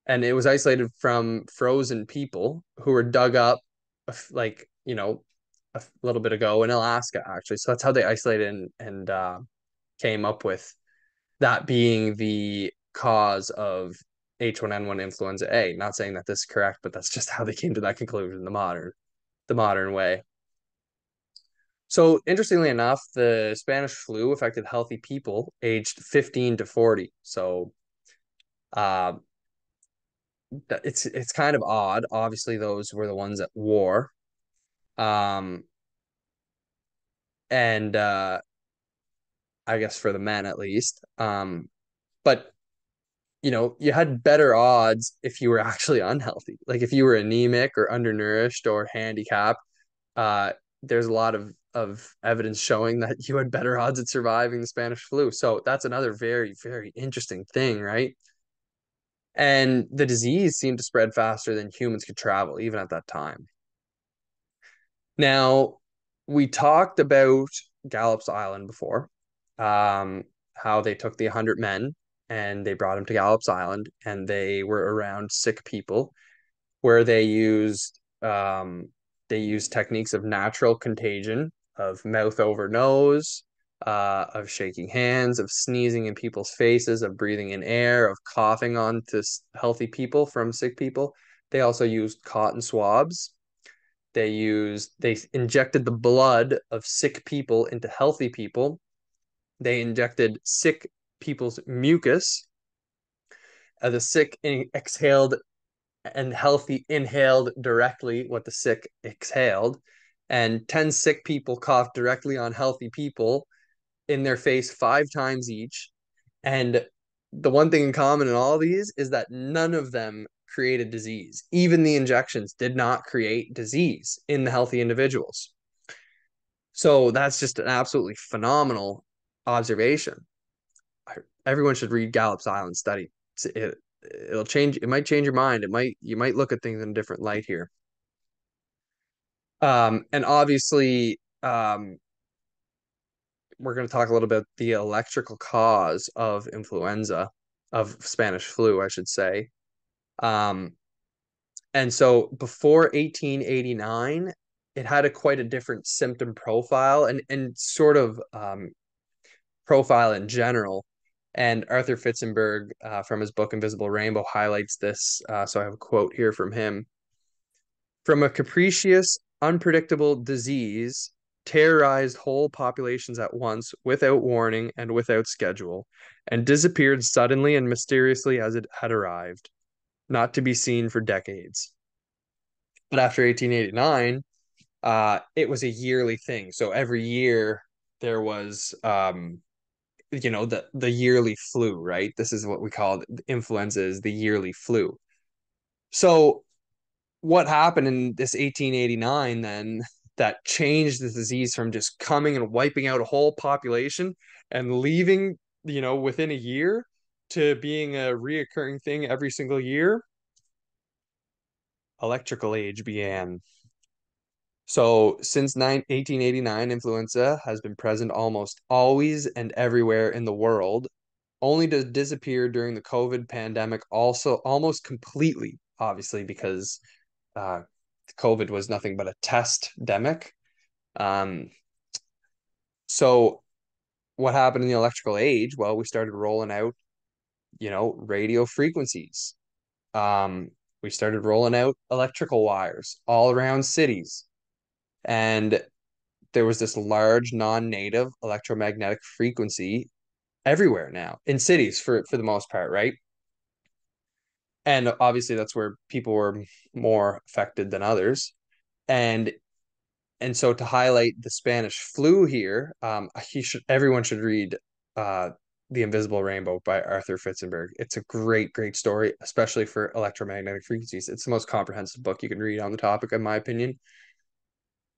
and it was isolated from frozen people who were dug up, like, a little bit ago in Alaska, actually. So that's how they isolated and came up with that being the cause of H1N1 influenza A. Not saying that this is correct, but that's just how they came to that conclusion, the modern way. So interestingly enough, the Spanish flu affected healthy people aged 15 to 40. So uh, it's kind of odd. Obviously, those were the ones at war. Um, and I guess for the men at least. But you had better odds if you were actually unhealthy. Like if you were anemic or undernourished or handicapped, uh, there's a lot of evidence showing that you had better odds at surviving the Spanish flu. So that's another very, very interesting thing, right? And the disease seemed to spread faster than humans could travel, even at that time. Now, we talked about Gallup's Island before, how they took the 100 men and they brought them to Gallup's Island, and they were around sick people, where they used techniques of natural contagion, of mouth over nose, of shaking hands, of sneezing in people's faces, of breathing in air, of coughing onto healthy people from sick people. They also used cotton swabs. They injected the blood of sick people into healthy people. They injected sick people's mucus. The sick exhaled and healthy inhaled directly what the sick exhaled. And 10 sick people coughed directly on healthy people in their face 5 times each. And the one thing in common in all of these is that none of them created disease. Even the injections did not create disease in the healthy individuals. So that's just an absolutely phenomenal observation. Everyone should read Gallup's Island study. It'll change. It might change your mind. You might look at things in a different light here. And obviously, we're going to talk a little bit the electrical cause of influenza, of Spanish flu, I should say. And so before 1889, it had quite a different symptom profile and sort of profile in general. And Arthur Fitzenberg, from his book Invisible Rainbow, highlights this. So I have a quote here from him. From a capricious, unpredictable disease terrorized whole populations at once without warning and without schedule, and disappeared suddenly and mysteriously as it had arrived, not to be seen for decades. But after 1889, it was a yearly thing. So every year there was, the yearly flu, right? This is what we call it. Influenza is the yearly flu. So what happened in this 1889 then that changed the disease from just coming and wiping out a whole population and leaving, within a year to being a reoccurring thing every single year? Electrical age began. So since 1889, influenza has been present almost always and everywhere in the world, only to disappear during the COVID pandemic, also almost completely, obviously, because COVID was nothing but a test demic. So what happened in the electrical age? Well, we started rolling out, radio frequencies. We started rolling out electrical wires all around cities. And there was this large non-native electromagnetic frequency everywhere now in cities for the most part, right? And obviously that's where people were more affected than others. And so to highlight the Spanish flu here, everyone should read The Invisible Rainbow by Arthur Fitzenberg. It's a great, great story, especially for electromagnetic frequencies. It's the most comprehensive book you can read on the topic, in my opinion.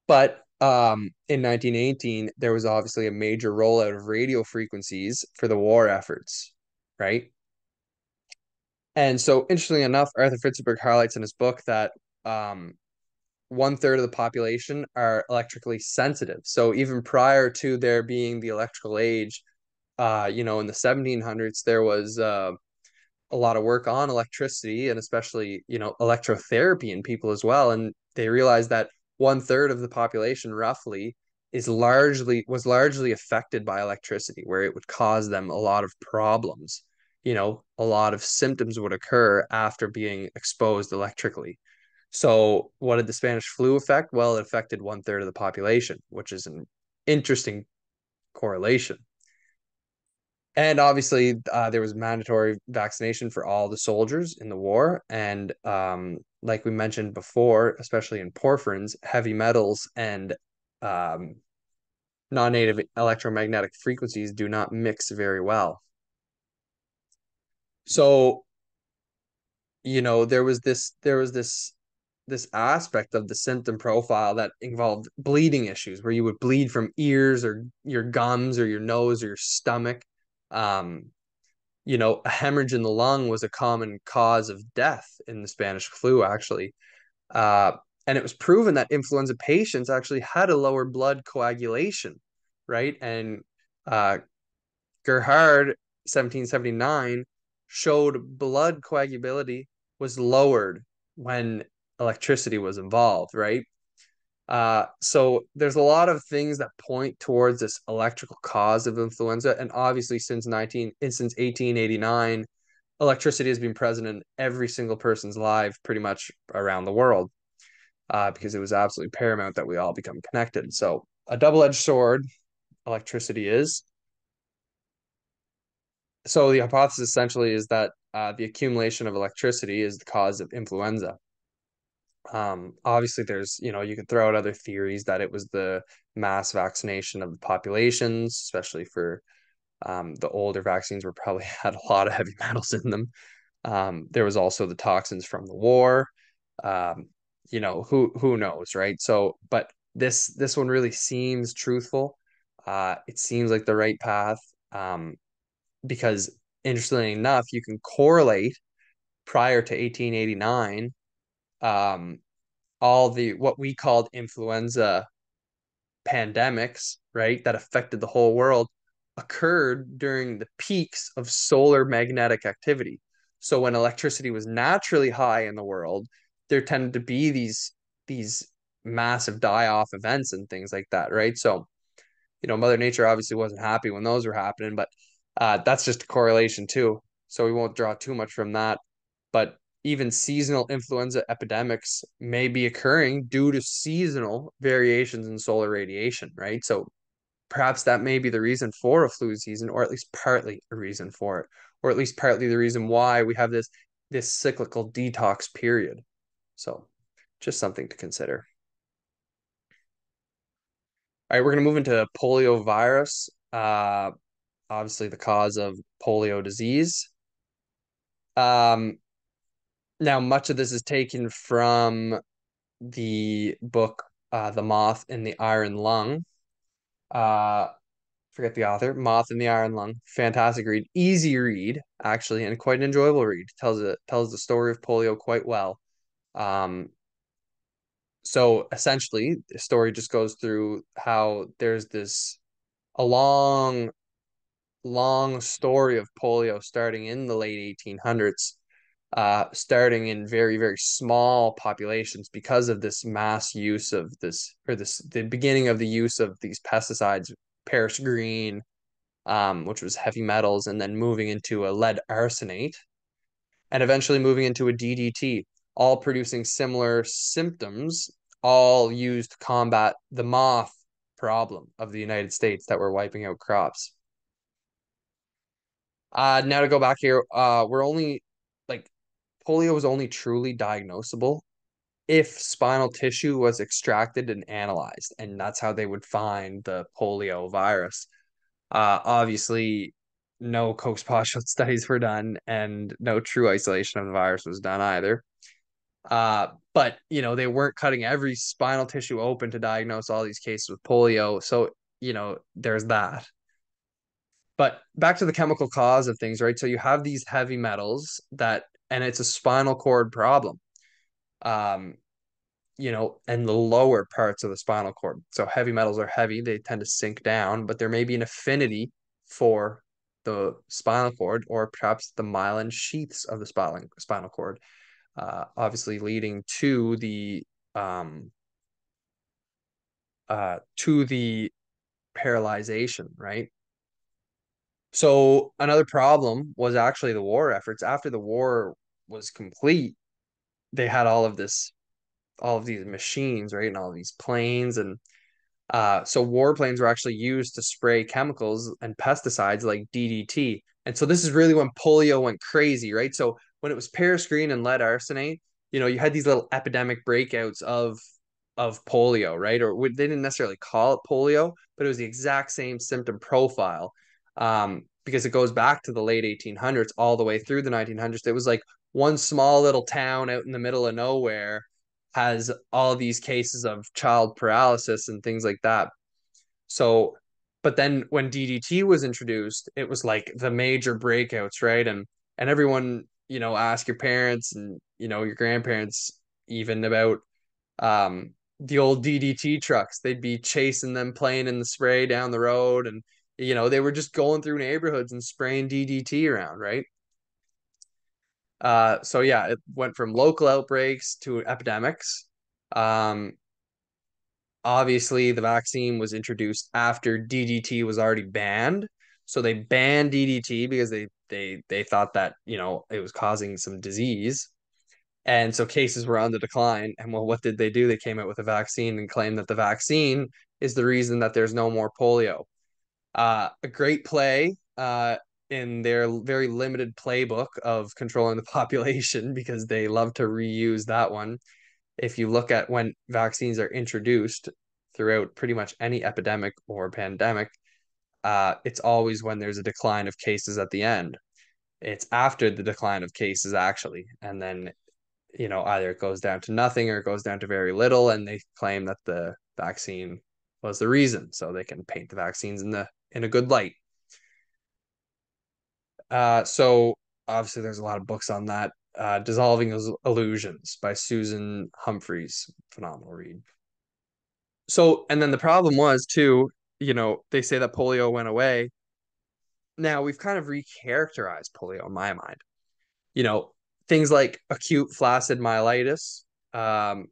But in 1918, there was obviously a major rollout of radio frequencies for the war efforts, right? And so, interestingly enough, Arthur Fitzenberg highlights in his book that 1/3 of the population are electrically sensitive. So even prior to there being the electrical age, in the 1700s, there was a lot of work on electricity and especially, electrotherapy in people as well. And they realized that 1/3 of the population roughly was largely affected by electricity, where it would cause them a lot of problems. A lot of symptoms would occur after being exposed electrically. So what did the Spanish flu affect? Well, it affected 1/3 of the population, which is an interesting correlation. And obviously, there was mandatory vaccination for all the soldiers in the war. And like we mentioned before, especially in porphyrins, heavy metals and non-native electromagnetic frequencies do not mix very well. So, there was this aspect of the symptom profile that involved bleeding issues where you would bleed from ears or your gums or your nose or your stomach. A hemorrhage in the lung was a common cause of death in the Spanish flu, actually. And it was proven that influenza patients actually had a lower blood coagulation, right? And Gerhard, 1779, showed blood coagulability was lowered when electricity was involved, right? So there's a lot of things that point towards this electrical cause of influenza, and obviously since 1889, electricity has been present in every single person's life pretty much around the world. because it was absolutely paramount that we all become connected. So a double-edged sword, electricity is. So the hypothesis essentially is that the accumulation of electricity is the cause of influenza. Obviously, there's, you could throw out other theories that it was the mass vaccination of the populations, especially for the older vaccines were probably had a lot of heavy metals in them. There was also the toxins from the war. Um, who knows, right? So, but this one really seems truthful. It seems like the right path. Because interestingly enough, you can correlate prior to 1889, um, all the what we called influenza pandemics, right, that affected the whole world, occurred during the peaks of solar magnetic activity. So when electricity was naturally high in the world, there tended to be these massive die-off events and things like that, right? So, Mother Nature obviously wasn't happy when those were happening, but that's just a correlation too. So we won't draw too much from that. But even seasonal influenza epidemics may be occurring due to seasonal variations in solar radiation, right? So perhaps that may be the reason for a flu season, or at least partly a reason for it, or at least partly the reason why we have this cyclical detox period. So just something to consider. All right, we're going to move into polio virus. Obviously the cause of polio disease. Um, Now, much of this is taken from the book The Moth in the Iron Lung. Uh, Forget the author. Moth in the Iron Lung. Fantastic read. Easy read, actually, and quite an enjoyable read. Tells the story of polio quite well. Um, so essentially, the story just goes through how there's this a long story of polio starting in the late 1800s, starting in very, very small populations because of this mass use of the beginning of the use of these pesticides, Paris green, which was heavy metals, and then moving into a lead arsenate, and eventually moving into a DDT, all producing similar symptoms, all used to combat the moth problem of the United States that were wiping out crops. Now to go back here, we're only like polio was only truly diagnosable if spinal tissue was extracted and analyzed, and that's how they would find the polio virus. Obviously, no post-postulate studies were done, and no true isolation of the virus was done either. But they weren't cutting every spinal tissue open to diagnose all these cases with polio, so there's that. But back to the chemical cause of things, right? So you have these heavy metals and it's a spinal cord problem. Um, and the lower parts of the spinal cord. So heavy metals are heavy, they tend to sink down, but there may be an affinity for the spinal cord or perhaps the myelin sheaths of the spinal cord, obviously leading um, to the paralyzation, right? So another problem was actually the war efforts. After the war was complete, they had all of these machines, right, and all of these planes, and so warplanes were actually used to spray chemicals and pesticides like DDT. And so this is really when polio went crazy, right? So when it was Paris green and lead arsenate, you had these little epidemic breakouts of polio, right? Or they didn't necessarily call it polio, but it was the exact same symptom profile. Because it goes back to the late 1800s all the way through the 1900s. It was like one small little town out in the middle of nowhere has all these cases of child paralysis and things like that. So, but then when DDT was introduced, it was like the major breakouts, right? And everyone, ask your parents and your grandparents even about the old DDT trucks. They'd be chasing them, playing in the spray down the road, and they were just going through neighborhoods and spraying DDT around, right? So yeah, it went from local outbreaks to epidemics. Um, Obviously, the vaccine was introduced after DDT was already banned. So they banned DDT because they thought that it was causing some disease. And so cases were on the decline. And well, what did they do? They came out with a vaccine and claimed that the vaccine is the reason that there's no more polio. A great play in their very limited playbook of controlling the population because they love to reuse that one. If you look at when vaccines are introduced throughout pretty much any epidemic or pandemic, it's always when there's a decline of cases at the end. It's after the decline of cases, actually. And then, either it goes down to nothing or it goes down to very little, and they claim that the vaccine was the reason. So they can paint the vaccines in a good light. So obviously there's a lot of books on that. Dissolving Illusions by Susan Humphreys. Phenomenal read. So, and then the problem was too, they say that polio went away. Now we've kind of recharacterized polio in my mind. You know, things like acute flaccid myelitis um,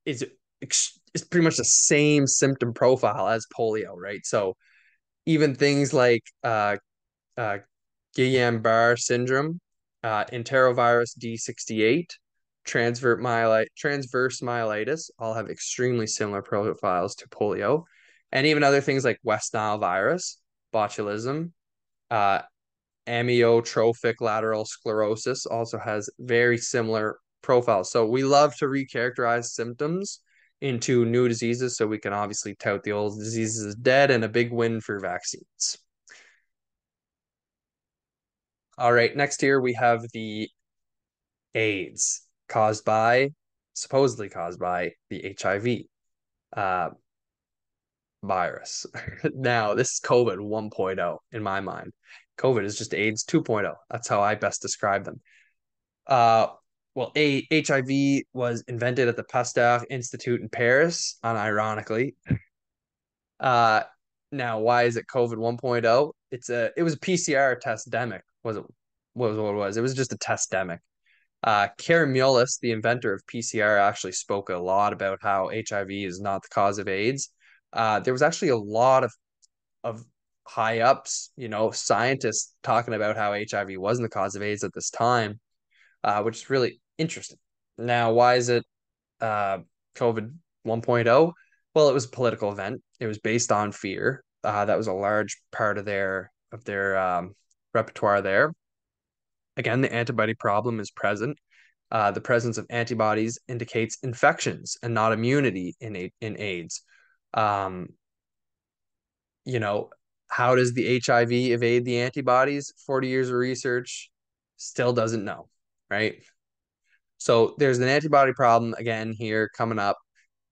is is pretty much the same symptom profile as polio, right? So even things like uh, Guillain-Barré syndrome, enterovirus D68, transverse myelitis all have extremely similar profiles to polio, and even other things like West Nile virus, botulism, uh, amyotrophic lateral sclerosis also has very similar profiles. So we love to recharacterize symptoms into new diseases so we can obviously tout the old diseases as dead and a big win for vaccines. All right, next here we have the AIDS supposedly caused by the HIV uh, virus. Now, this is COVID 1.0 in my mind. COVID is just AIDS 2.0. That's how I best describe them. Uh, HIV was invented at the Pasteur Institute in Paris, unironically. Uh, Now, why is it COVID 1.0? It was a PCR test demic, was what it was. It was just a test demic. Karen Mullis, the inventor of PCR, actually spoke a lot about how HIV is not the cause of AIDS. There was actually a lot of high ups, scientists talking about how HIV wasn't the cause of AIDS at this time, which is really interesting. Now, why is it COVID 1.0? Well, it was a political event. It was based on fear. That was a large part of their repertoire there. Again, the antibody problem is present. The presence of antibodies indicates infections and not immunity in AIDS. Um, you know, how does the HIV evade the antibodies? 40 years of research still doesn't know, right? So there's an antibody problem again here coming up.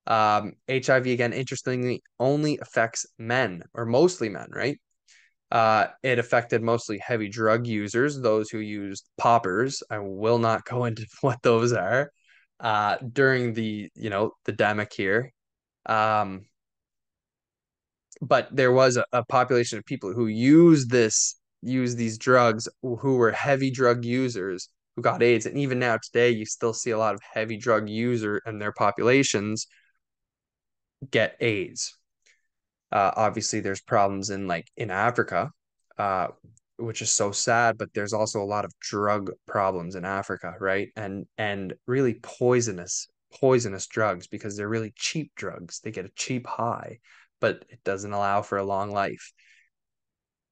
HIV, again, interestingly, only affects men or mostly men, right? It affected mostly heavy drug users, those who used poppers. I will not go into what those are during the demic here. Um, but there was a population of people who use these drugs who were heavy drug users who got AIDS. And even now today, you still see a lot of heavy drug user and their populations get AIDS. Obviously, there's problems in Africa, uh, which is so sad. But there's also a lot of drug problems in Africa, right? And really poisonous drugs because they're really cheap drugs. They get a cheap high, but it doesn't allow for a long life.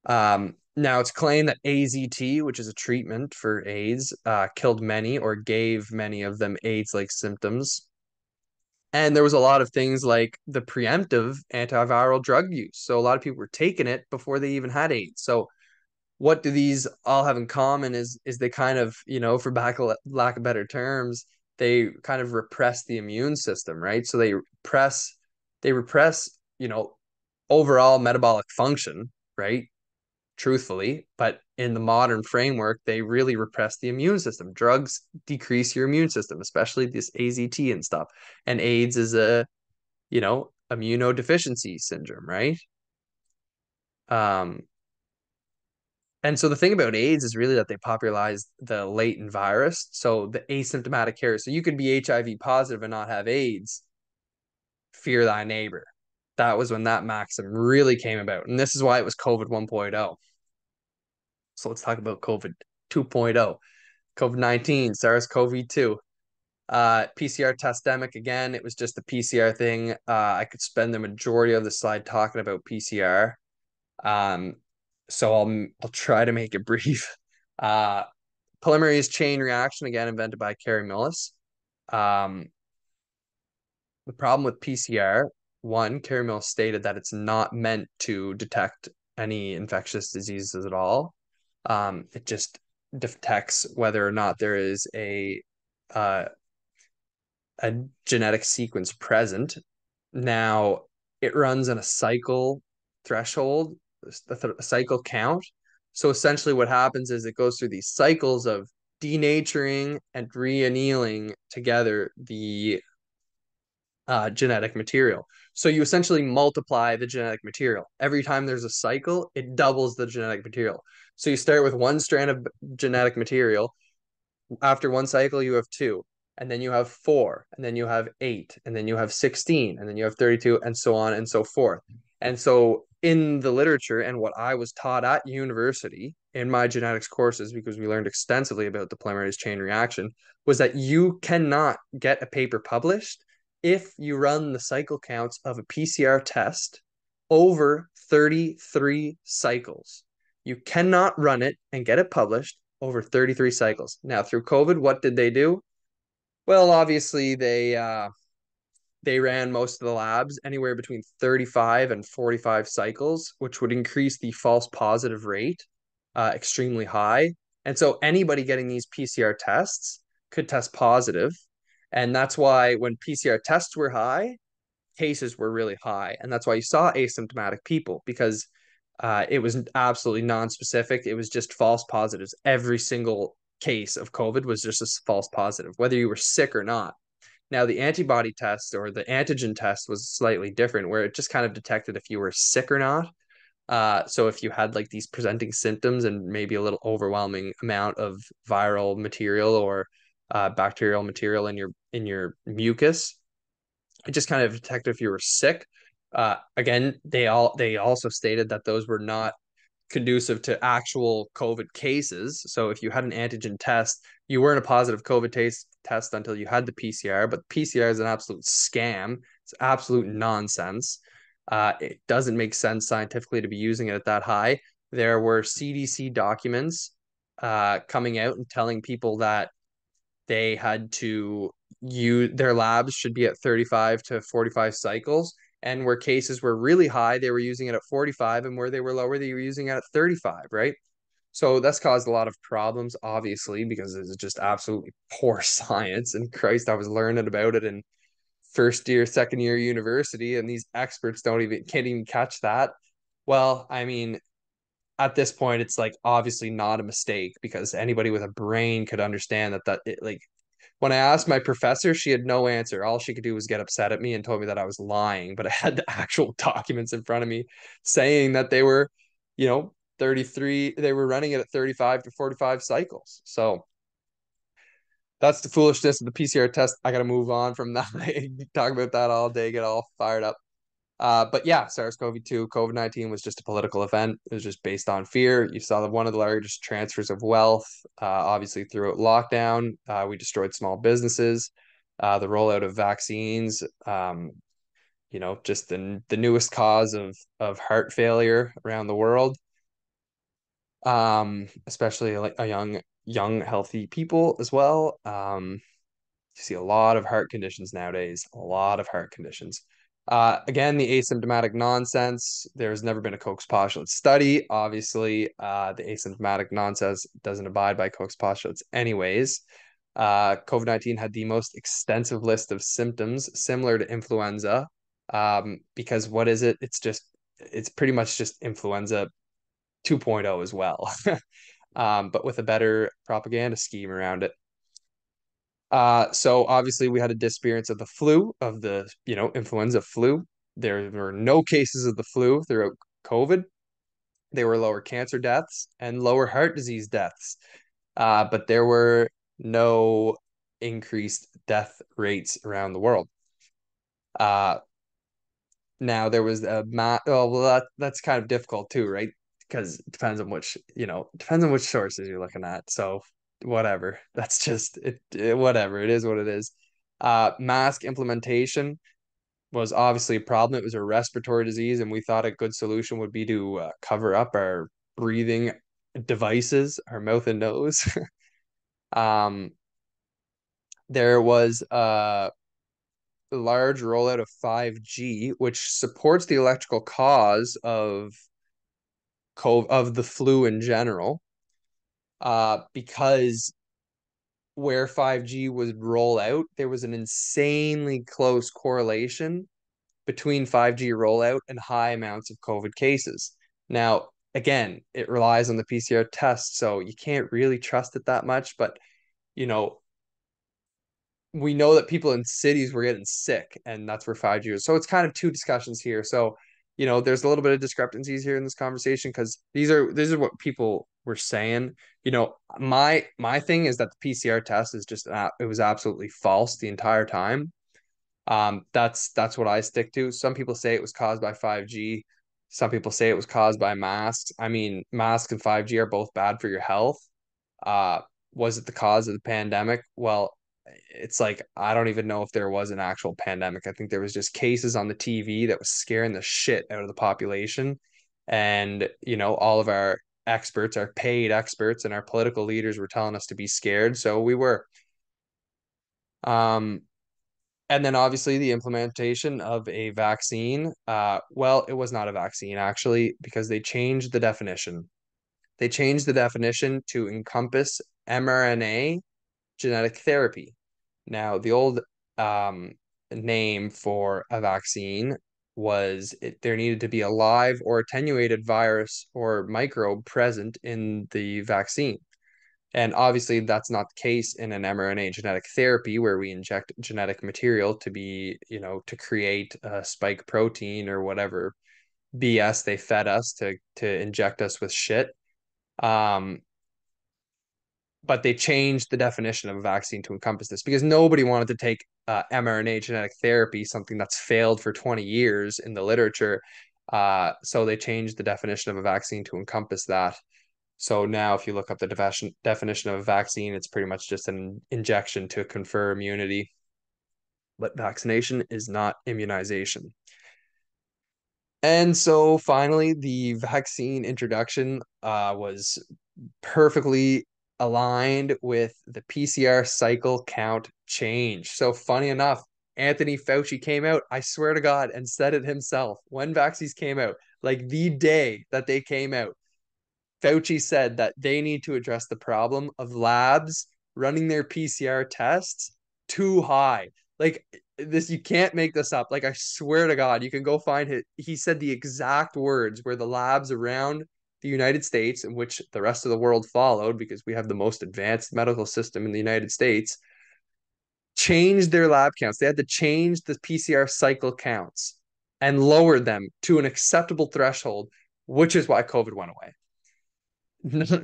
Now it's claimed that AZT, which is a treatment for AIDS, killed many or gave many of them AIDS-like symptoms. And there was a lot of things like the preemptive antiviral drug use. So a lot of people were taking it before they even had AIDS. So what do these all have in common is they kind of, for lack of better terms, they kind of repress the immune system, right? So they repress, overall metabolic function, right? Truthfully, but in the modern framework, they really repress the immune system. Drugs decrease your immune system, especially this AZT and stuff. And AIDS is immunodeficiency syndrome, right? Um, and so the thing about AIDS is really that they popularized the latent virus, so the asymptomatic carrier. So you could be HIV positive and not have AIDS. Fear thy neighbor. That was when that maxim really came about, and this is why it was COVID 1.0. So let's talk about COVID 2.0. COVID-19, SARS-CoV-2. PCR testemic again, it was just a PCR thing. I could spend the majority of the slide talking about PCR. Um, so I'll try to make it brief. Uh, Polymerase chain reaction, again invented by Carey Millis. Um, the problem with PCR, one, Carey Millis stated that it's not meant to detect any infectious diseases at all. It just detects whether or not there is uh, a genetic sequence present. Now, it runs in a cycle threshold, a cycle count. So essentially, what happens is it goes through these cycles of denaturing and reannealing together the genetic material. So you essentially multiply the genetic material. Every time there's a cycle, it doubles the genetic material. So you start with one strand of genetic material. After one cycle, you have two, and then you have four, and then you have eight, and then you have 16, and then you have 32, and so on and so forth. And so, in the literature and what I was taught at university in my genetics courses, because we learned extensively about the polymerase chain reaction, was that you cannot get a paper published if you run the cycle counts of a PCR test over 33 cycles. You cannot run it and get it published over 33 cycles. Now, through COVID, what did they do? Well, obviously they ran most of the labs anywhere between 35 and 45 cycles, which would increase the false positive rate extremely high. And so anybody getting these PCR tests could test positive. And that's why when PCR tests were high, cases were really high. And that's why you saw asymptomatic people, because it was absolutely non-specific. It was just false positives. Every single case of COVID was just a false positive, whether you were sick or not. Now, the antibody test or the antigen test was slightly different, where it just kind of detected if you were sick or not. So if you had like these presenting symptoms and maybe a little overwhelming amount of viral material or bacterial material in your mucus, it just kind of detected if you were sick. Again, they also stated that those were not conducive to actual COVID cases. So if you had an antigen test, you weren't a positive COVID test until you had the PCR. But PCR is an absolute scam. It's absolute nonsense. It doesn't make sense scientifically to be using it at that high. There were CDC documents coming out and telling people that they had to use their labs should be at 35 to 45 cycles. And where cases were really high, they were using it at 45, and where they were lower, they were using it at 35, right? So that's caused a lot of problems, obviously, because it's just absolutely poor science. And Christ, I was learning about it in first year, second year university, and these experts can't even catch that. Well, I mean, at this point, it's like obviously not a mistake, because anybody with a brain could understand that like when I asked my professor, she had no answer. All she could do was get upset at me and told me that I was lying, but I had the actual documents in front of me saying that they were, 33, they were running it at 35 to 45 cycles. So that's the foolishness of the PCR test. I got to move on from that. Talk about that all day, get all fired up. But yeah, SARS-CoV-2, COVID-19 was just a political event. It was just based on fear. You saw one of the largest transfers of wealth, obviously throughout lockdown. We destroyed small businesses, the rollout of vaccines, just the newest cause of heart failure around the world, especially like a young, healthy people as well. You see a lot of heart conditions nowadays, a lot of heart conditions. Again, the asymptomatic nonsense. There's never been a Koch's postulate study. Obviously, the asymptomatic nonsense doesn't abide by Koch's postulates anyways. COVID-19 had the most extensive list of symptoms similar to influenza. Because what is it? It's pretty much just influenza 2.0 as well. But with a better propaganda scheme around it. So obviously we had a disappearance of the flu, of the, influenza flu. There were no cases of the flu throughout COVID. There were lower cancer deaths and lower heart disease deaths. But there were no increased death rates around the world. Uh, Now there was that's kind of difficult too, right? Because it depends on which sources you're looking at. So whatever. That's just whatever. It is what it is. Mask implementation was obviously a problem. It was a respiratory disease, and we thought a good solution would be to cover up our breathing devices, our mouth and nose. um, there was a large rollout of 5G, which supports the electrical cause of of the flu in general. Because where 5G would roll out, there was an insanely close correlation between 5G rollout and high amounts of COVID cases. Now, again, it relies on the PCR test, so you can't really trust it that much, but you know, we know that people in cities were getting sick, and that's where 5G is. So it's kind of two discussions here. So, there's a little bit of discrepancies here in this conversation because these are what people were saying. My thing is that the PCR test is just it was absolutely false the entire time. That's what I stick to. Some people say it was caused by 5G. Some people say it was caused by masks. I mean, masks and 5G are both bad for your health. Uh, was it the cause of the pandemic? Well, it's like I don't even know if there was an actual pandemic. I think there was just cases on the TV that was scaring the shit out of the population. And, all of our experts, our paid experts, and our political leaders were telling us to be scared. So we were. Um, and then obviously the implementation of a vaccine. Well, it was not a vaccine actually, because they changed the definition. They changed the definition to encompass mRNA genetic therapy. Now, the old um, name for a vaccine there needed to be a live or attenuated virus or microbe present in the vaccine. And obviously, that's not the case in an mRNA genetic therapy where we inject genetic material to to create a spike protein or whatever BS they fed us to inject us with shit. Um, but they changed the definition of a vaccine to encompass this because nobody wanted to take mRNA genetic therapy, something that's failed for 20 years in the literature. So they changed the definition of a vaccine to encompass that. So now, if you look up the definition of a vaccine, it's pretty much just an injection to confer immunity. But vaccination is not immunization. And so finally, the vaccine introduction was perfectly aligned with the PCR cycle count change. So funny enough, Anthony Fauci came out, I swear to God, and said it himself when vaccines came out, like the day that they came out. Fauci said that they need to address the problem of labs running their PCR tests too high. Like this, you can't make this up. Like I swear to God, you can go find it. He said the exact words where the labs around the United States, in which the rest of the world followed because we have the most advanced medical system in the United States, changed their lab counts. They had to change the PCR cycle counts and lower them to an acceptable threshold, which is why COVID went away.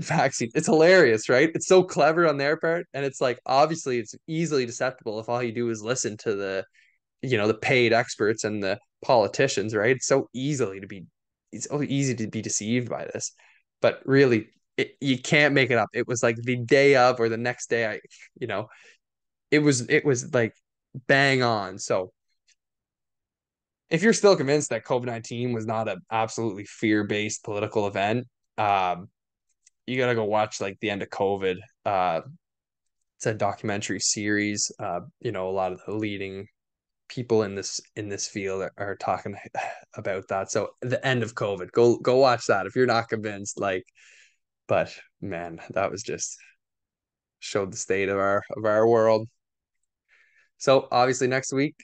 Vaccine. It's hilarious, right? It's so clever on their part, and it's like obviously it's easily deceptible if all you do is listen to the paid experts and the politicians, right? It's so easy to be deceived by this, but really, you can't make it up. It was like the day of or the next day. You know, it was like bang on. So if you're still convinced that COVID-19 was not an absolutely fear-based political event, um, you gotta go watch like the end of COVID. It's a documentary series. A lot of the leading people in this field are talking about that. So the end of COVID. Go watch that if you're not convinced. But man, that was just showed the state of our world. So obviously next week,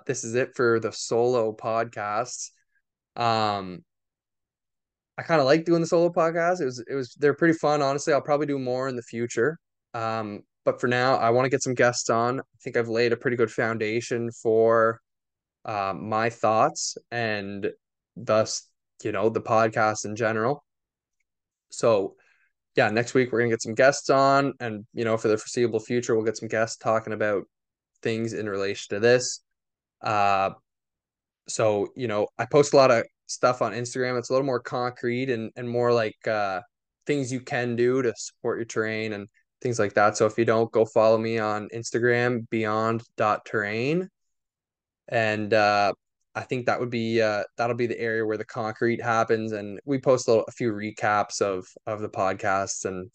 this is it for the solo podcasts. Um, I kind of like doing the solo podcast. They're pretty fun, honestly. I'll probably do more in the future. But for now, I want to get some guests on. I think I've laid a pretty good foundation for my thoughts and thus, the podcast in general. So yeah, next week we're gonna get some guests on, and for the foreseeable future, we'll get some guests talking about things in relation to this. Uh, So, I post a lot of stuff on Instagram. It's a little more concrete and more like things you can do to support your terrain. And things like that. So if you don't, go follow me on Instagram, beyond.terrain. And I think that would be that'll be the area where the concrete happens, and we post a few recaps of the podcasts and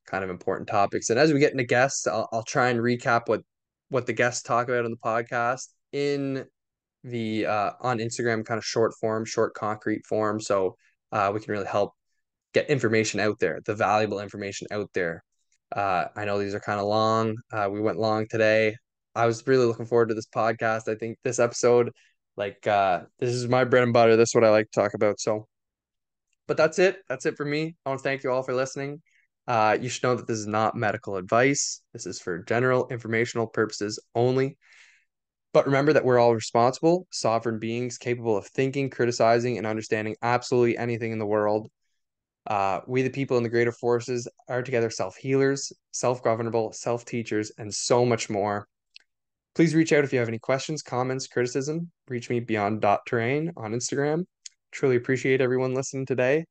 kind of important topics. And as we get into guests, I'll try and recap what the guests talk about on the podcast in the on Instagram, kind of short form, short concrete form, so we can really help get information out there, the valuable information out there. I know these are kind of long. We went long today. I was really looking forward to this podcast. I think this episode, this is my bread and butter. This is what I like to talk about. So, but that's it. That's it for me. I want to thank you all for listening. You should know that this is not medical advice. This is for general informational purposes only. But remember that we're all responsible, sovereign beings capable of thinking, criticizing, and understanding absolutely anything in the world. We, the people in the greater forces, are together self healers, self governable, self teachers, and so much more. Please reach out if you have any questions, comments, criticism. Reach me beyond.terrain on Instagram. Truly appreciate everyone listening today.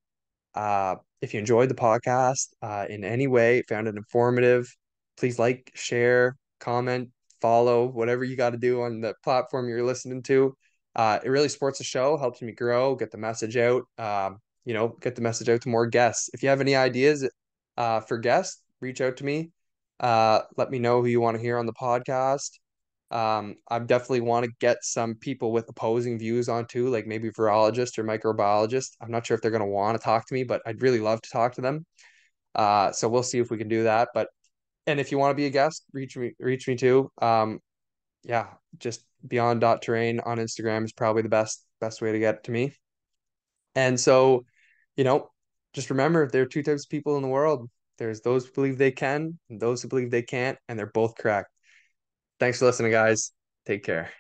If you enjoyed the podcast in any way, found it informative, please like, share, comment, follow, whatever you got to do on the platform you're listening to. It really supports the show, helps me grow, get the message out, get the message out to more guests. If you have any ideas for guests, reach out to me. Let me know who you want to hear on the podcast. I definitely want to get some people with opposing views on too, like maybe virologists or microbiologists. I'm not sure if they're going to want to talk to me, but I'd really love to talk to them. So we'll see if we can do that. And if you want to be a guest, reach me too. Yeah, just beyond.terrain on Instagram is probably the best way to get to me. And so, you know, just remember there are two types of people in the world. There's those who believe they can and those who believe they can't, and they're both correct. Thanks for listening, guys. Take care.